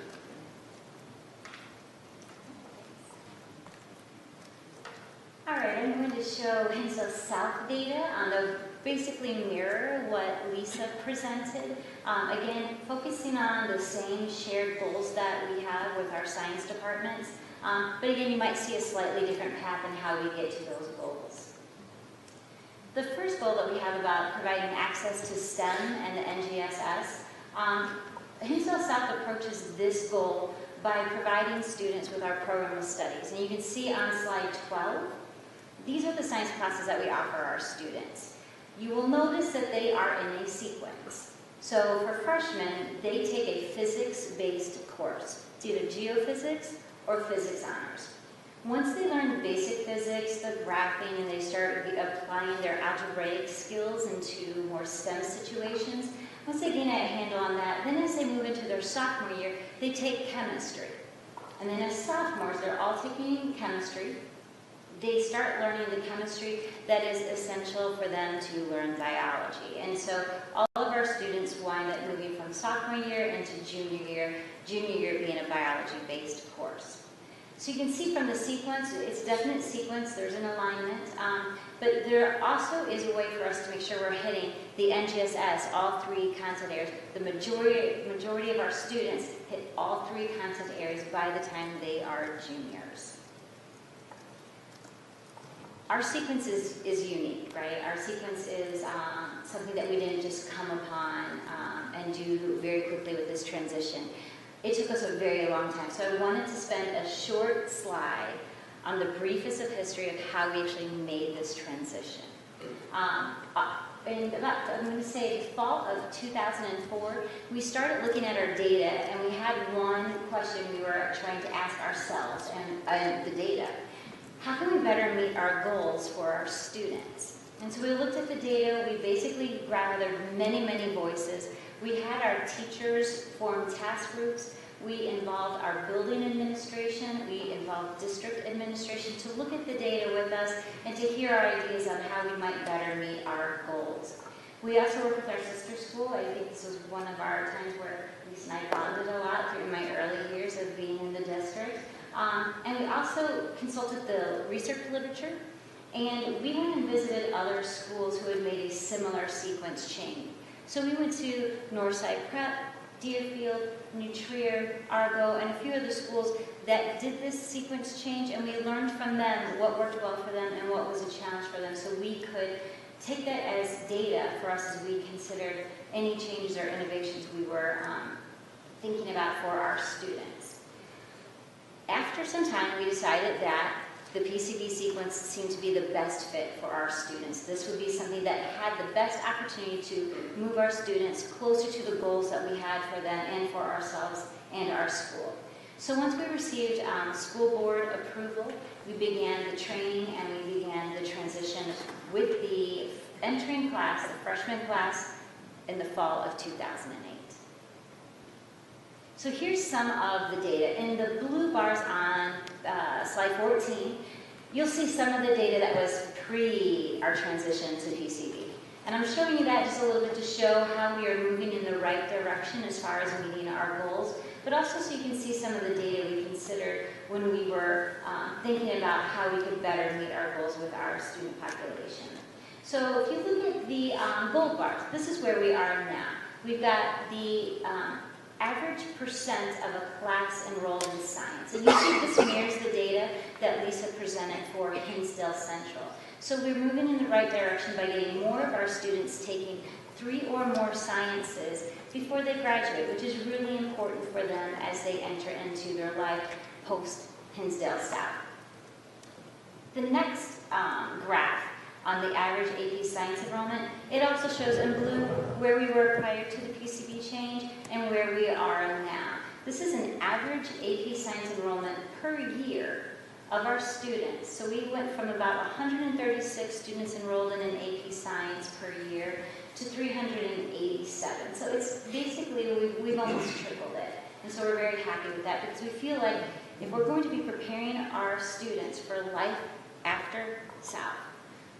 All right, I'm going to show Hinsdale South data. They'll basically mirror what Lisa presented. Again, focusing on the same shared goals that we have with our science departments. But again, you might see a slightly different path in how we get to those goals. The first goal that we have about providing access to STEM and the NGSS, Hinsdale South approaches this goal by providing students with our program of studies. And you can see on slide 12, these are the science classes that we offer our students. You will notice that they are in a sequence. So for freshmen, they take a physics-based course. It's either geophysics or physics honors. Once they learn the basic physics, the graphing, and they start applying their algebraic skills into more STEM situations, once they gain a handle on that, then as they move into their sophomore year, they take chemistry. And then as sophomores, they're all taking chemistry. They start learning the chemistry that is essential for them to learn biology. And so all of our students wind up moving from sophomore year into junior year being a biology-based course. So you can see from the sequence, it's a definite sequence, there's an alignment, but there also is a way for us to make sure we're hitting the NGSS, all three content areas. The majority of our students hit all three content areas by the time they are juniors. Our sequence is unique, right? Our sequence is something that we didn't just come upon and do very quickly with this transition. It took us a very long time. So I wanted to spend a short slide on the briefest of history of how we actually made this transition. In about, I'm going to say, the fall of 2004, we started looking at our data, and we had one question we were trying to ask ourselves and the data. How can we better meet our goals for our students? And so we looked at the data, we basically gathered many, many voices. We had our teachers form task groups. We involved our building administration. We involved district administration to look at the data with us and to hear our ideas on how we might better meet our goals. We also worked with our sister school. I think this was one of our times where Lisa and I bonded a lot through my early years of being in the district. And we also consulted the research literature, and we went and visited other schools who had made a similar sequence change. So we went to Northside Prep, Deerfield, New Trier, Argo, and a few other schools that did this sequence change, and we learned from them what worked well for them and what was a challenge for them, so we could take that as data for us as we considered any changes or innovations we were thinking about for our students. After some time, we decided that the PCB sequence seemed to be the best fit for our students. This would be something that had the best opportunity to move our students closer to the goals that we had for them and for ourselves and our school. So once we received school board approval, we began the training and we began the transition with the entering class, the freshman class, in the fall of 2008. So here's some of the data. In the blue bars on slide 14, you'll see some of the data that was pre our transition to PCB. And I'm showing you that just a little bit to show how we are moving in the right direction as far as meeting our goals, but also so you can see some of the data we considered when we were thinking about how we could better meet our goals with our student population. So if you look at the gold bars, this is where we are now. We've got the average percent of a class enrolled in science. And you see this mirrors the data that Lisa presented for Hinsdale Central. So we're moving in the right direction by getting more of our students taking 3 or more sciences before they graduate, which is really important for them as they enter into their life post-Hinsdale South. The next graph on the average AP Science enrollment, it also shows in blue where we were prior to the PCB change and where we are now. This is an average AP Science enrollment per year of our students. So we went from about 136 students enrolled in an AP Science per year to 387. So it's basically, we've almost tripled it. And so we're very happy with that because we feel like if we're going to be preparing our students for life after South,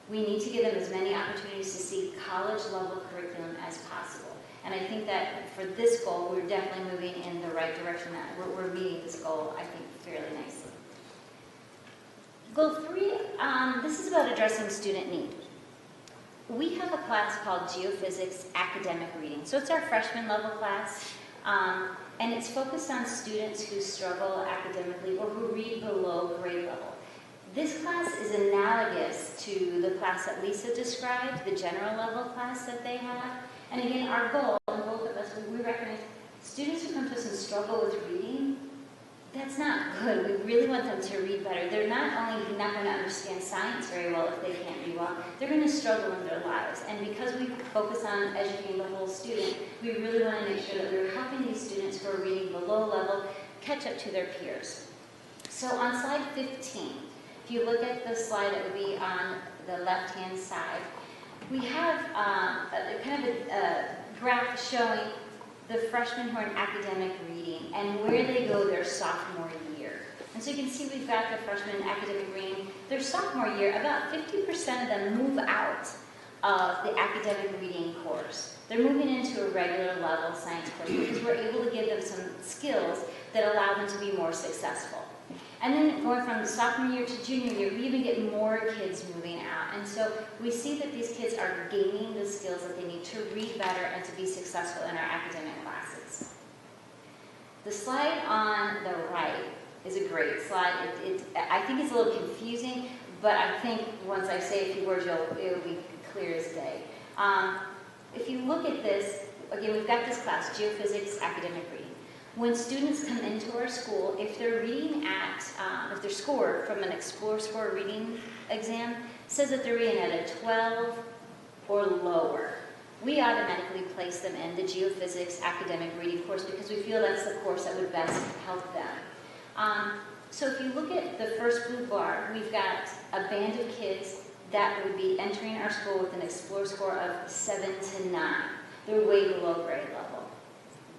we need to give them as many opportunities to see college-level curriculum as possible. And I think that for this goal, we're definitely moving in the right direction. That we're meeting this goal, I think, fairly nicely. Goal 3, this is about addressing student need. We have a class called Geophysics Academic Reading. So it's our freshman level class, and it's focused on students who struggle academically or who read below grade level. This class is analogous to the class that Lisa described, the general level class that they have. And again, our goal, and both of us, we recognize students who come to us and struggle with reading, that's not good. We really want them to read better. They're not only not going to understand science very well if they can't read well, they're going to struggle in their lives. And because we focus on educating the whole student, we really want to make sure that we're helping these students who are reading below level catch up to their peers. So on slide 15, if you look at the slide that would be on the left-hand side, we have kind of a graph showing the freshmen who are in academic reading and where they go their sophomore year. And so you can see we've got the freshmen in academic reading. Their sophomore year, about 50% of them move out of the academic reading course. They're moving into a regular level science course because we're able to give them some skills that allow them to be more successful. And then going from sophomore year to junior year, we even get more kids moving out. And so we see that these kids are gaining the skills that they need to read better and to be successful in our academic classes. The slide on the right is a great slide. I think it's a little confusing, but I think once I say a few words, it will be clear as day. If you look at this, again, we've got this class, Geophysics Academic Reading. When students come into our school, if they're reading at, if they're scored from an Explore Score reading exam, says that they're reading at a 12 or lower, we automatically place them in the Geophysics Academic Reading course because we feel that's the course that would best help them. So if you look at the first blue bar, we've got a band of kids that would be entering our school with an Explore Score of 7 to 9. They're way below grade level.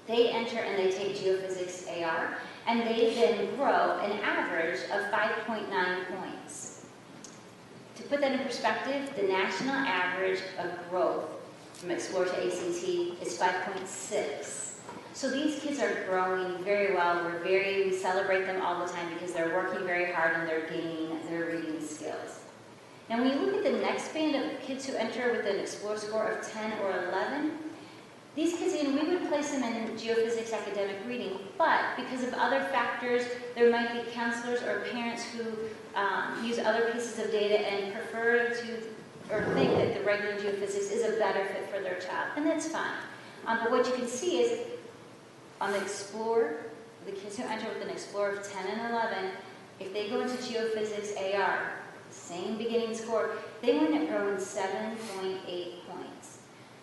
They enter and they take Geophysics AR, and they then grow an average of 5.9 points. To put that in perspective, the national average of growth from Explore to ACT is 5.6. So these kids are growing very well. We celebrate them all the time because they're working very hard and they're gaining their reading skills. Now when you look at the next band of kids who enter with an Explore Score of 10 or 11, these kids, we would place them in Geophysics Academic Reading, but because of other factors, there might be counselors or parents who use other pieces of data and prefer to, or think that the regular geophysics is a better fit for their child, and that's fine. But what you can see is, on the Explore, the kids who enter with an Explore of 10 and 11, if they go into Geophysics AR, same beginning score, they wind up growing 7.8 points.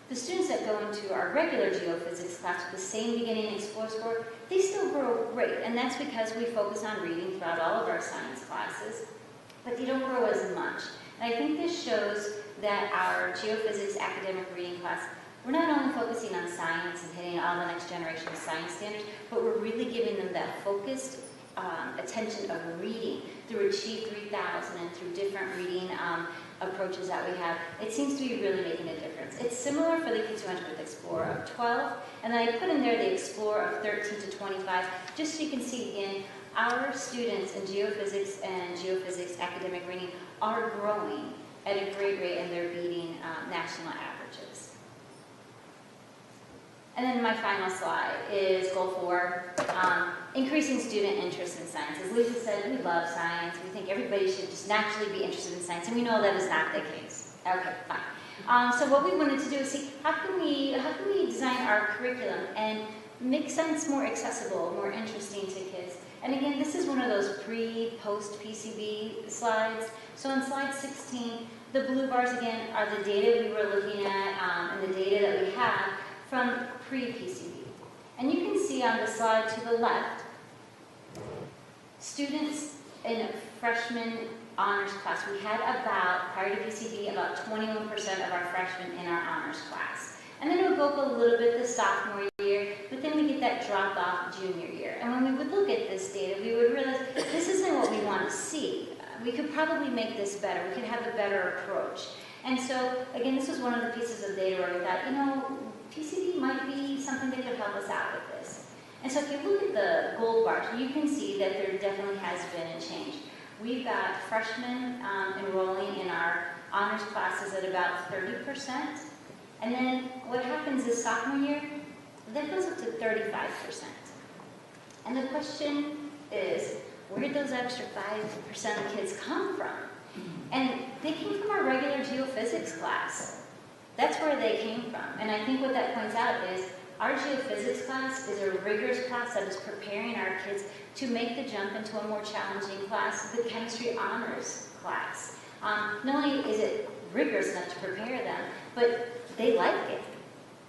The students that go into our regular geophysics class with the same beginning Explore score, they still grow great, and that's because we focus on reading throughout all of our science classes, but they don't grow as much. And I think this shows that our geophysics academic reading class, we're not only focusing on science and hitting all the next generation of science standards, but we're really giving them that focused attention of reading through Achieve 3000 and through different reading approaches that we have. It seems to be really making a difference. It's similar for the kids who enter with Explore of 12, and then I put in there the Explore of 13 to 25, just so you can see again, our students in geophysics and geophysics academic reading are growing at a great rate, and they're beating national averages. And then my final slide is goal 4, increasing student interest in science. As Lisa said, we love science. We think everybody should just naturally be interested in science, and we know that is not the case. Okay, fine. So what we wanted to do is see how can we design our curriculum and make science more accessible, more interesting to kids. And again, this is one of those pre-post PCB slides. So on slide 16, the blue bars again are the data we were looking at and the data that we have from pre-PCB. And you can see on the slide to the left, students in freshman honors class, we had about, prior to PCB, about 21% of our freshmen in our honors class. And then it would go up a little bit the sophomore year, but then we get that drop off junior year. And when we would look at this data, we would realize this isn't what we want to see. We could probably make this better. We could have a better approach. And so, again, this was one of the pieces of data where we thought, PCB might be something that could help us out with this. And so if you look at the gold bars, you can see that there definitely has been a change. We've got freshmen enrolling in our honors classes at about 30%. And then what happens is sophomore year, that goes up to 35%. And the question is, where did those extra 5% of kids come from? And they came from our regular geophysics class. That's where they came from. And I think what that points out is our geophysics class is a rigorous class that is preparing our kids to make the jump into a more challenging class, the chemistry honors class. Not only is it rigorous enough to prepare them, but they like it.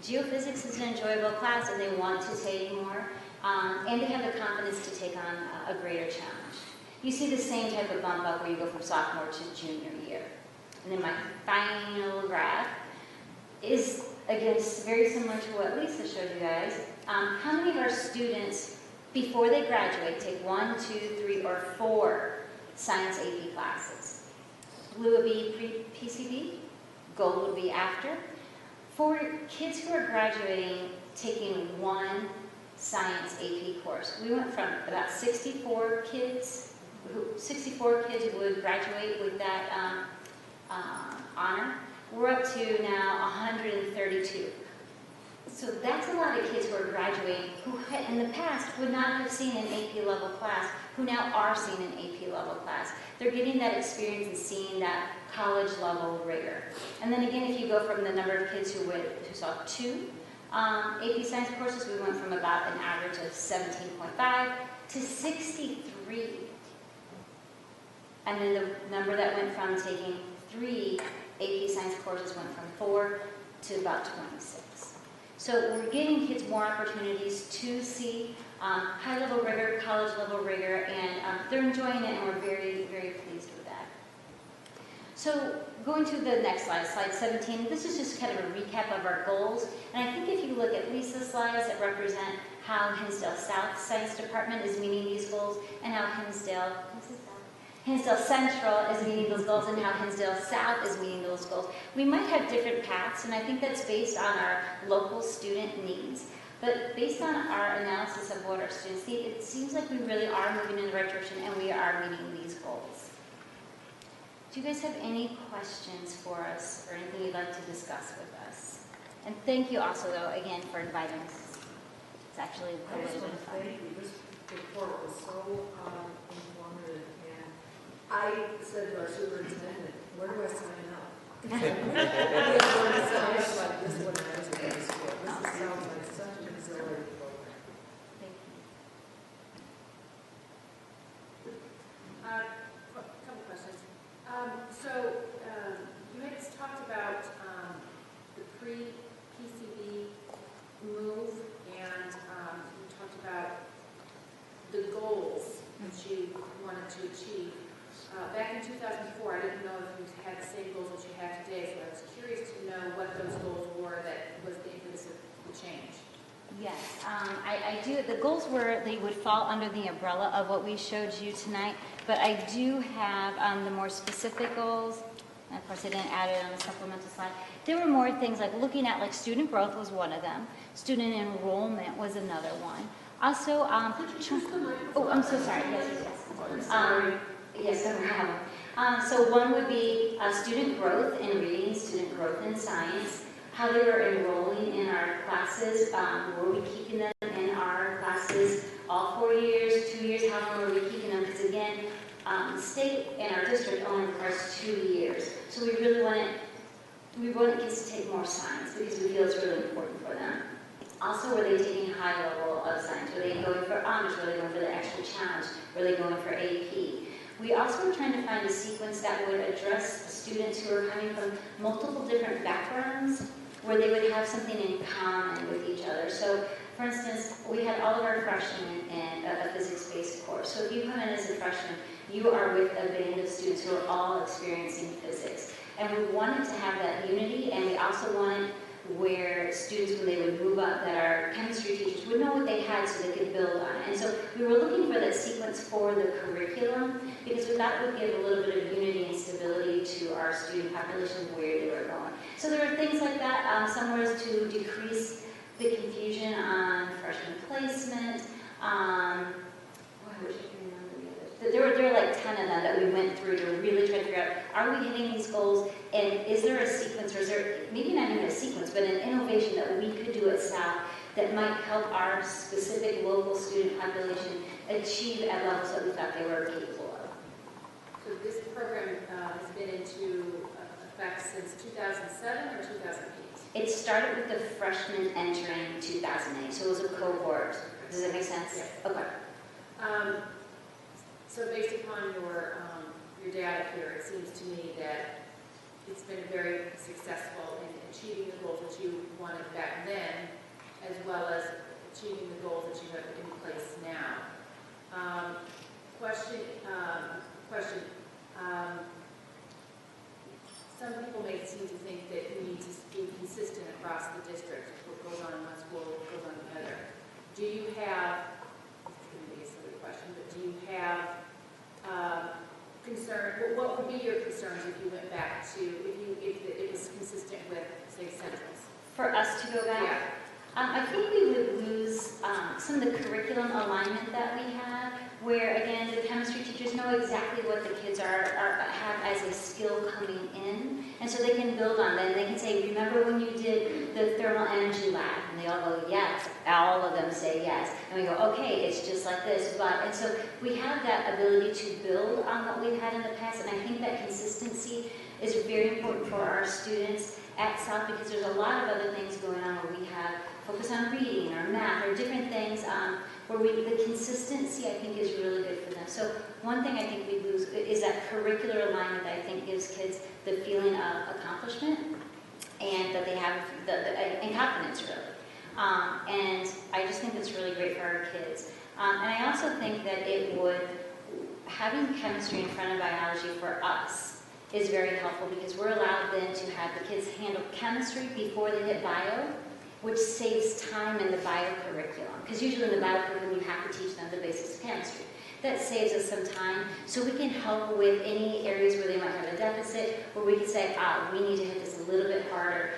Geophysics is an enjoyable class and they want to take more, and they have the confidence to take on a greater challenge. You see the same type of bump up where you go from sophomore to junior year. And then my final graph is, again, very similar to what Lisa showed you guys. How many of our students, before they graduate, take 1, 2, 3, or 4 science AP classes? Blue would be pre-PCB, gold would be after. For kids who are graduating, taking 1 science AP course, we went from about 64 kids who would graduate with that honor. We're up to now 132. So that's a lot of kids who are graduating who in the past would not have seen an AP level class, who now are seeing an AP level class. They're getting that experience and seeing that college level rigor. And then again, if you go from the number of kids who saw 2 AP science courses, we went from about an average of 17.5 to 63. And then the number that went from taking 3 AP science courses went from 4 to about 26. So we're giving kids more opportunities to see high-level rigor, college-level rigor, and they're enjoying it, and we're very, very pleased with that. So going to the next slide, slide 17, this is just kind of a recap of our goals. And I think if you look at Lisa's slides that represent how Hinsdale South Science Department is meeting these goals, and how Hinsdale Central is meeting those goals, and how Hinsdale South is meeting those goals. We might have different paths, and I think that's based on our local student needs. But based on our analysis of what our students need, it seems like we really are moving in the right direction, and we are meeting these goals. Do you guys have any questions for us, or anything you'd like to discuss with us? And thank you also, though, again, for inviting us. It's actually a little bit of fun. Thank you. This report was so informative. I said to our superintendent, where do I sign up? I didn't want to sign up like this when I was in high school. This sounds like such an exhilarating program. Thank you. A couple questions. You had talked about the pre-PCB move, and you talked about the goals that you wanted to achieve. Back in 2004, I didn't know if you had the same goals that you have today, so I was curious to know what those goals were that was the impetus of the change. Yes, I do. The goals were, they would fall under the umbrella of what we showed you tonight, but I do have the more specific goals. And of course, I didn't add it on the supplemental slide. There were more things like looking at, like, student growth was one of them. Student enrollment was another one. Also, oh, I'm so sorry. Yes. Yes, no problem. So one would be student growth in reading, student growth in science, how they were enrolling in our classes. Were we keeping them in our classes all 4 years, 2 years? How long were we keeping them? Because again, the state and our district only requires 2 years. So we really want kids to take more science because we feel it's really important for them. Also, were they taking high level of science? Were they going for honors? Were they going for the extra challenge? Were they going for AP? We also were trying to find a sequence that would address students who are coming from multiple different backgrounds, where they would have something in common with each other. So, for instance, we had all of our freshmen in a physics-based course. So if you come in as a freshman, you are with a band of students who are all experiencing physics. And we wanted to have that unity, and we also wanted where students, when they would move up, that our chemistry teachers would know what they had so they could build on it. And so we were looking for that sequence for the curriculum because we thought it would give a little bit of unity and stability to our student population where they were going. So there were things like that. Some was to decrease the confusion on freshman placement. There were like 10 of them that we went through to really try to figure out, are we hitting these goals, and is there a sequence, or is there, maybe not even a sequence, but an innovation that we could do at South that might help our specific local student population achieve at levels that we thought they were capable of. So this program has been into effect since 2007 or 2008? It started with the freshmen entering 2008, so it was a cohort. Does that make sense? Yes. Okay. So based upon your data here, it seems to me that it's been very successful in achieving the goals that you wanted back then, as well as achieving the goals that you have in place now. Question, question. Some people may seem to think that we need to be consistent across the district. What goes on in one school goes on the other. Do you have, this is going to be a silly question, but do you have concern, what would be your concerns if you went back to, if it was consistent with, say, Central's? For us to go back? Yeah. I think we would lose some of the curriculum alignment that we have, where again, the chemistry teachers know exactly what the kids have as a skill coming in, and so they can build on that. They can say, remember when you did the thermal energy lab? And they all go, yes. All of them say yes. And we go, okay, it's just like this. And so we have that ability to build on what we've had in the past, and I think that consistency is very important for our students at South, because there's a lot of other things going on where we have focus on reading or math or different things where the consistency I think is really good for them. So one thing I think we lose is that curricular alignment that I think gives kids the feeling of accomplishment and that they have and confidence really. And I just think it's really great for our kids. And I also think that having chemistry in front of biology for us is very helpful, because we're allowed then to have the kids handle chemistry before they hit bio, which saves time in the bio curriculum. Because usually in the bio curriculum you have to teach them the basics of chemistry. That saves us some time, so we can help with any areas where they might have a deficit, where we can say, we need to hit this a little bit harder.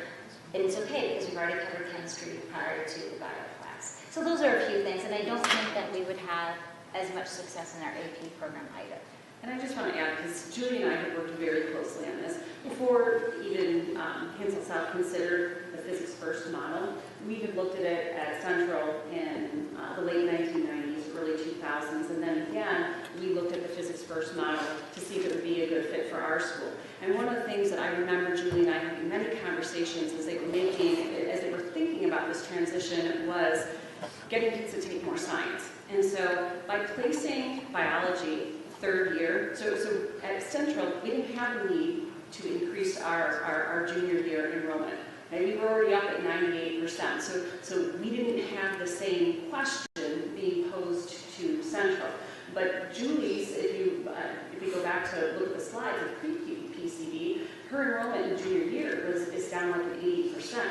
And it's okay, because we've already covered chemistry prior to the bio class. So those are a few things, and I don't think that we would have as much success in our AP program either. And I just want to add, because Julie and I have worked very closely on this, before even Hinsdale South considered the physics first model, we had looked at it at Central in the late 1990s, early 2000s, and then again, we looked at the physics first model to see if it would be a good fit for our school. And one of the things that I remember Julie and I having many conversations as they were thinking about this transition was getting kids to take more science. And so by placing biology third year, so at Central, we didn't have a need to increase our junior year enrollment. And we were already up at 98%, so we didn't have the same question being posed to Central. But Julie's, if we go back to look at the slides of pre-PCB, her enrollment in junior year is down like at 80%.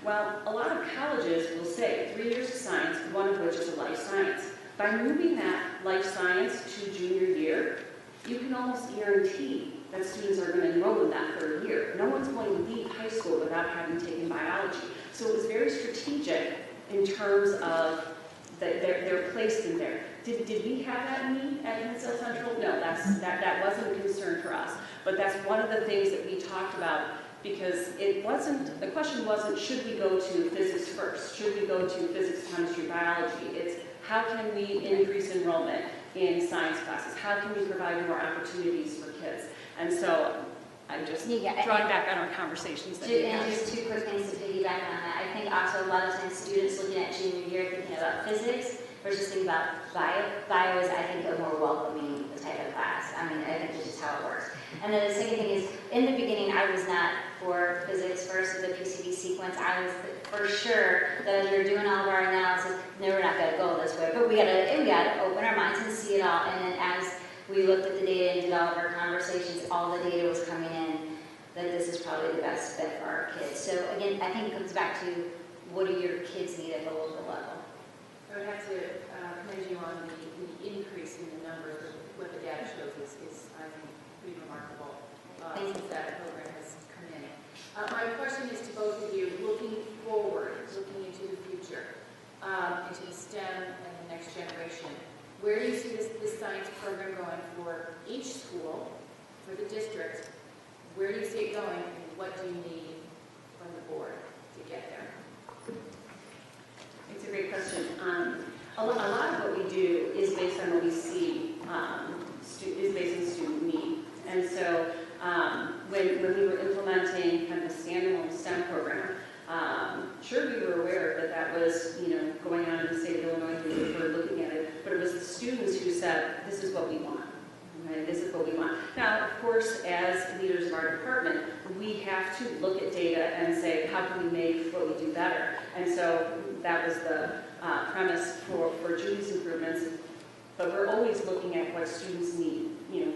Well, a lot of colleges will say 3 years of science, one of which is a life science. By moving that life science to junior year, you can almost guarantee that students are going to enroll in that third year. No one's going to leave high school without having taken biology. So it was very strategic in terms of they're placed in there. Did we have that need at Hinsdale Central? No, that wasn't a concern for us. But that's one of the things that we talked about, because the question wasn't, should we go to physics first? Should we go to physics, chemistry, biology? It's how can we increase enrollment in science classes? How can we provide more opportunities for kids? And so I'm just drawing back on our conversations that we had. And just two quick things to piggyback on that. I think also a lot of times students looking at junior year thinking about physics versus thinking about bio. Bio is, I think, a more welcoming type of class. I mean, I think it's just how it works. And then the second thing is, in the beginning, I was not for physics first with the PCB sequence. I was for sure that as we were doing all of our analysis, no, we're not going to go this way. But we got to open our minds and see it all. And then as we looked at the data and did all of our conversations, all the data was coming in that this is probably the best fit for our kids. So again, I think it comes back to what do your kids need at the local level. I would have to commend you on the increase in the numbers. What the data shows is I think, pretty remarkable since that program has come in. My question is to both of you, looking forward, looking into the future, into the STEM and the next generation. Where do you see this science program going for each school, for the district? Where do you see it going, and what do you need from the board to get there? It's a great question. A lot of what we do is based on what we see, is based on student need. And so when we were implementing kind of a standalone STEM program, sure we were aware that was going on in the state of Illinois, we were looking at it, but it was the students who said, this is what we want. Right? This is what we want. Now, of course, as leaders of our department, we have to look at data and say, how can we make what we do better? And so that was the premise for Julie's improvements. But we're always looking at what students need.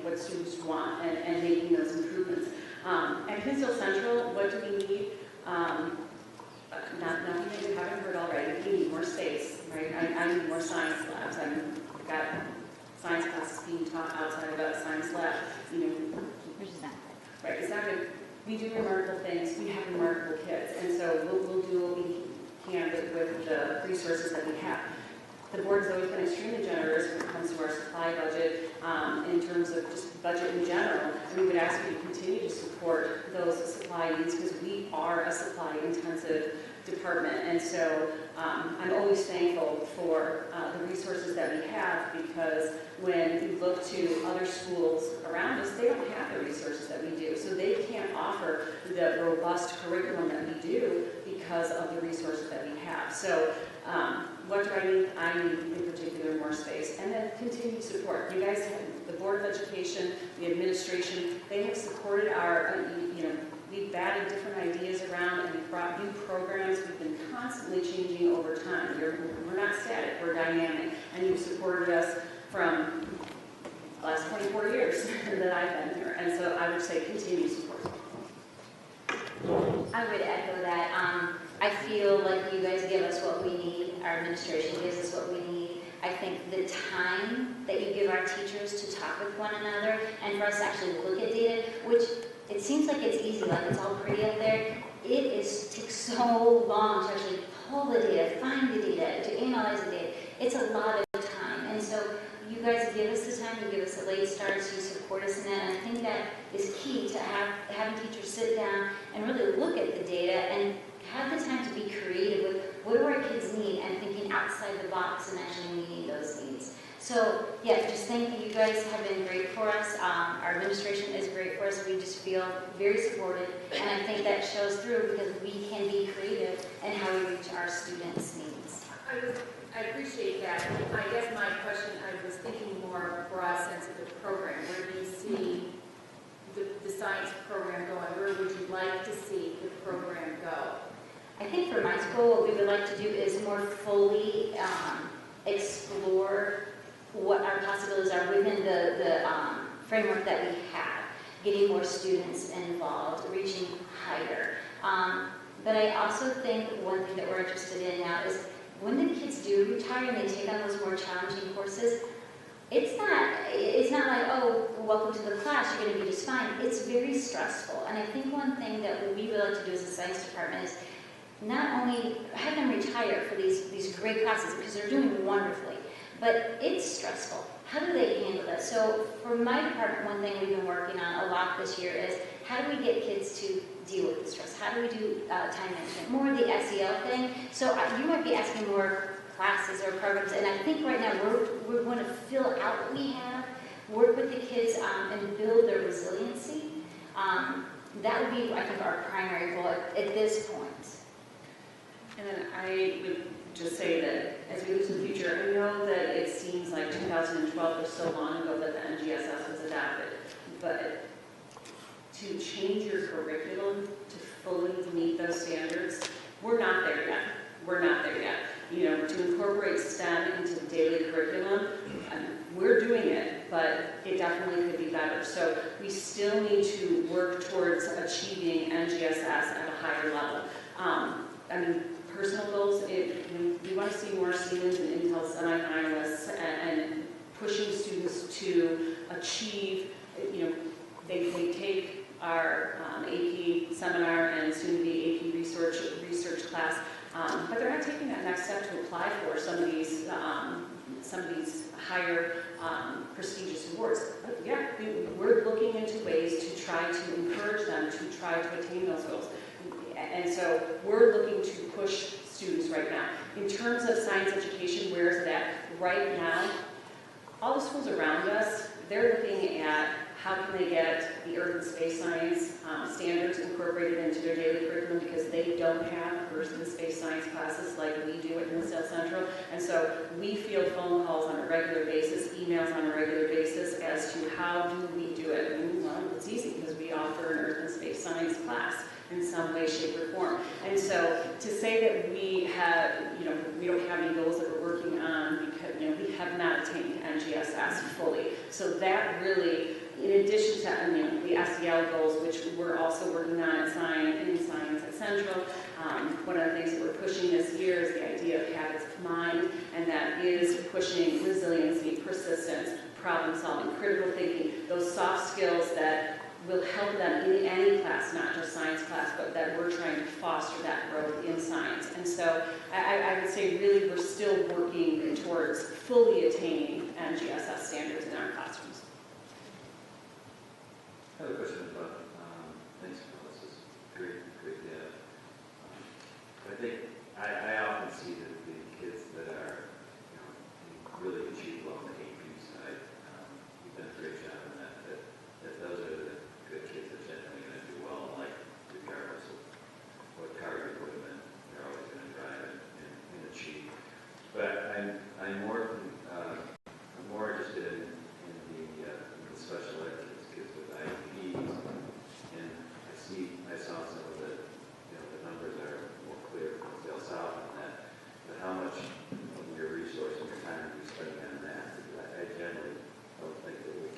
what students want and making those improvements. At Hinsdale Central, what do we need? Nothing that you haven't heard already. We need more space, right? I need more science labs. I've got science classes being taught outside of a science lab. Which is not right? It's not good. We do remarkable things. We have remarkable kids, and so we'll do what we can with the resources that we have. The board has always been extremely generous when it comes to our supply budget, in terms of just budget in general. And we would ask you to continue to support those supply needs because we are a supply-intensive department. And so I'm always thankful for the resources that we have, because when you look to other schools around us, they don't have the resources that we do. So they can't offer the robust curriculum that we do because of the resources that we have. So what do I need? I need, in particular, more space. And then continued support. You guys have the Board of Education, the administration, they have supported our, we've batted different ideas around and we've brought new programs. We've been constantly changing over time. We're not static, we're dynamic. And you've supported us from the last 24 years that I've been here. And so I would say continued support. I would echo that. I feel like you guys give us what we need, our administration gives us what we need. I think the time that you give our teachers to talk with one another and for us to actually look at data, which it seems like it's easy, like it's all pretty up there, takes so long to actually pull the data, find the data, to analyze the data. It's a lot of time. And so you guys give us the time, you give us the late starts, you support us in that, and I think that is key to having teachers sit down and really look at the data and have the time to be creative with what do our kids need and thinking outside the box and actually meeting those needs. So yeah, just thank you. You guys have been great for us. Our administration is great for us. We just feel very supported, and I think that shows through because we can be creative in how we reach our students' needs. I appreciate that. I guess my question, I was thinking more broad sense of the program. Where do you see the science program going? Where would you like to see the program go? I think for my school, what we would like to do is more fully explore what our possibilities are within the framework that we have, getting more students involved, reaching higher. But I also think one thing that we're interested in now is when the kids do retire and they take on those more challenging courses, it's not like, oh, welcome to the class, you're going to be just fine. It's very stressful. And I think one thing that we would like to do as a science department is not only have them retire for these great classes, because they're doing wonderfully, but it's stressful. How do they handle that? So for my department, one thing we've been working on a lot this year is how do we get kids to deal with the stress? How do we do time management? More of the SEL thing. So you might be asking more classes or programs, and I think right now we're going to fill out what we have, work with the kids and build their resiliency. That would be, I think, our primary goal at this point. And then I would just say that as we look to the future, I know that it seems like 2012 was so long ago that the NGSS was adopted, but to change your curriculum to fully meet those standards, we're not there yet. We're not there yet. To incorporate STEM into daily curriculum, we're doing it, but it definitely could be better. So we still need to work towards achieving NGSS at a higher level. Personal goals, we want to see more Siemens and Intel semi-finalists and pushing students to achieve, they take our AP seminar and soon to be AP research class, but they're not taking that next step to apply for some of these higher prestigious awards. But yeah, we're looking into ways to try to encourage them to try to attain those goals. And so we're looking to push students right now. In terms of science education, where is it at? Right now, all the schools around us, they're looking at how can they get the earth and space science standards incorporated into their daily curriculum because they don't have earth and space science classes like we do at Hinsdale Central. And so we field phone calls on a regular basis, emails on a regular basis as to how do we do it. And well, it's easy because we offer an earth and space science class in some way, shape, or form. And so to say that we have, we don't have any goals that we're working on because, we have not attained NGSS fully. So that really, in addition to the SEL goals, which we're also working on in science at Central, one of the things that we're pushing this year is the idea of habits of mind, and that is pushing resiliency, persistence, problem solving, critical thinking, those soft skills that will help them in any class, not just science class, but that we're trying to foster that growth in science. And so I would say really we're still working towards fully attaining NGSS standards in our classrooms. I have a question about, thanks for this, is great data. I think, I often see that the kids that are, really achieve well on the AP side, you've done a great job on that those are the good kids that are generally going to do well, like regardless of what car you put them in, they're always going to drive and achieve. But I'm more interested in the special ed kids with IEPs, and I saw some of the numbers are more clear from Dale South on that. But how much of your resource and your time are you spending on that? Because I generally don't think that we're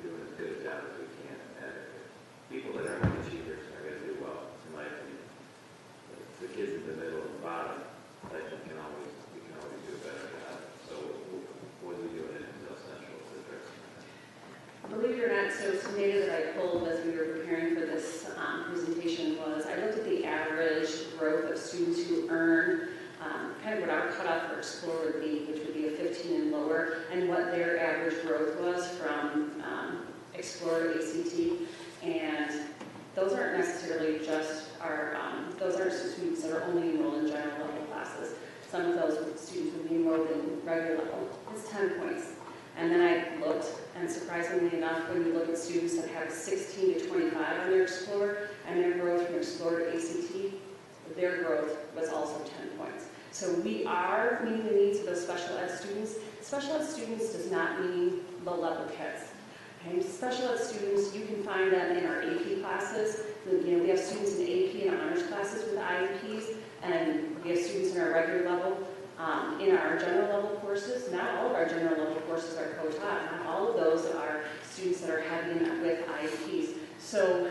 doing as good a job as we can at it. People that are high achievers are going to do well, in my opinion. But the kids in the middle and the bottom, I think we can always do a better job. So what are we doing in Dale Central to address that? Believe it or not, so some data that I pulled as we were preparing for this presentation was I looked at the average growth of students who earn kind of what our cutoff for Explorer would be, which would be a 15 and lower, and what their average growth was from Explorer to ACT. And those aren't necessarily just those aren't students that are only enrolled in general level classes. Some of those students would be enrolled in regular level. It's 10 points. And then I looked, and surprisingly enough, when you look at students that have 16 to 25 on their Explorer, and their growth from Explorer to ACT, their growth was also 10 points. So we are meeting the needs of those special ed students. Special ed students does not mean low-level kids. Okay? Special ed students, you can find them in our AP classes. We have students in AP and honors classes with IEPs, and we have students in our regular level. In our general level courses, not all of our general level courses are co-taught. Not all of those are students that are heavy with IEPs. So,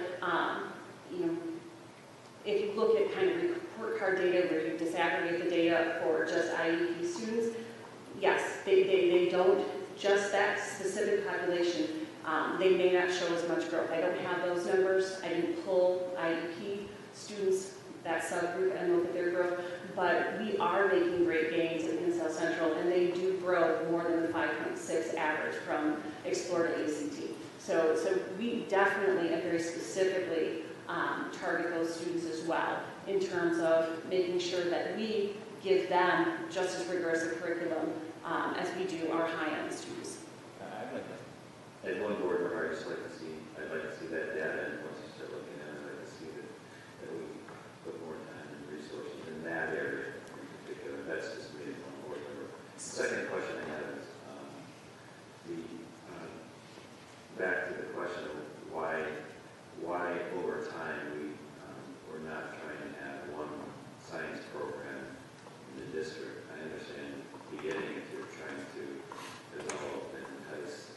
if you look at kind of report card data where you disaggregate the data for just IEP students, yes, they don't, just that specific population, they may not show as much growth. I don't have those numbers. I didn't pull IEP students, that subgroup, and look at their growth. But we are making great gains in South Central, and they do grow more than the 5.6 average from Explorer to ACT. So we definitely and very specifically target those students as well in terms of making sure that we give them just as rigorous a curriculum as we do our high-end students. At one board member, I'd like to see that data, and once you start looking at it, I'd like to see that we put more time and resources in that area in particular. That's just me as one board member. Second question I have is back to the question of why over time we're not trying to have one science program in the district. I understand beginning if you're trying to develop and entice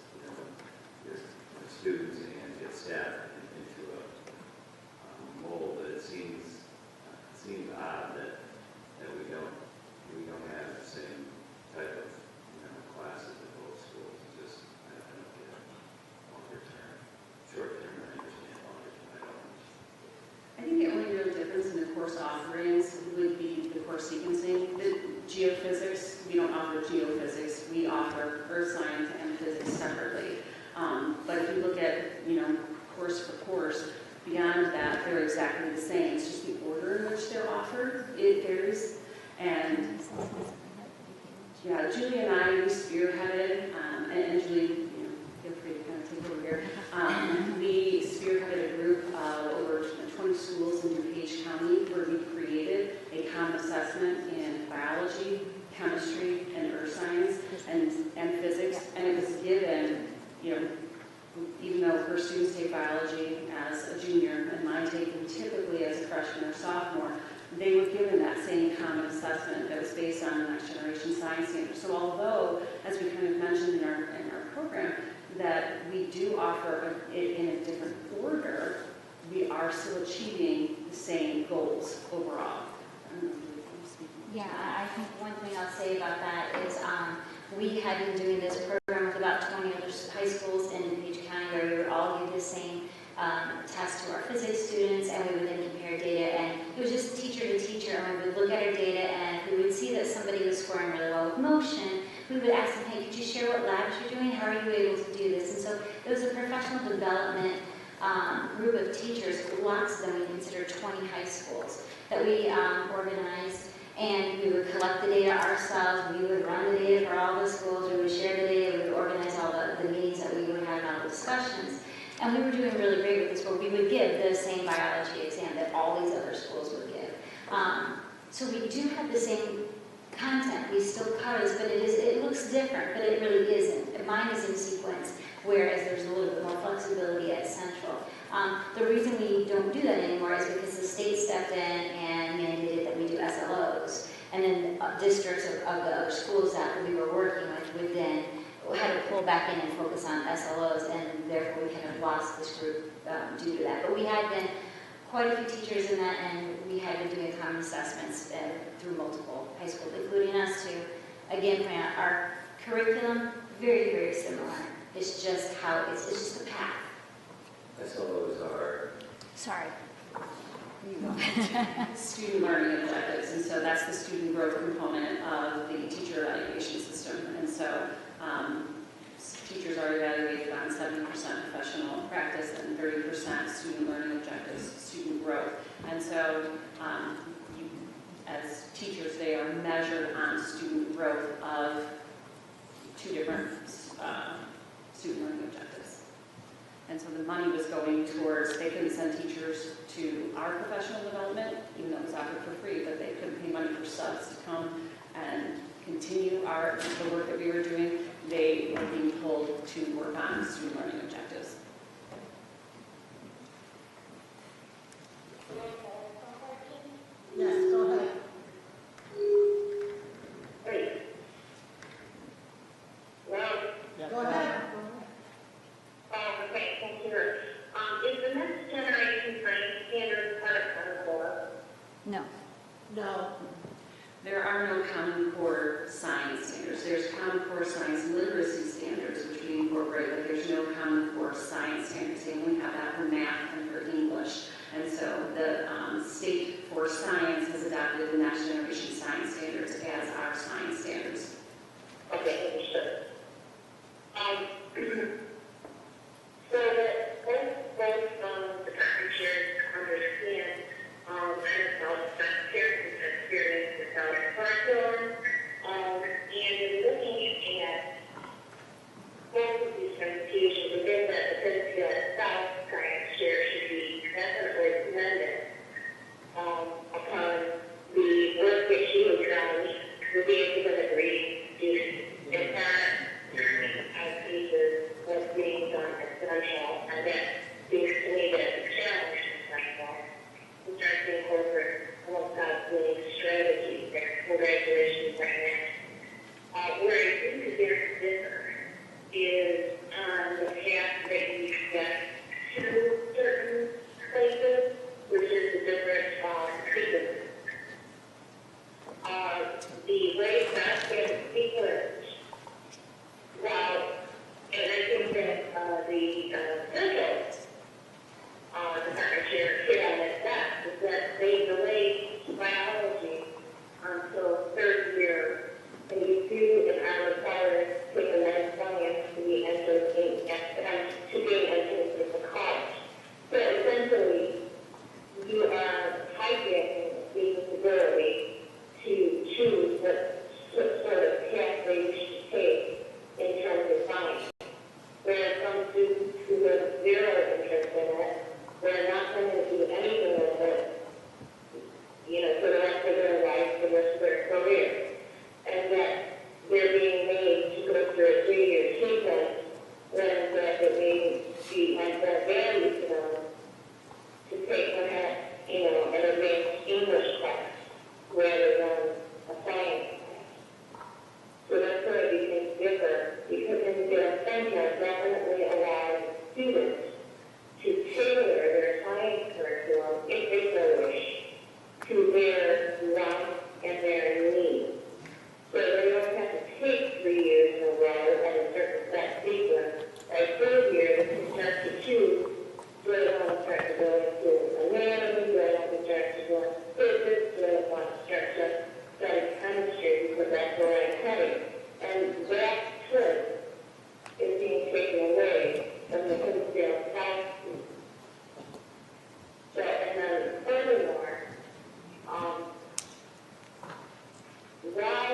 your students and get staff into a mold, but it seems odd that we don't have the same type of classes at both schools. It's just I don't get it. Longer term, short term, I understand. Longer term, I don't understand. I think the only real difference in the course offerings would be the course sequencing. The geophysics, we don't offer geophysics. We offer earth science and physics separately. But if you look at, course for course, beyond that, they're exactly the same. It's just the order in which they're offered. It varies. And yeah, Julie and I, we spearheaded, and Julie, feel free to kind of take over here. We spearheaded a group of over 20 schools in DuPage County where we created a common assessment in biology, chemistry, and earth science, and physics. And it was given, even though her students take biology as a junior and mine take them typically as a freshman or sophomore, they were given that same common assessment that was based on the next generation science standards. So although, as we kind of mentioned in our program, that we do offer it in a different order, we are still achieving the same goals overall. I don't know if you're speaking. Yeah, I think one thing I'll say about that is we had been doing this program with about 20 other high schools in Page County where we would all give the same test to our physics students, and we would then compare data, and it was just teacher to teacher, and we would look at our data, and if we would see that somebody was scoring really well with motion, we would ask them, hey, could you share what labs you're doing? How are you able to do this? And so it was a professional development group of teachers, lots of them, we consider 20 high schools, that we organized, and we would collect the data ourselves, we would run the data for all the schools, we would share the data, we would organize all the meetings that we would have and all the discussions. And we were doing really great with this, where we would give the same biology exam that all these other schools would give. So we do have the same content, we still cover this, but it looks different, but it really isn't. Mine is in sequence, whereas there's a little bit more flexibility at Central. The reason we don't do that anymore is because the state stepped in and mandated that we do SLOs. And then districts of the other schools that we were working with would then had to pull back in and focus on SLOs, and therefore we kind of lost this group due to that. But we had been quite a few teachers in that, and we had been doing common assessments through multiple high schools, including us to, again, point out our curriculum, very, very similar. It's just how, it's just the path. SLOs are. Sorry. Student learning objectives, and so that's the student growth component of the teacher evaluation system. And so teachers are evaluated on 70% professional practice and 30% student learning objectives, student growth. And so as teachers, they are measured on student growth of two different student learning objectives. And so the money was going towards, they couldn't send teachers to our professional development, even though it was offered for free, but they couldn't pay money for subs to come and continue the work that we were doing. They were being told to work on student learning objectives. Yes, go ahead. Great. Well, Go ahead. Okay, thank you. Is the next generation training standard part of the board? No. No. There are no Common Core science standards. There's Common Core science literacy standards, which we incorporate, but there's no Common Core science standards. They only have that for math and for English. And so the state for science has adopted the next generation science standards as our science standards. Okay, understood. So that both the teachers understand kind of self-experience without curriculum, and in looking at both of these presentations, within that the principle itself, science share should be definitely commended upon the work that she has done with the independent reading students. And that outpaces what's being done at Central, and that seems to me that the challenge in Central is trying to incorporate alongside winning strategies that congratulations right now. Where I think that there's a difference is on the path that you get to certain places, which is the different treatment. The way that is sequenced, well, and I think that the Central Department Chair hit on it best, is that they delayed biology until third year, and you do and are required to take a life science to be entered to gain entrance into college. So essentially, you are hijacking the student's ability to choose what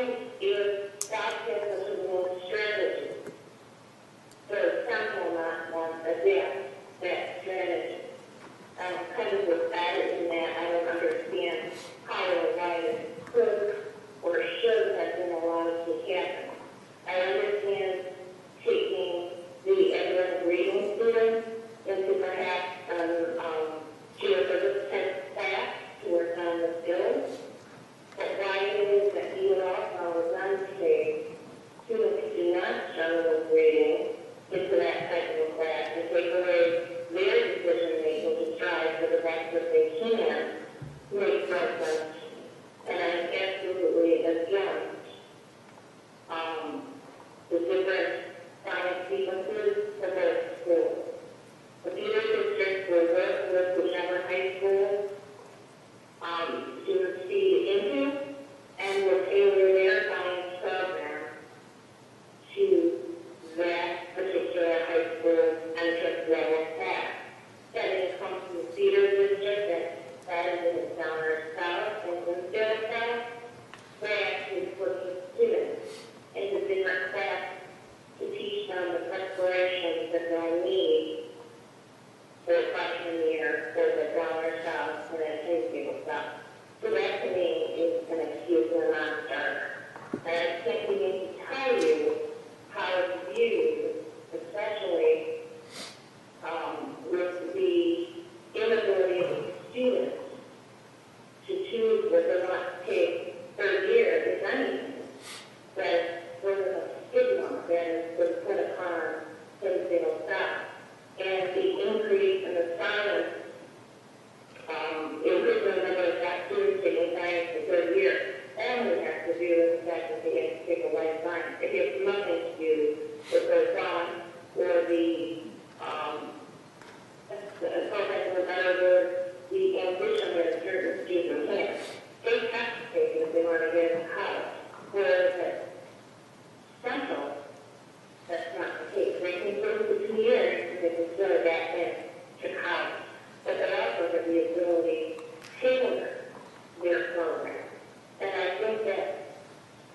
wondering if South Carolina has a strategy for Central not want to adapt that strategy. I'm kind of with added in that I don't understand how or why it could or should have been allowed to happen. I understand taking the everyone reading students into perhaps geophysics type class to work on the skills. But why it is that you also on stage, students do not struggle with reading into that type of a class and take away their decision making to strive for the best that they can makes no sense. And I'm absolutely against the different science sequences for both schools. The feeder districts will work with whichever high school students feed into and will tailor their science program to that particular high school entrance level class. That it comes from the feeder district that is in the Downer South and Winsdale South, they actually put the students into different classes to teach them the preparations that they'll need for freshman year for the Downer South and then Winsdale South. So that to me is an excuse and a non-starter. And I can't begin to tell you how it's viewed, especially with the inability of the students to choose what they want to take third year, if anything. That there was a stigma that was put upon Winsdale South. And the increase in the science, increase in the number of students taking science the third year, only has to do with the fact that they have to take a life science. It has nothing to do with their science or the program or whatever the ambition that a certain student has. They have to take it if they want to get into college. Whereas at Central, that's not the case. They can go for 2 years and they can consider that into college. But they also have the ability to tailor their program. And I think that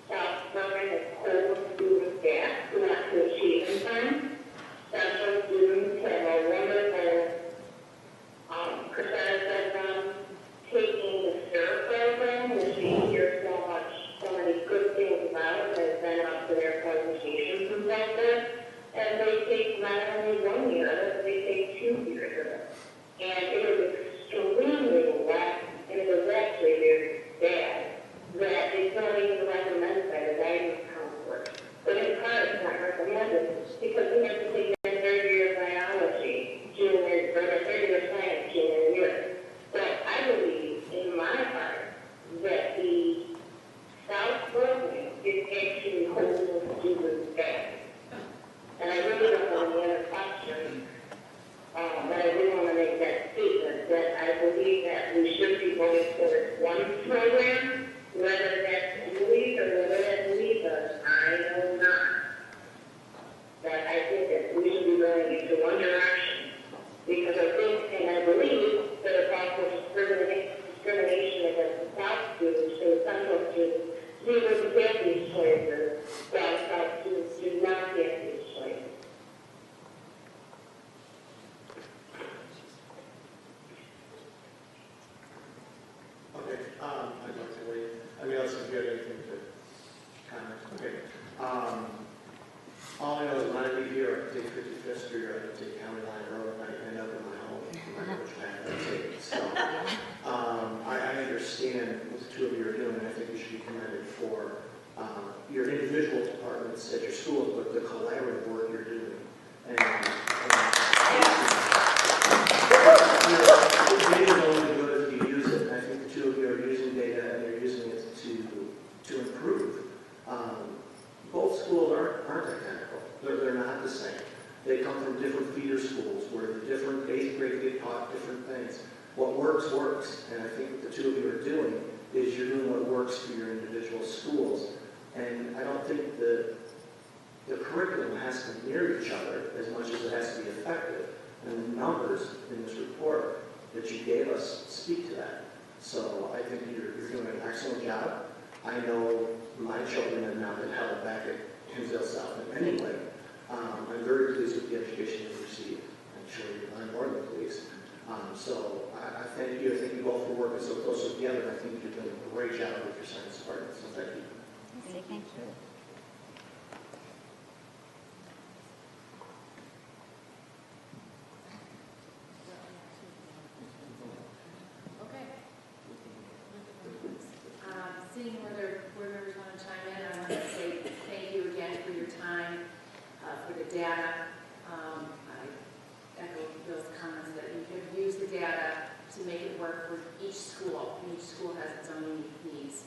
South's program is holding students back not to achieve in time. Central students have a wonderful percentage of them taking the STIR program, which we hear so many good things about, that has been up to their presentations and stuff there. And they take not only 1 year of it, they take 2 years of it. And it was extremely less, and it was actually very bad, that it's not even recommended by the guidance counselor. But in part, it's not recommended because we have to take their third year of biology, junior, or their third year of science, junior year. But I believe in my heart that the South program is actually holding students back. And I really don't want to answer question, but I do want to make that statement that I believe that we should be going towards one program, whether that's Louis or whether that's Lisa, I know not. But I think that we should be going into one direction. Because I think and I believe that it's also discrimination against the South students, so the Central students do not get these choices, while South students do not get these choices. Okay, I'd like to wait. Anybody else have anything to comment? Okay. All I know is when I leave here, I take 55th Street, or I take County Line Road, and I end up in my home, no matter which path I take. So, I understand what the two of you are doing, and I think you should be commended for your individual departments at your schools, but the collaborative work you're doing. And data is only good if you use it, and I think the two of you are using data and you're using it to improve. Both schools aren't identical. They're not the same. They come from different feeder schools where the different 8th grade get taught different things. What works, works. And I think what the two of you are doing is you're doing what works for your individual schools. And I don't think the curriculum has to mirror each other as much as it has to be effective. And the numbers in this report that you gave us speak to that. So I think you're doing an excellent job. I know my children have not been held back at Hinsdale South in any way. I'm very pleased with the education they've received. I'm sure I'm more than pleased. So I thank you. I thank you both for working so closely together. I think you've done a great job with your science department. So thank you. Thank you. Okay. Seeing whether board members want to chime in, I want to say thank you again for your time, for the data. I echo Bill's comments that you have used the data to make it work for each school. Each school has its own unique needs.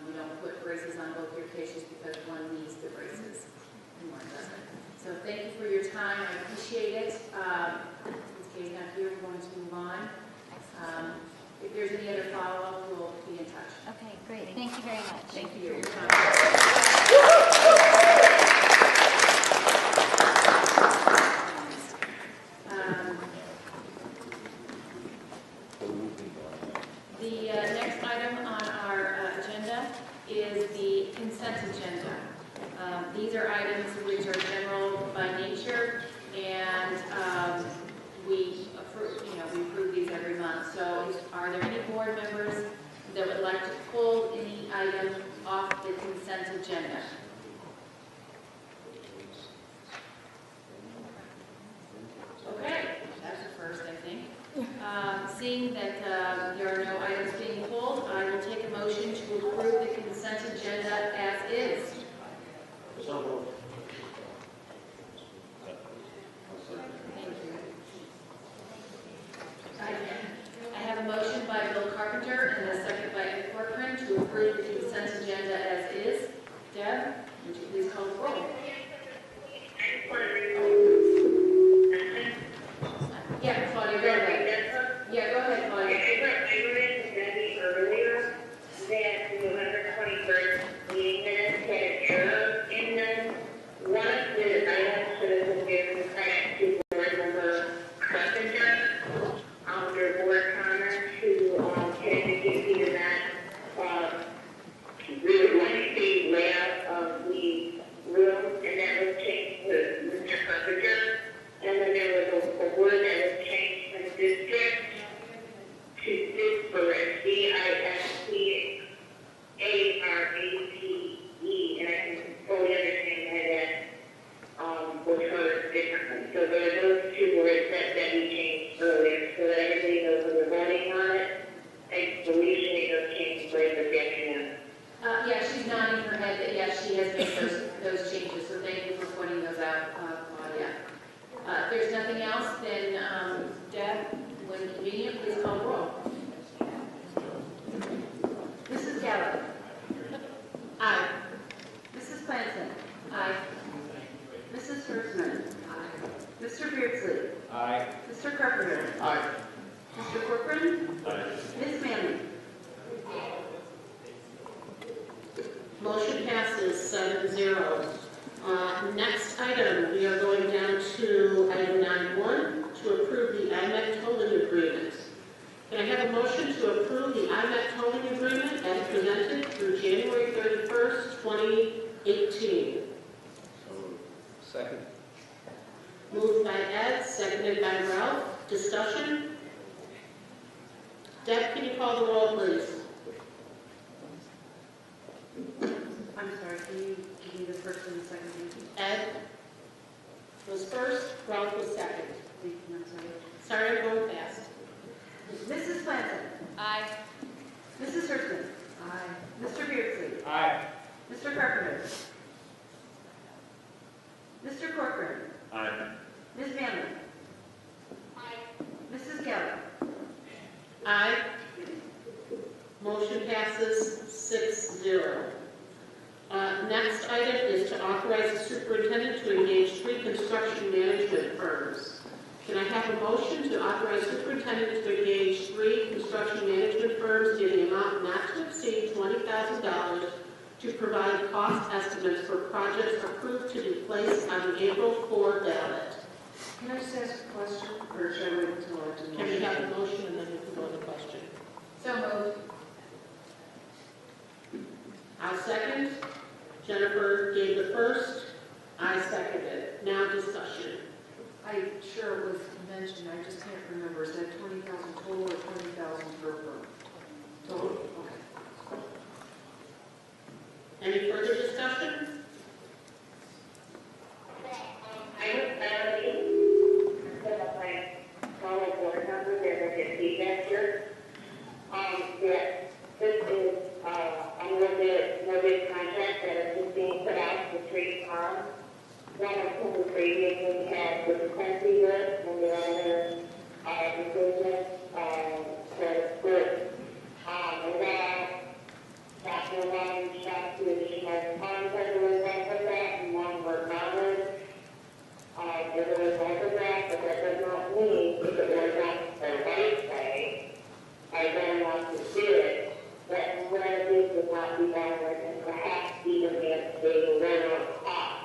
We don't put braces on both your cases because one needs the braces and one doesn't. So thank you for your time. I appreciate it. Since Kay's not here, we're going to move on. If there's any other follow-up, we'll be in touch. Okay, great. Thank you very much. Thank you for your time. The next item on our agenda is the consent agenda. These are items which are general by nature, and we approve these every month. So are there any board members that would like to pull any item off the consent agenda? Okay, that's a first, I think. Seeing that there are no items being pulled, I will take a motion to approve the consent agenda as is. I have a motion by Bill Carpenter and a second by Ed Corcoran to approve the consent agenda as is. Deb, would you please call the roll? Yeah, Claudia, go ahead. Yeah, go ahead, Claudia. I mentioned Debbie earlier that November 21st meeting minutes had an error in them. One of the items should have been given credit to board member Carpenter under board comments who had indicated that really like the layout of the room, and that was changed to Mr. Carpenter. And then there was a word that was changed from district to disparate, DISPARATE, and I can fully understand that was heard differently. So there are those two words that we changed earlier, so that everybody knows when we're voting on it. I believe she made those changes later this afternoon. Yeah, she's nodding her head that yes, she has made those changes, so thank you for pointing those out, Claudia. If there's nothing else, then Deb, when convenient, please call the roll. Mrs. Gallo. Aye. Mrs. Planson. Aye. Mrs. Hirschman. Aye. Mr. Beardsley. Aye. Mr. Carpenter. Aye. Mr. Corcoran. Aye. Ms. Manley. Motion passes 7-0. Next item, we are going down to item 9.1 to approve the IMEC tolling agreement. Can I have a motion to approve the IMEC tolling agreement as presented through January 31st, 2018? Second. Moved by Ed, seconded by Ralph. Discussion? Deb, can you call the roll, please? I'm sorry, can you give me the first and the second, please? Ed was first, Ralph was second. I'm sorry. Sorry, I'm going fast. Mrs. Planson. Aye. Mrs. Hirschman. Aye. Mr. Beardsley. Aye. Mr. Carpenter. Mr. Corcoran. Aye. Ms. Manley. Aye. Mrs. Gallo. Aye. Motion passes 6-0. Next item is to authorize the superintendent to engage 3 construction management firms. Can I have a motion to authorize superintendent to engage 3 construction management firms in the amount not to exceed $20,000 to provide cost estimates for projects approved to be placed on the April 4 ballot? Can I just ask a question, or should I wait until I do the Can we have a motion and then we can go to the question? So moved. I'll second. Jennifer gave the first, I seconded it. Now discussion. I'm sure it was mentioned, I just can't remember, is that 20,000 total or 20,000 per firm? Total, okay. Any further discussion? I was Melanie, instead of my fellow board members, there was a feedback here. That this is a little bit contract that is just being put out for 3 farms. One of whom we previously had with the Quincy list, and the other decision, so it's good. And then after one shot to additional funds as a result of that, and one were mounted as a result of that, but that does not mean if it was not the right way, I don't want to do it, that none of this would not be done with, and perhaps even if they were not caught.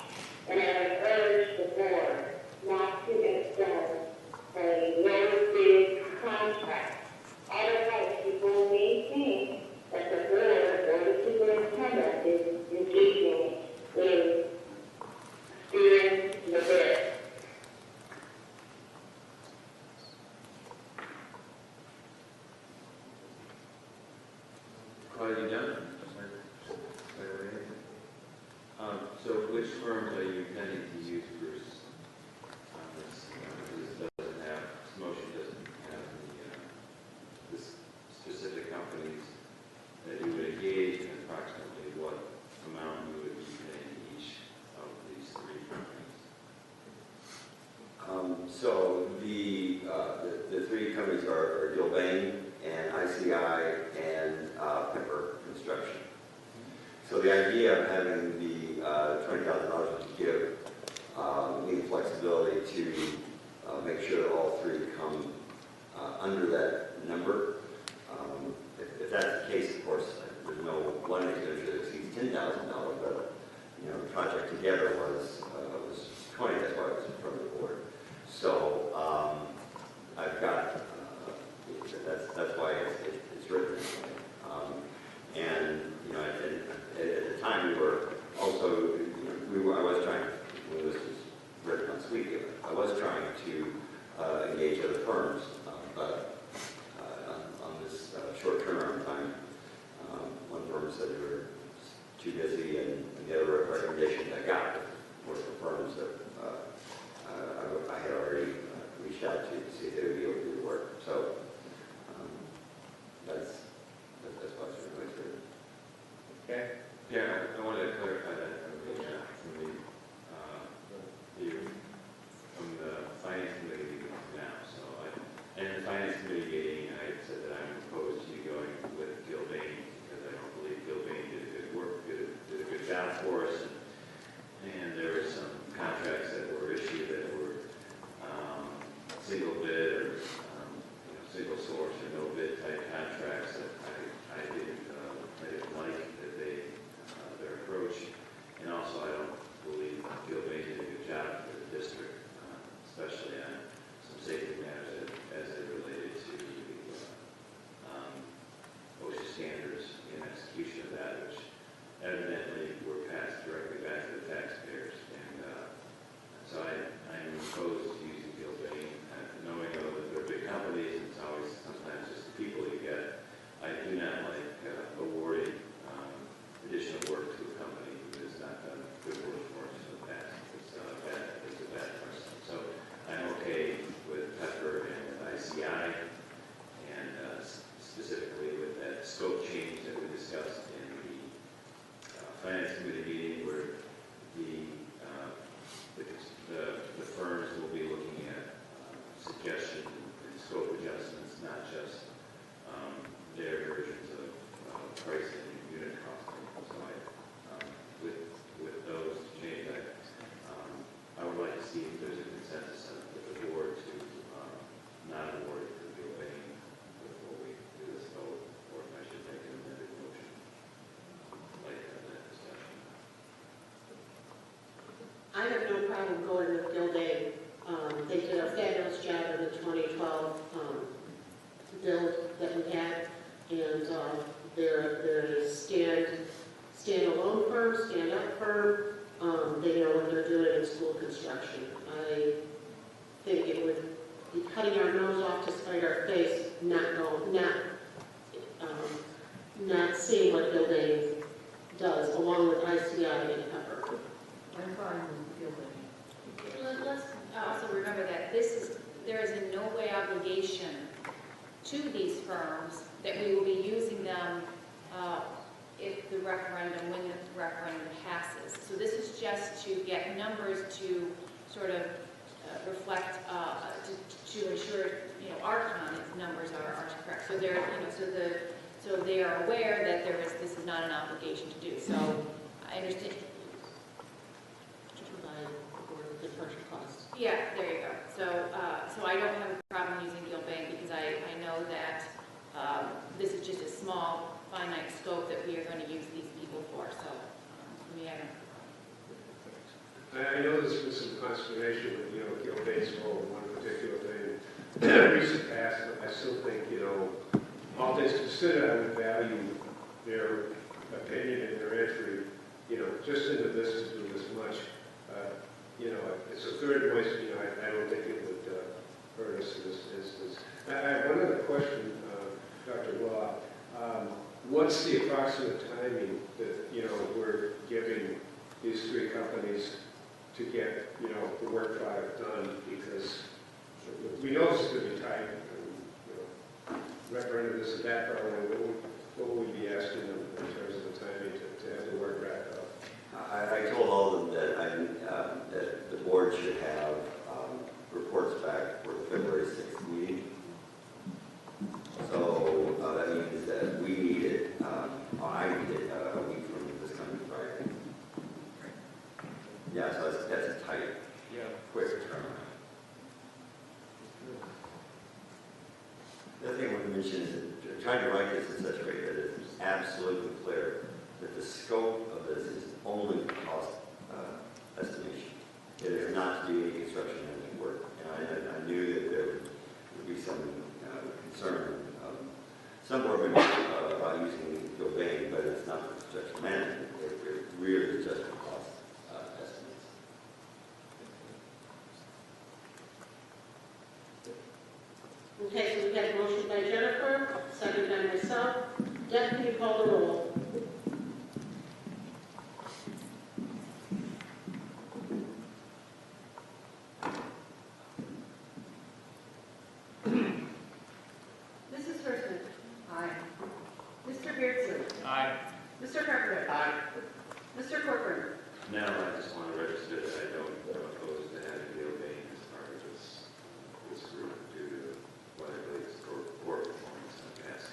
And I would urge the board not to extend a no bid contract. Otherwise, people may think that the board or the superintendent is engaging in doing the bid. Claudia, you done? So which firms are you intending to use, Bruce? This doesn't have, this motion doesn't have the specific companies that you would engage and approximately what amount you would be paying each of these 3 companies. So the 3 companies are Gilbane and ICI and Pepper Construction. So the idea of having the $20,000 would give me the flexibility to make sure that all 3 come under that number. If that's the case, of course, there's no one expenditure that exceeds $10,000, but you know, the project together was 20. That's why it was in front of the board. So I've got that's why it's written this way. And you know, at the time we were also I was trying, when this was written last week, I was trying to engage other firms, but on this short turnaround time, one firm said they were too busy, and the other recommendation I got were for firms that I had already reached out to see if they would be able to do the work. So that's why it's really good. Okay. Yeah, I wanted to clarify that from the finance committee meetings now. So and in the finance committee meeting, I said that I'm opposed to you going with Gilbane because I don't believe Gilbane did a good job for us. And there were some contracts that were issued that were single bid or single source or no bid type contracts that I didn't like that their approach. And also, I don't believe Gilbane did a good job for the district, especially on some safety matters as it related to the OSHA standards in execution of that, which evidently were passed directly back to the taxpayers. And so I'm opposed to using Gilbane, knowing though that they're big companies, and it's always sometimes just the people you get. I do not like awarding additional work to a company who has not done good work for us in the past. It's a bad person. So I'm okay with Pepper and ICI, and specifically with that scope change that we discussed in the finance committee meeting, where the firms will be looking at suggestions and scope adjustments, not just their versions of pricing and unit costing. So with those changes, I would like to see if there's a consensus with the board to not award it to Gilbane before we do this vote, or if I should make an amended motion later in that discussion. I have no problem going with Gilbane. They did a fabulous job in the 2012 build that we had, and their standalone firm, stand-up firm. They know what they're doing in school construction. I think it would be cutting our nose off to spite our face, not seeing what building does, along with ICI and Pepper. I'm fine with building. Let's also remember that there is in no way obligation to these firms that we will be using them if the referendum, when the referendum passes. So this is just to get numbers to sort of reflect, to ensure, our comment numbers are correct. So they're, so they are aware that this is not an obligation to do. So I understand. To provide for the partial cost. Yeah, there you go. So I don't have a problem using Gilbane because I know that this is just a small, finite scope that we are going to use these people for. So, I know there's been some consternation with, Gilbane's role in one particular thing. In recent past, but I still think, all things considered, I would value their opinion and their entry, just into this to do this much. It's a third voice, I don't think it would hurt us in this instance. I have one other question, Dr. Law. What's the approximate timing that, we're giving these three companies to get, the work product done? Because we know this is going to be tight. Referendum this and that, probably, what would we be asking them in terms of the timing to have the work wrapped up? I told all of them that, that the board should have reports back for the February 6th meeting. So that means that we need it, I need it a week from this coming Friday. Yeah, so that's a tight, quick turnaround. The other thing I want to mention is that trying to write this in such a way that it is absolutely clear that the scope of this is only cost estimation. It is not to do any construction management work. And I knew that there would be some concern, some board members about using Gilbane, but it's not for construction management. It really is just for cost estimates. Okay, so we have a motion by Jennifer, second by myself. Deb, can you call the roll? Mrs. Hurston. Aye. Mr. Beardsley. Aye. Mr. Carpenter. Aye. Mr. Corcoran. Now, I just want to register that I don't oppose to having Gilbane as part of this group due to what I believe is poor performance in the past.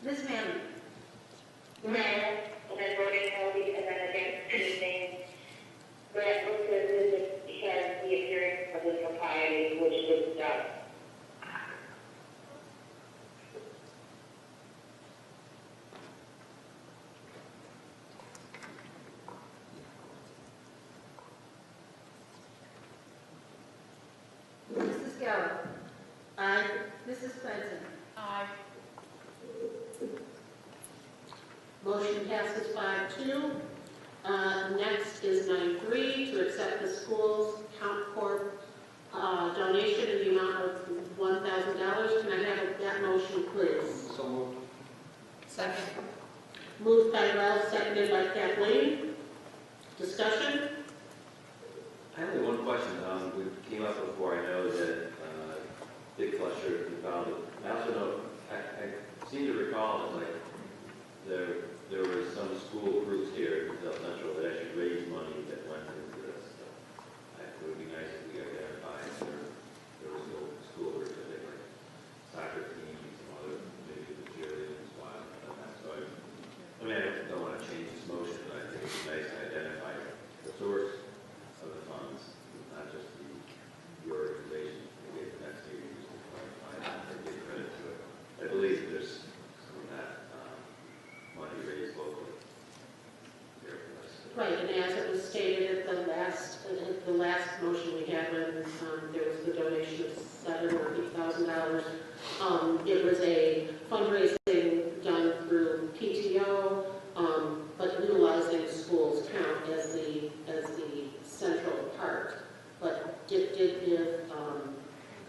Ms. Manley. No, I'm voting no because I'm against anything that looks as if it has the appearance of impropriety, which it does. Mrs. Geller. Aye. Mrs. Clinton. Aye. Motion passes 5-2. Next is 9-3, to accept the school's Count Corp donation in the amount of $1,000. Can I have that motion, please? So moved. Second. Moved by Ralph, seconded by Kathleen. Discussion? I have only one question. We came up before. I know that Big Flusher found it. I also know, I seem to recall that there were some school groups here in South Central that actually raised money that went into this. So it would be nice if we identified there were still school groups, I think, like soccer teams and some other, maybe the cheerleading as well. So I don't want to change this motion, but I think it would be nice to identify the source of the funds, not just the organization. Maybe the next meeting just to clarify that or give credit to it. I believe there's some of that money raised locally. did give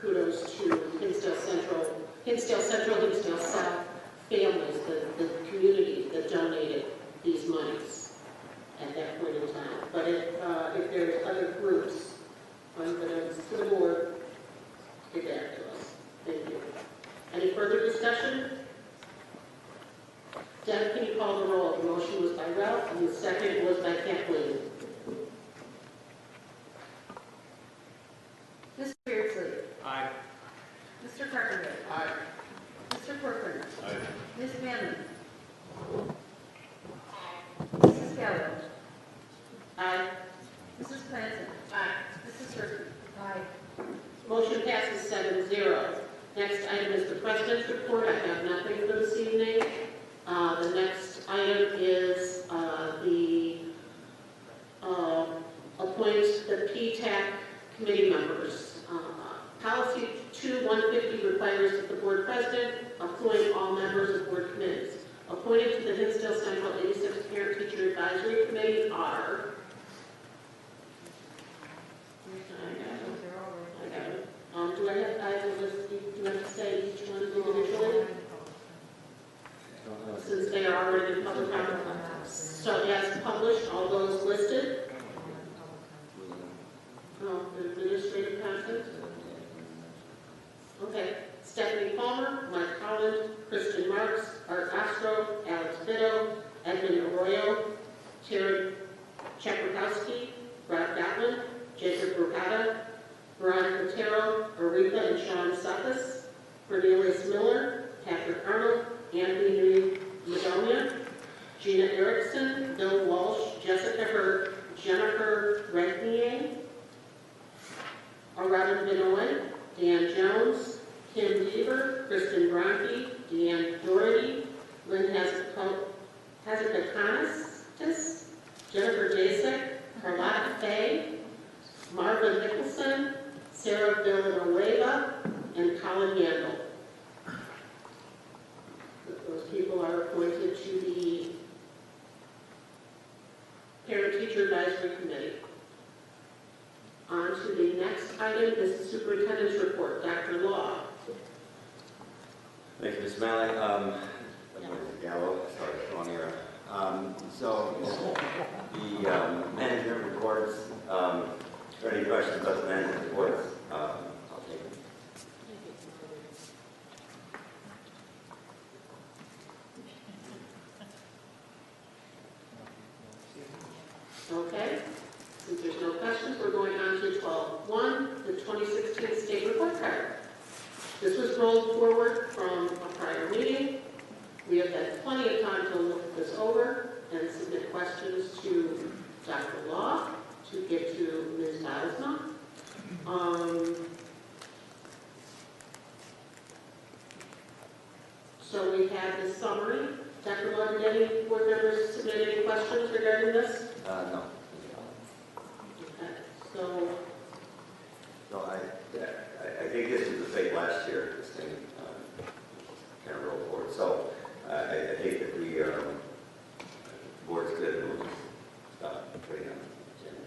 kudos to Hinsdale Central, Hinsdale South families, the community that donated these monies at that point in time. But if there's other groups, unbeknownst to the board, get back to us. Thank you. Any further discussion? Deb, can you call the roll? The motion was by Ralph, and the second was by Kathleen. Mr. Beardsley? Aye. Mr. Carpenter? Aye. Mr. Corcoran? Aye. Ms. Manley? Mrs. Gallo? Aye. Mrs. Clancy? Aye. Mrs. Turkey? Aye. Motion passes 7-0. Next item is the President's report. I have nothing for this evening. The next item is appoint the PTAC committee members. Policy 2150 requires that the board president appoint all members of board committees. Appointed to the Hinsdale Central 86 Parent Teacher Advisory Committee are do I have a list? Do I have to say each one individually? Since they are already in public comment. So as published, all those listed. The administrative content. Okay. Stephanie Palmer, Mike Holland, Kristen Marks, Art Ostro, Alex Bitto, Edmund Arroyo, Terry Czaprakowski, Rob Gottman, Jacob Brugada, Veronica Otero, Aretha and Sean Suckus, Cornelius Miller, Patrick Arnold, Anthony Madonia, Gina Erickson, Bill Walsh, Jessica Hurt, Jennifer Regnier, Robin Benoit, Dan Jones, Kim Beaver, Kristen Bronte, Deanne Doherty, Lynn Hazakanis, Jennifer Jasek, Carlotta Fay, Marvin Nicholson, Sarah Villanueva, and Colin Yandel. Those people are appointed to the Parent-Teacher Advisory Committee. On to the next item is the Superintendent's Report. Dr. Law. Thank you, Ms. Malley. Gallo, sorry, wrong era. So the management reports, if there are any questions about the management reports, I'll take them. Okay. Since there's no questions, we're going on to 12.1, the 2016 State Report Card. This was rolled forward from a prior meeting. We have had plenty of time to look this over and submit questions to Dr. Law, to get to Ms. Bilesma. So we have the summary. Dr. Law, did any board members submit any questions regarding this? No. So I think this was the same last year, this thing kind of rolled forward. So I think that the board's good and we'll just stop putting on the agenda.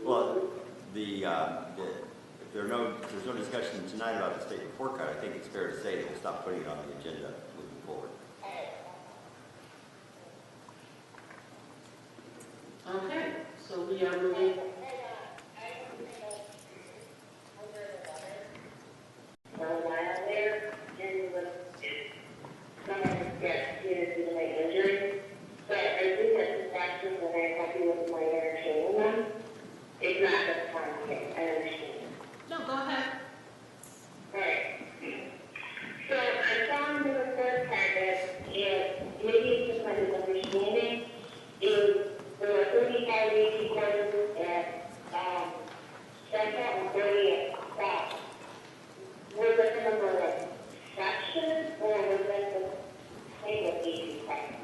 Well, if there's no discussion tonight about the state report card, I think it's fair to say that we'll stop putting it on the agenda moving forward. okay, so we are moving. For a while there, and with someone get students with an injury. But I think that the practice that I'm happy with my training them. It's not the content, I understand. No, go ahead. Alright. So I found in the report card that maybe it's just my misunderstanding, is there were 35 AP courses at Central and 30 at South. Was that the number of sections, or was that the type of AP classes?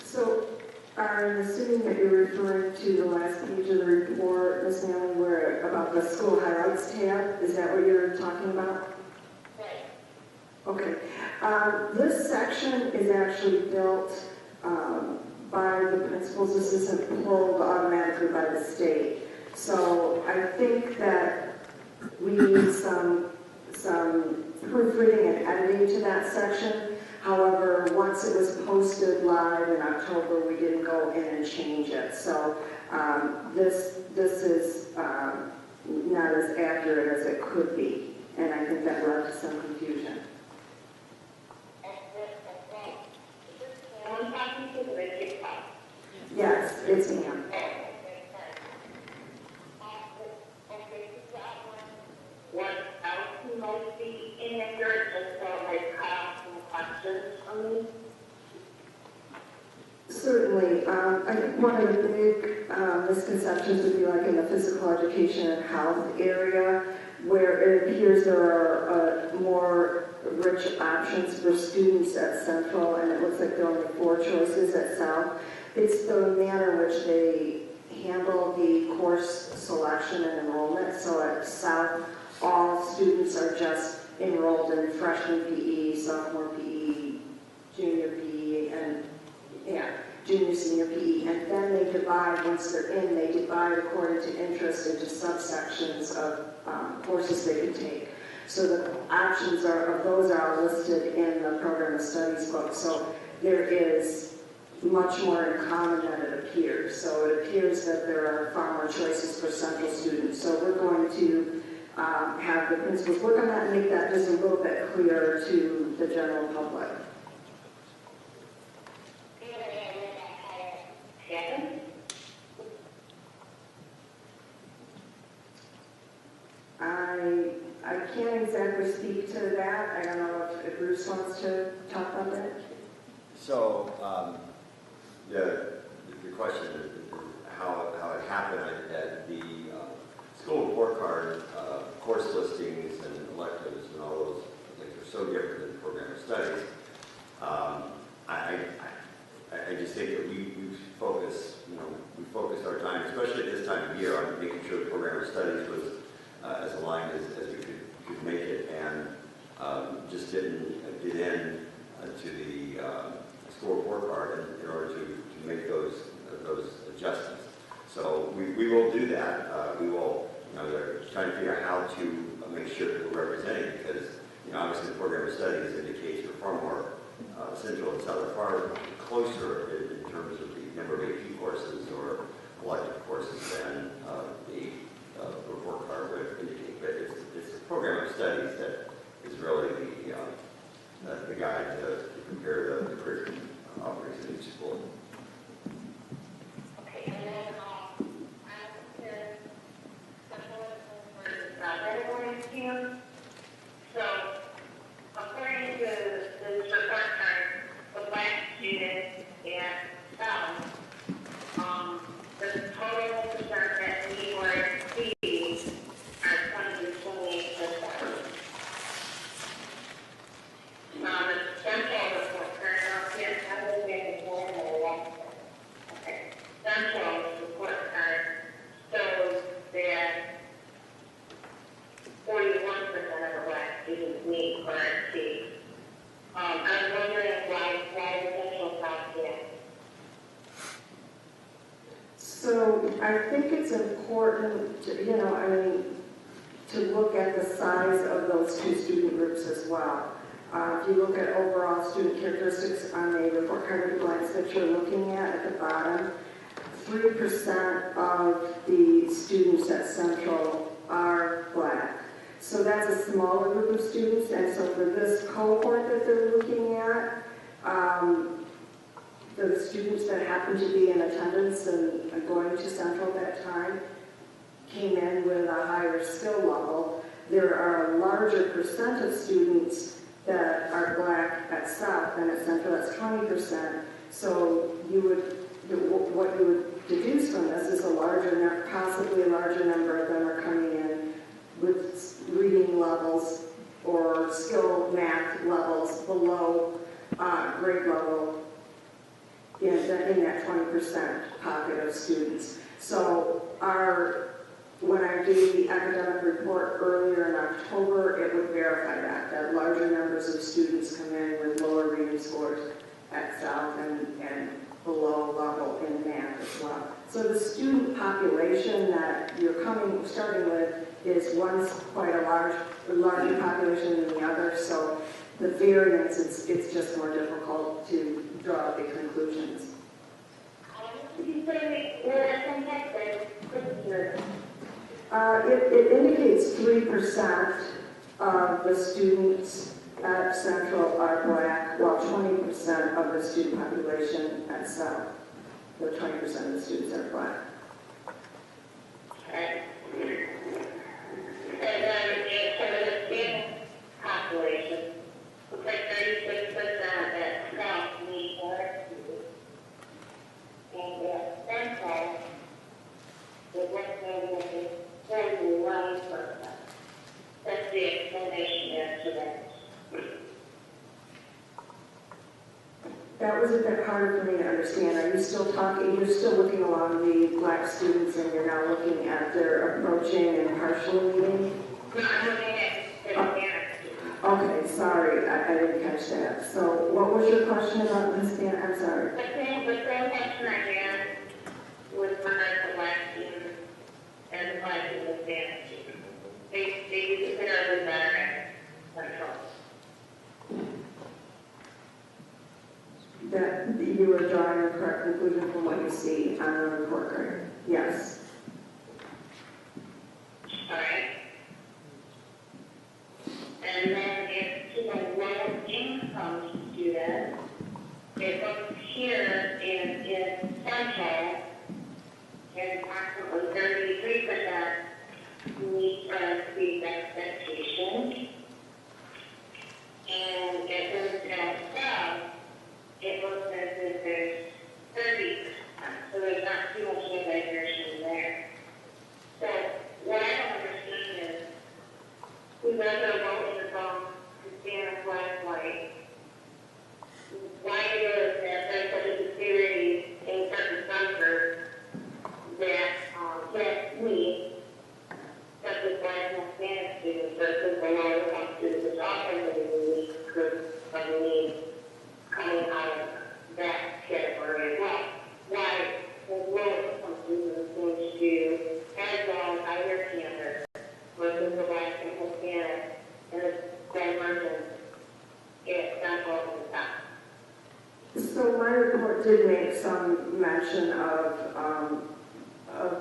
So I'm assuming that you're referring to the last page of the report, Ms. Manley, where about the school highlights tab. Is that what you're talking about? Right. Okay. This section is actually built by the principal's assistant, pulled automatically by the state. So I think that we need some proofreading and editing to that section. However, once it was posted live in October, we didn't go in and change it. So this is not as accurate as it could be, and I think that led to some confusion. Yes, it's Pam. What else might be inaccurate, just so like some questions from me? Certainly. I think one of the big misconceptions would be like in the physical education and health area, where it appears there are more rich options for students at Central, and it looks like there are only 4 choices at South. It's the manner in which they handle the course selection and enrollment. So at South, all students are just enrolled in freshman PE, sophomore PE, junior PE, and junior, senior PE. And then they divide, once they're in, they divide according to interest into subsections of courses they can take. So the options of those are listed in the program of studies book. So there is much more in common than it appears. So it appears that there are far more choices for Central students. So we're going to have the principals work on that and make that just a little bit clearer to the general public. I can't exactly speak to that. I don't know if Bruce wants to talk about that. So, the question is how it happened at the school report card, course listings and electives and all those things are so different than the program of studies. I just think that we focused our time, especially at this time of year, on making sure the program of studies was as aligned as we could make it, and just didn't get in to the school report card in order to make those adjustments. So we will do that. We will, they're trying to figure out how to make sure that we're representing, because obviously the program of studies indicates we're far more Central and South are far closer in terms of the number of AP courses or elective courses than the report card would indicate. But it's the program of studies that is really the guide to compare the curriculum offerings in each school. Okay, and then I'm here, so according to the report card, the Black students and South, the total percent that we or exceed are 20 to 28%. The Central report card, yes, I will make it more than one. Okay, Central report card shows that 41% of the Black students meet or exceed. I was wondering why the Central South did. So I think it's important, to look at the size of those 2 student groups as well. If you look at overall student characteristics on the report card with the blanks that you're looking at the bottom, 3% of the students at Central are Black. So that's a smaller group of students, and so for this cohort that they're looking at, the students that happen to be in attendance and going to Central that time came in with a higher skill level. There are a larger percent of students that are Black at South than at Central. That's 20%. So what you would deduce from this is possibly a larger number of them are coming in with reading levels or skill math levels below grade level in that 20% pocket of students. So our when I gave the academic report earlier in October, it would verify that larger numbers of students come in with lower reading scores at South and below level in math as well. So the student population that you're starting with is one's quite a larger population than the other, so the variance, it's just more difficult to draw big conclusions. It indicates 3% of the students at Central are black, while 20% of the student population at South, the 20% of the students are black. And then in terms of the student population, looks like 36% at South need more students. And at Central, it looks like it's 41%. That's the explanation as to that. That was a bit harder for me to understand. Are you still talking, you're still looking along the black students and you're now looking at their approaching and partial reading? Okay, sorry, I didn't catch that. So what was your question about Hispanic? I'm sorry. The same question I had was when I the black students and the black and Hispanic students. They consider them better at Central. That you are drawing a correct conclusion from what you see on the report card? Yes. All right. And then if to the low income student, it looks here in Central, and approximately 33% meet the expectation. And it goes down south, it looks as if there's 30%. So there's not too much of a diversion there. So what I don't understand is, we let our vote from Hispanic, black, white. Why is that there's such a disparity in certain subgroups that we, such as black and Hispanic students versus the lower income students, which also really unique group of needs coming out of that category as well. Why the lower income students going to do as well as either campus versus the black and Hispanic and the divergence at Central and South. So my report did make some mention of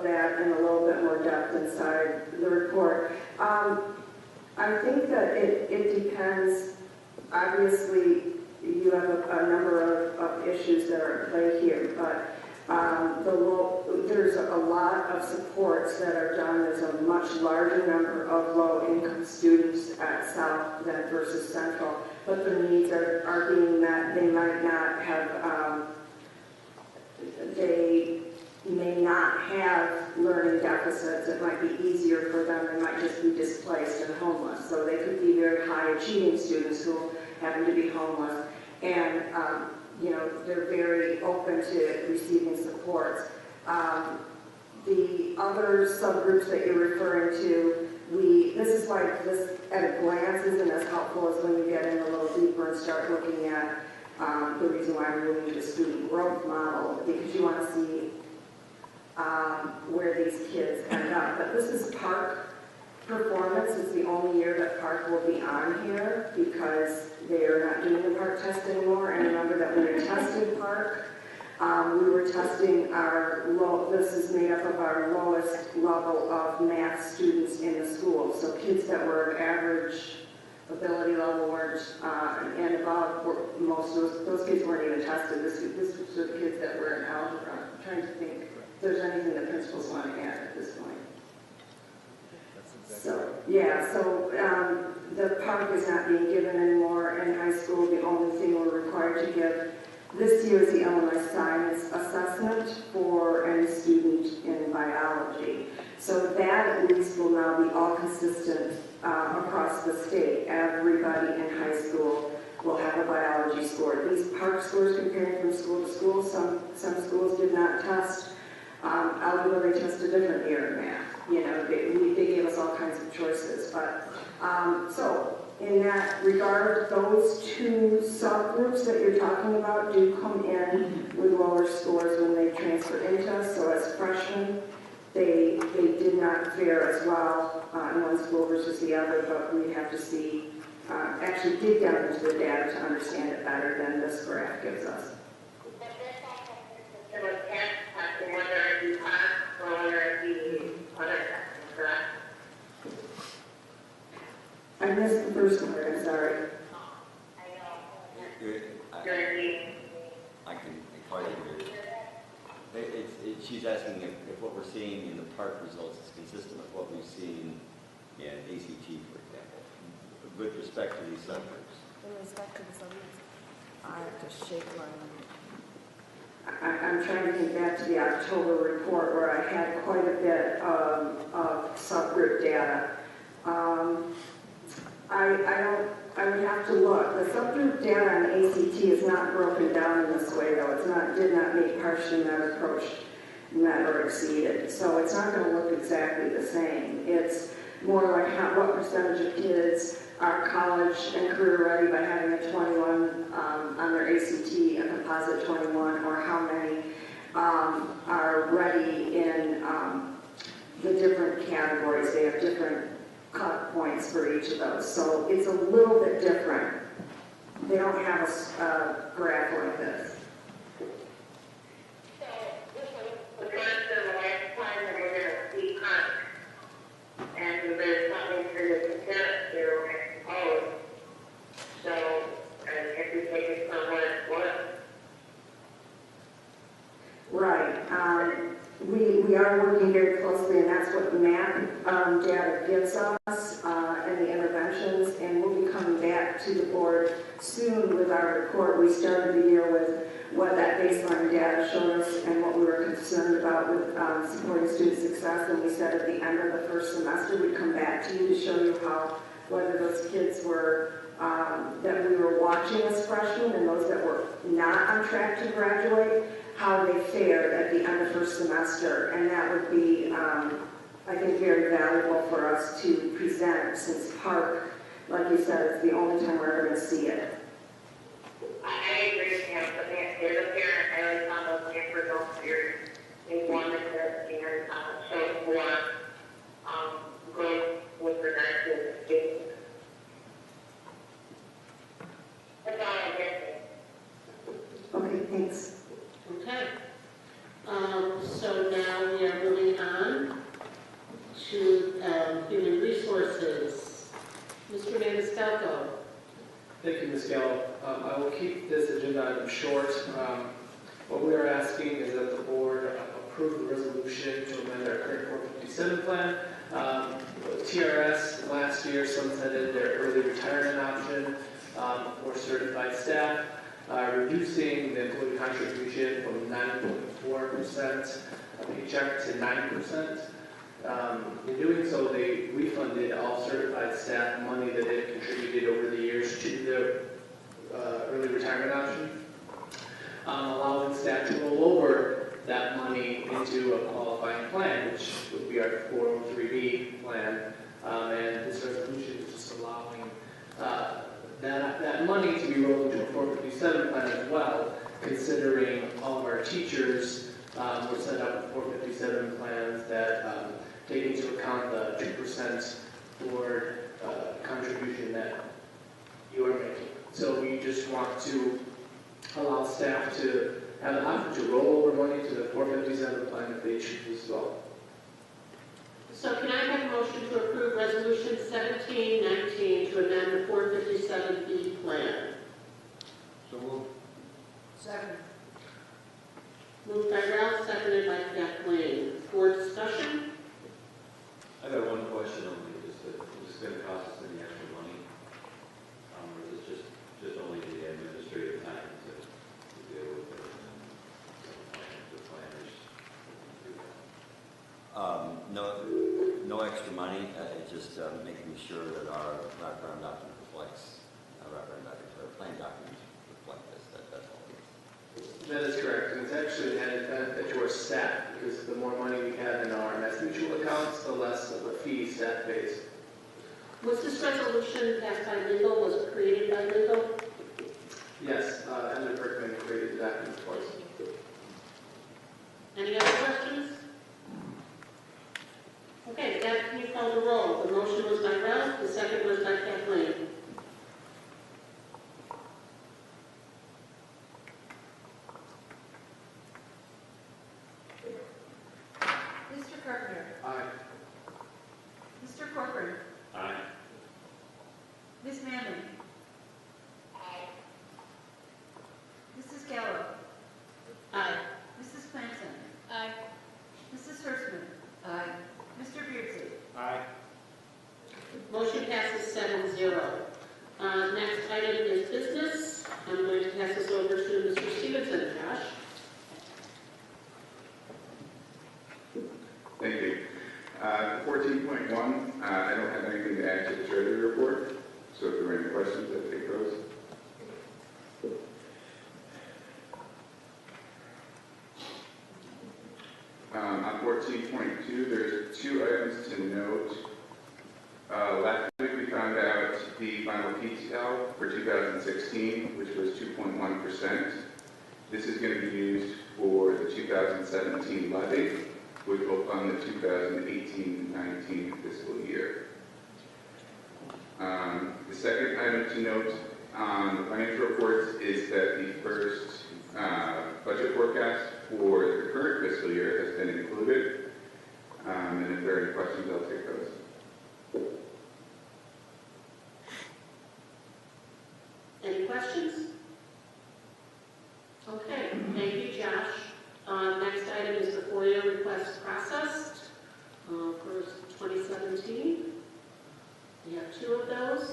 that in a little bit more depth inside the report. I think that it depends. Obviously, you have a number of issues that are at play here, but there's a lot of supports that are done. There's a much larger number of low-income students at South than versus Central, but their needs are being met. They might not have, they may not have learning deficits. It might be easier for them. They might just be displaced and homeless. So they could be very high-achieving students who happen to be homeless. And they're very open to receiving supports. The other subgroups that you're referring to, this is why this at a glance isn't as helpful as when you get in a little deeper and start looking at the reason why I'm moving to the student growth model, because you want to see where these kids end up. But this is PARC performance. It's the only year that PARC will be on here because they are not doing the PARC test anymore. And remember that when we tested PARC, we were testing this is made up of our lowest level of math students in the school. So kids that were of average ability level weren't, and above, most of those kids weren't even tested. This was the kids that were in algebra. I'm trying to think if there's anything that principals want to add at this point. So the PARC is not being given anymore in high school. The only thing we're required to give this year is the Illinois Science Assessment for any student in biology. So that at least will now be all consistent across the state. Everybody in high school will have a biology score. These PARC scores comparing from school to school, some schools did not test algebra, they test a different year in math. They gave us all kinds of choices. But so in that regard, those two subgroups that you're talking about do come in with lower scores when they transfer into us. So as freshmen, they did not fare as well in one school versus the other, but we have to see, actually dig down into the data to understand it better than this graph gives us. I missed the first part, I'm sorry. I can quite agree. She's asking if what we're seeing in the park results is consistent with what we've seen in ACT, for example, with respect to these subgroups. With respect to the subjects, I have to shake my I'm trying to think back to the October report where I had quite a bit of subgroup data. I would have to look. The subgroup data on ACT is not broken down in this way, though. Did not meet partially met or approached, met or exceeded. So it's not going to look exactly the same. It's more like what percentage of kids are college and career ready by having a 21 on their ACT, a composite 21, or how many are ready in the different categories. They have different cut points for each of those. So it's a little bit different. They don't have a graph like this. And there's something for the compare to, I suppose. So, and if we take it for what it's worth. Right. We are working very closely, and that's what the MAP data gives us, and the interventions, and we'll be coming back to the board soon with our report. We started the year with what that baseline data showed us and what we were concerned about with supporting student success, and we said at the end of the first semester we'd come back to you to show you whether those kids were, that we were watching as freshmen and those that were not on track to graduate, how they fared at the end of first semester, and that would be, I think, very valuable for us to present, since Park, like you said, is the only time we're ever going to see it. I agree with him, but there's a parent, I always found those answers over here. They wanted to, and show more growth with regard to the students. That's all I'm guessing. Okay, thanks. Okay. So now we are moving on to human resources. Mr. Maniscalco. Thank you, Ms. Gallo. I will keep this agenda item short. What we are asking is that the board approve the resolution to amend our current 457 plan. TRS last year sunsetted their early retirement option for certified staff, reducing the employee contribution from 9.4% paycheck to 9%. In doing so, they refunded all certified staff money that they had contributed over the years to the early retirement option, allowing staff to roll over that money into a qualifying plan, which would be our 403B plan. And this resolution is just allowing that money to be rolled into a 457 plan as well, considering all of our teachers were set up with 457 plans that take into account the 2% board contribution that you are making. So we just want to allow staff to have an option to roll over money to the 457 plan if they choose as well. So can I have a motion to approve Resolution 1719 to amend the 457B plan? So moved. Second. Moved by Ralph, seconded by Kathleen. For discussion? I got one question only. Is this going to cost us any extra money? Or is it just only the administrative time to deal with the planners? No extra money. It's just making sure that our wraparound document reflects, our plan document reflect this. That's all it is. That is correct, and it's actually an added benefit to to our staff, because the more money we have in our Mass Mutual accounts, the less of a fee staff pays. Was this resolution passed by legal? Was it created by legal? Yes, Emily Berkman created that in force. Any other questions? Okay, Deb, can you call the roll? The motion was by Ralph, the second was by Kathleen. Mr. Carpenter. Aye. Mr. Corcoran. Aye. Ms. Manley. Aye. Mrs. Gallo. Aye. Mrs. Clancy. Aye. Mrs. Hirschman. Aye. Mr. Beardsley. Aye. Motion passes 7-0. Next item is business. I'm going to pass this over to Mr. Stevenson. Josh? Thank you. 14.1, I don't have anything to add to the treasury report, so if there are any questions, I'll take those. On 14.2, there's two items to note. Last week we found out the final PTL for 2016, which was 2.1%. This is going to be used for the 2017 levy, which will fund the 2018-19 fiscal year. The second item to note on the financial reports is that the first budget forecast for the current fiscal year has been included. And if there are any questions, I'll take those. Any questions? Okay, thank you, Josh. Next item is the FOIA request processed for 2017. We have two of those.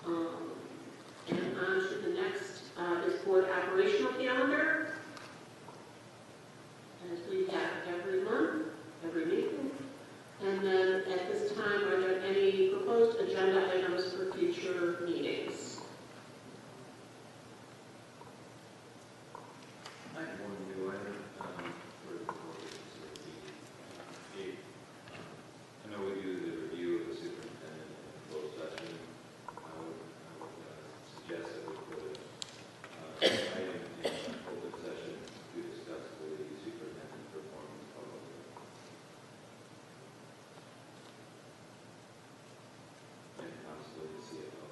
And on to the next is board operational calendar. As we have every month, every meeting. And then at this time, are there any proposed agenda items for future meetings? I have one new item for the board. I know we do the review of the superintendent in closed session. I would suggest that we put an item in open session to discuss the superintendent's performance publicly. And possibly the CFO.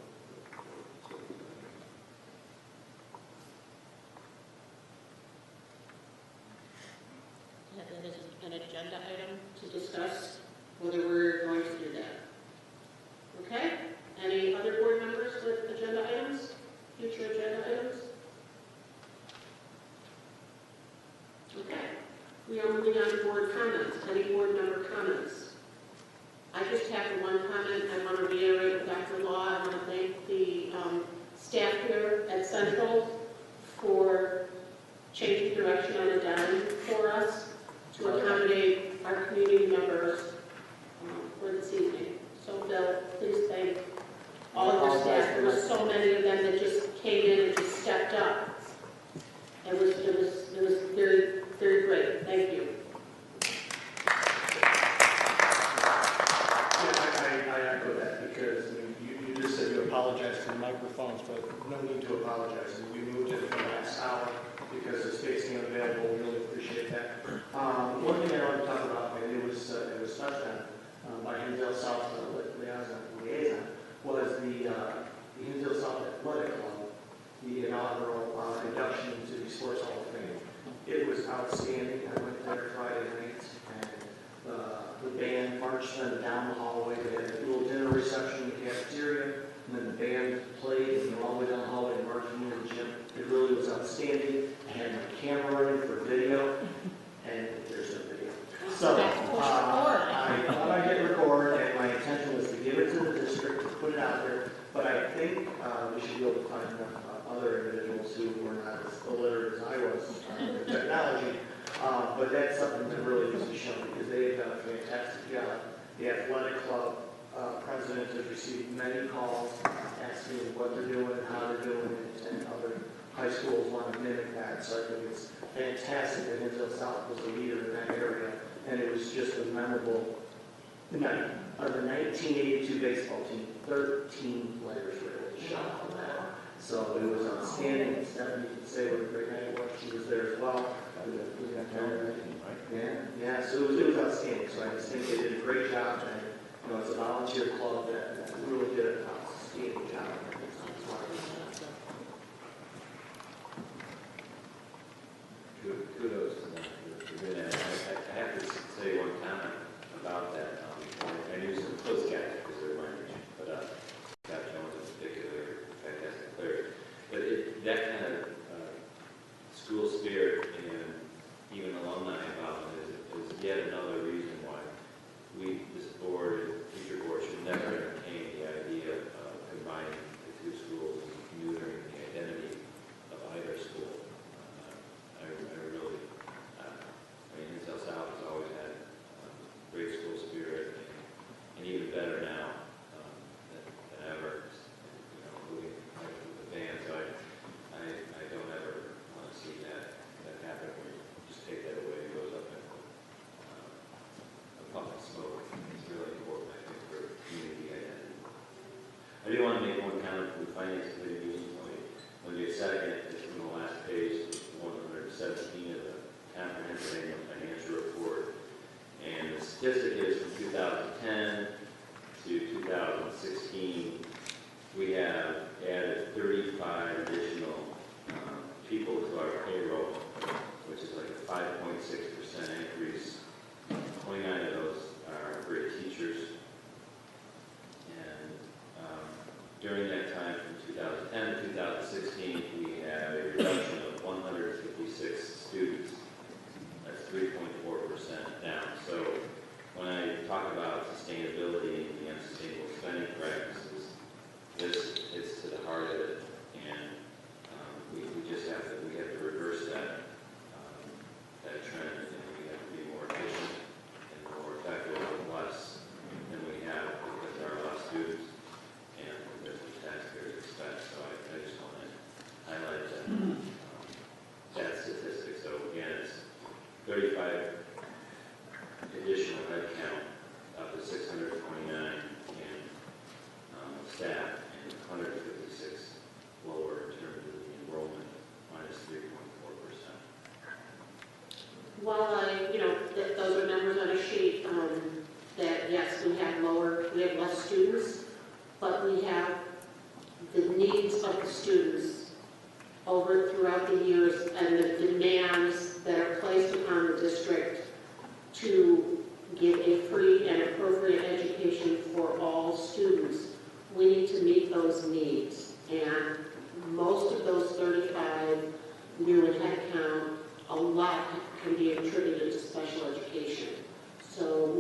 That is an agenda item to discuss whether we're going to do that. Okay? Any other board members with agenda items? Future agenda items? Okay. We are moving on to board comments. Any board member comments? I just have one comment. I want to reiterate Dr. Law. I want to thank the staff here at Central for changing direction on a dime for us to accommodate our community members for this evening. So Bill, please thank all of your staff. There were so many of them that just came in and just stepped up. It was very, very great. Thank you. I echo that because you just said you apologized for the microphones, but no need to apologize. We moved it for the last hour because the space being available. We really appreciate that. One thing I want to talk about, and it was touched on by Hinsdale South liaison, was the Hinsdale South Athletic Club, the inaugural induction into the Sports Hall of Fame. It was outstanding. I went there Friday night, and the band marched them down the hallway. They had a little dinner reception in the cafeteria, and then the band played and went all the way down the hallway and marched into the gym. It really was outstanding. I had my camera running for video, and there's no video. So I thought I'd hit record, and my intention was to give it to the district, to put it out there, but I think we should be able to find other individuals who were not as illiterate as I was with technology. But that's something that really needs to be shown because they have done a fantastic job. The athletic club president has received many calls asking what they're doing, how they're doing it, and other high schools want to mimic that. So I think it's fantastic that Hinsdale South was the leader in that area, and it was just a memorable night. Of the 1982 baseball team, 13 players were shot on that. So it was outstanding. Stephanie could say what a great night it was. She was there as well. Yeah, so it was outstanding. So I just think they did a great job, and you know, it's a volunteer club that really did an outstanding job. Kudos to them for doing that. I have to say one comment about that. I knew some close guys because they're minors, but Scott Jones in particular, fantastic player. But that kind of school spirit and even alumni involvement is yet another reason why this board and future board should never entertain the idea of combining the two schools and neutering the identity of either school. I really, Hinsdale South has always had great school spirit and even better now than ever, including the fans. So I don't ever want to see that happen where you just take that away and it goes up in a puff of smoke. It's really important, I think, for community identity. I do want to make one comment from the Finance Committee meeting point. When you second, it's from the last page, 117 of the comprehensive annual financial report. And the statistic is from 2010 to 2016, we have added 35 additional people to our payroll, which is like a 5.6% increase. 29 of those are great teachers. And during that time from 2010 to 2016, we have a reduction of 156 students. That's 3.4% down. So when I talk about sustainability and the unsustainable spending practices, this is to the heart of it, and we just have to reverse that trend, and we have to be more efficient and more effective with less than we have, because there are a lot of students and because the taxpayers expect. So I just want to highlight that statistic. So again, it's 35 additional head count up to 629 in staff and 156 lower in terms of the enrollment, minus 3.4%. While those are numbers on a sheet, that yes, we have less students, but we have the needs of the students throughout the years and the demands that are placed upon the district to give a free and appropriate education for all students. We need to meet those needs, and most of those 35 new in head count, a lot can be attributed to special education. So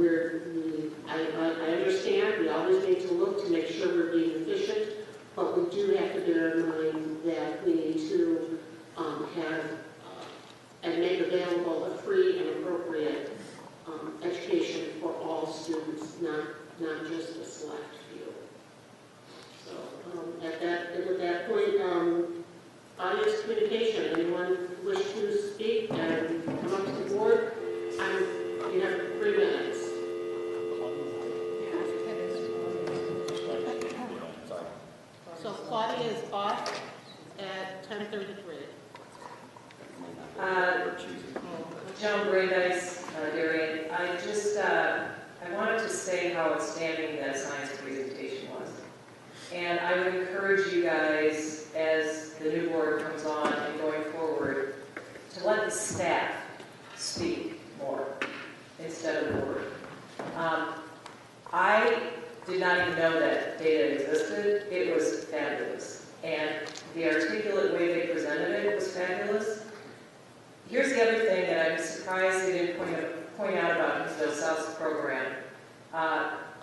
I understand we always need to look to make sure we're being efficient, but we do have to bear in mind that we need to have and make available a free and appropriate education for all students, not just a select few. So with that point, audience communication. Anyone wish to speak and come up to the board? You have 3 minutes. So Claudia is off at 10:33. Joan Brandeis, Darian. I wanted to say how outstanding that science presentation was. And I would encourage you guys, as the new board comes on and going forward, to let the staff speak more instead of the board. I did not even know that data existed. It was fabulous. And the articulate way they presented it was fabulous. Here's the other thing that I'm surprised they didn't point out about Hinsdale South's program.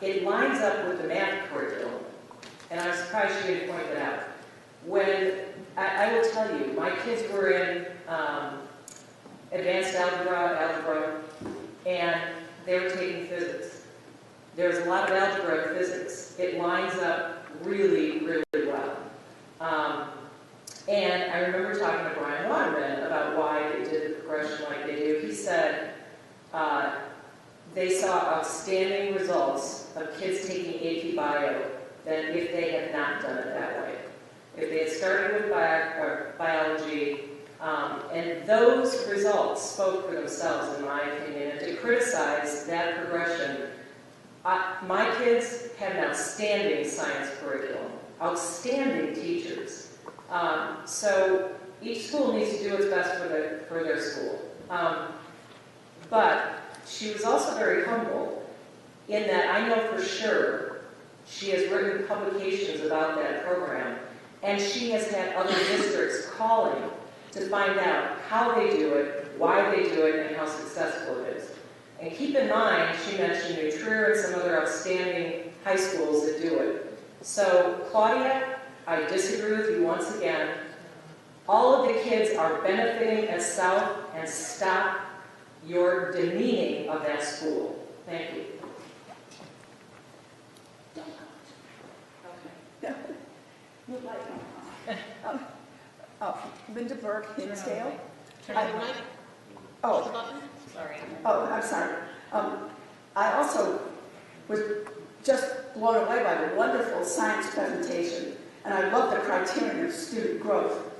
It lines up with the math curriculum. And I'm surprised she didn't point that out. When, I will tell you, my kids were in advanced algebra, and they were taking physics. There's a lot of algebra and physics. It lines up really, really well. And I remember talking to Brian Waterman about why they did the they saw outstanding results of kids taking AP Bio than if they had not done it that way. If they had started with biology, and those results spoke for themselves, in my opinion, and to criticize that progression, my kids had an outstanding science curriculum, outstanding teachers. So each school needs to do its best for their school. But she was also very humble in that I know for sure she has written publications about that program, and she has had other districts calling to find out how they do it, why they do it, and how successful it is. And keep in mind, she mentioned New Trier and some other outstanding high schools that do it. So, Claudia, I disagree with you once again. All of the kids are benefiting at South, and stop your demeaning of that school. Thank you. Linda Burke, Hinsdale. Turn the mic. Oh. The button. Sorry. Oh, I'm sorry. I also was just blown away by the wonderful science presentation, and I love the criterion of student growth.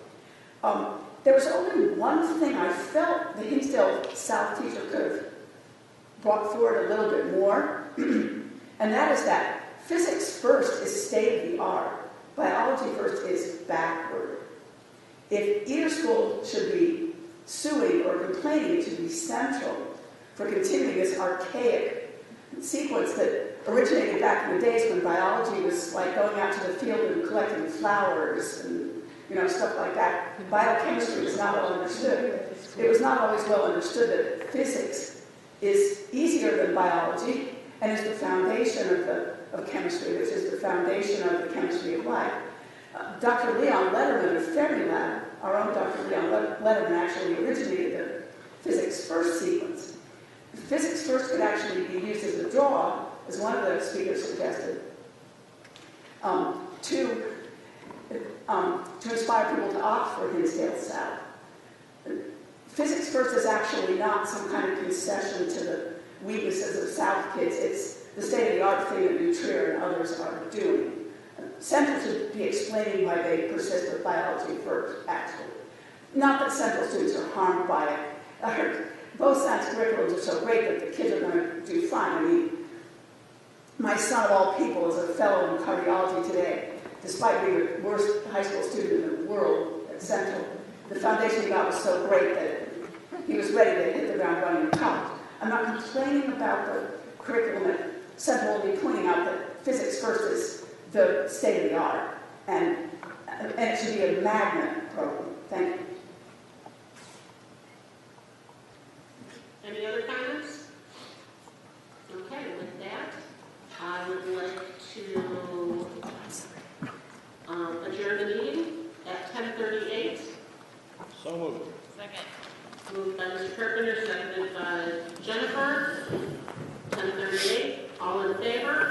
There was only one thing I felt the Hinsdale South teacher could have brought forward a little bit more, and that is that physics first is state of the art, biology first is backward. If either school should be suing or complaining, it should be Central for continuing this archaic sequence that originated back in the days when biology was like going out to the field and collecting flowers and stuff like that. Biochemistry was not well understood. It was not always well understood that physics is easier than biology and is the foundation of chemistry, which is the foundation of the chemistry of life. Dr. Leon Letterman of Fermilab, our own Dr. Leon Letterman, actually originated the physics first sequence. Physics first could actually be used as a draw, as one of the speakers suggested, to inspire people to opt for Hinsdale South. Physics first is actually not some kind of concession to the weaknesses of South kids. It's the state-of-the-art thing that New Trier and others are doing. Central should be explaining why they persist with biology first, actually. Not that Central students are harmed by it. I heard both science curriculums are so great that the kids are going to do fine. I mean, my son of all people is a fellow in cardiology today. Despite being the worst high school student in the world at Central, the foundation he got was so great that he was ready to hit the ground running in college. I'm not complaining about the curriculum at Central, only pointing out that physics first is the state of the art, and it should be a magnet program. Thank you. Any other comments? Okay, with that, I would like to adjourn the meeting at 10:38. So moved. Second. Moved by Mr. Carpenter, seconded by Jennifer. 10:38. All in favor?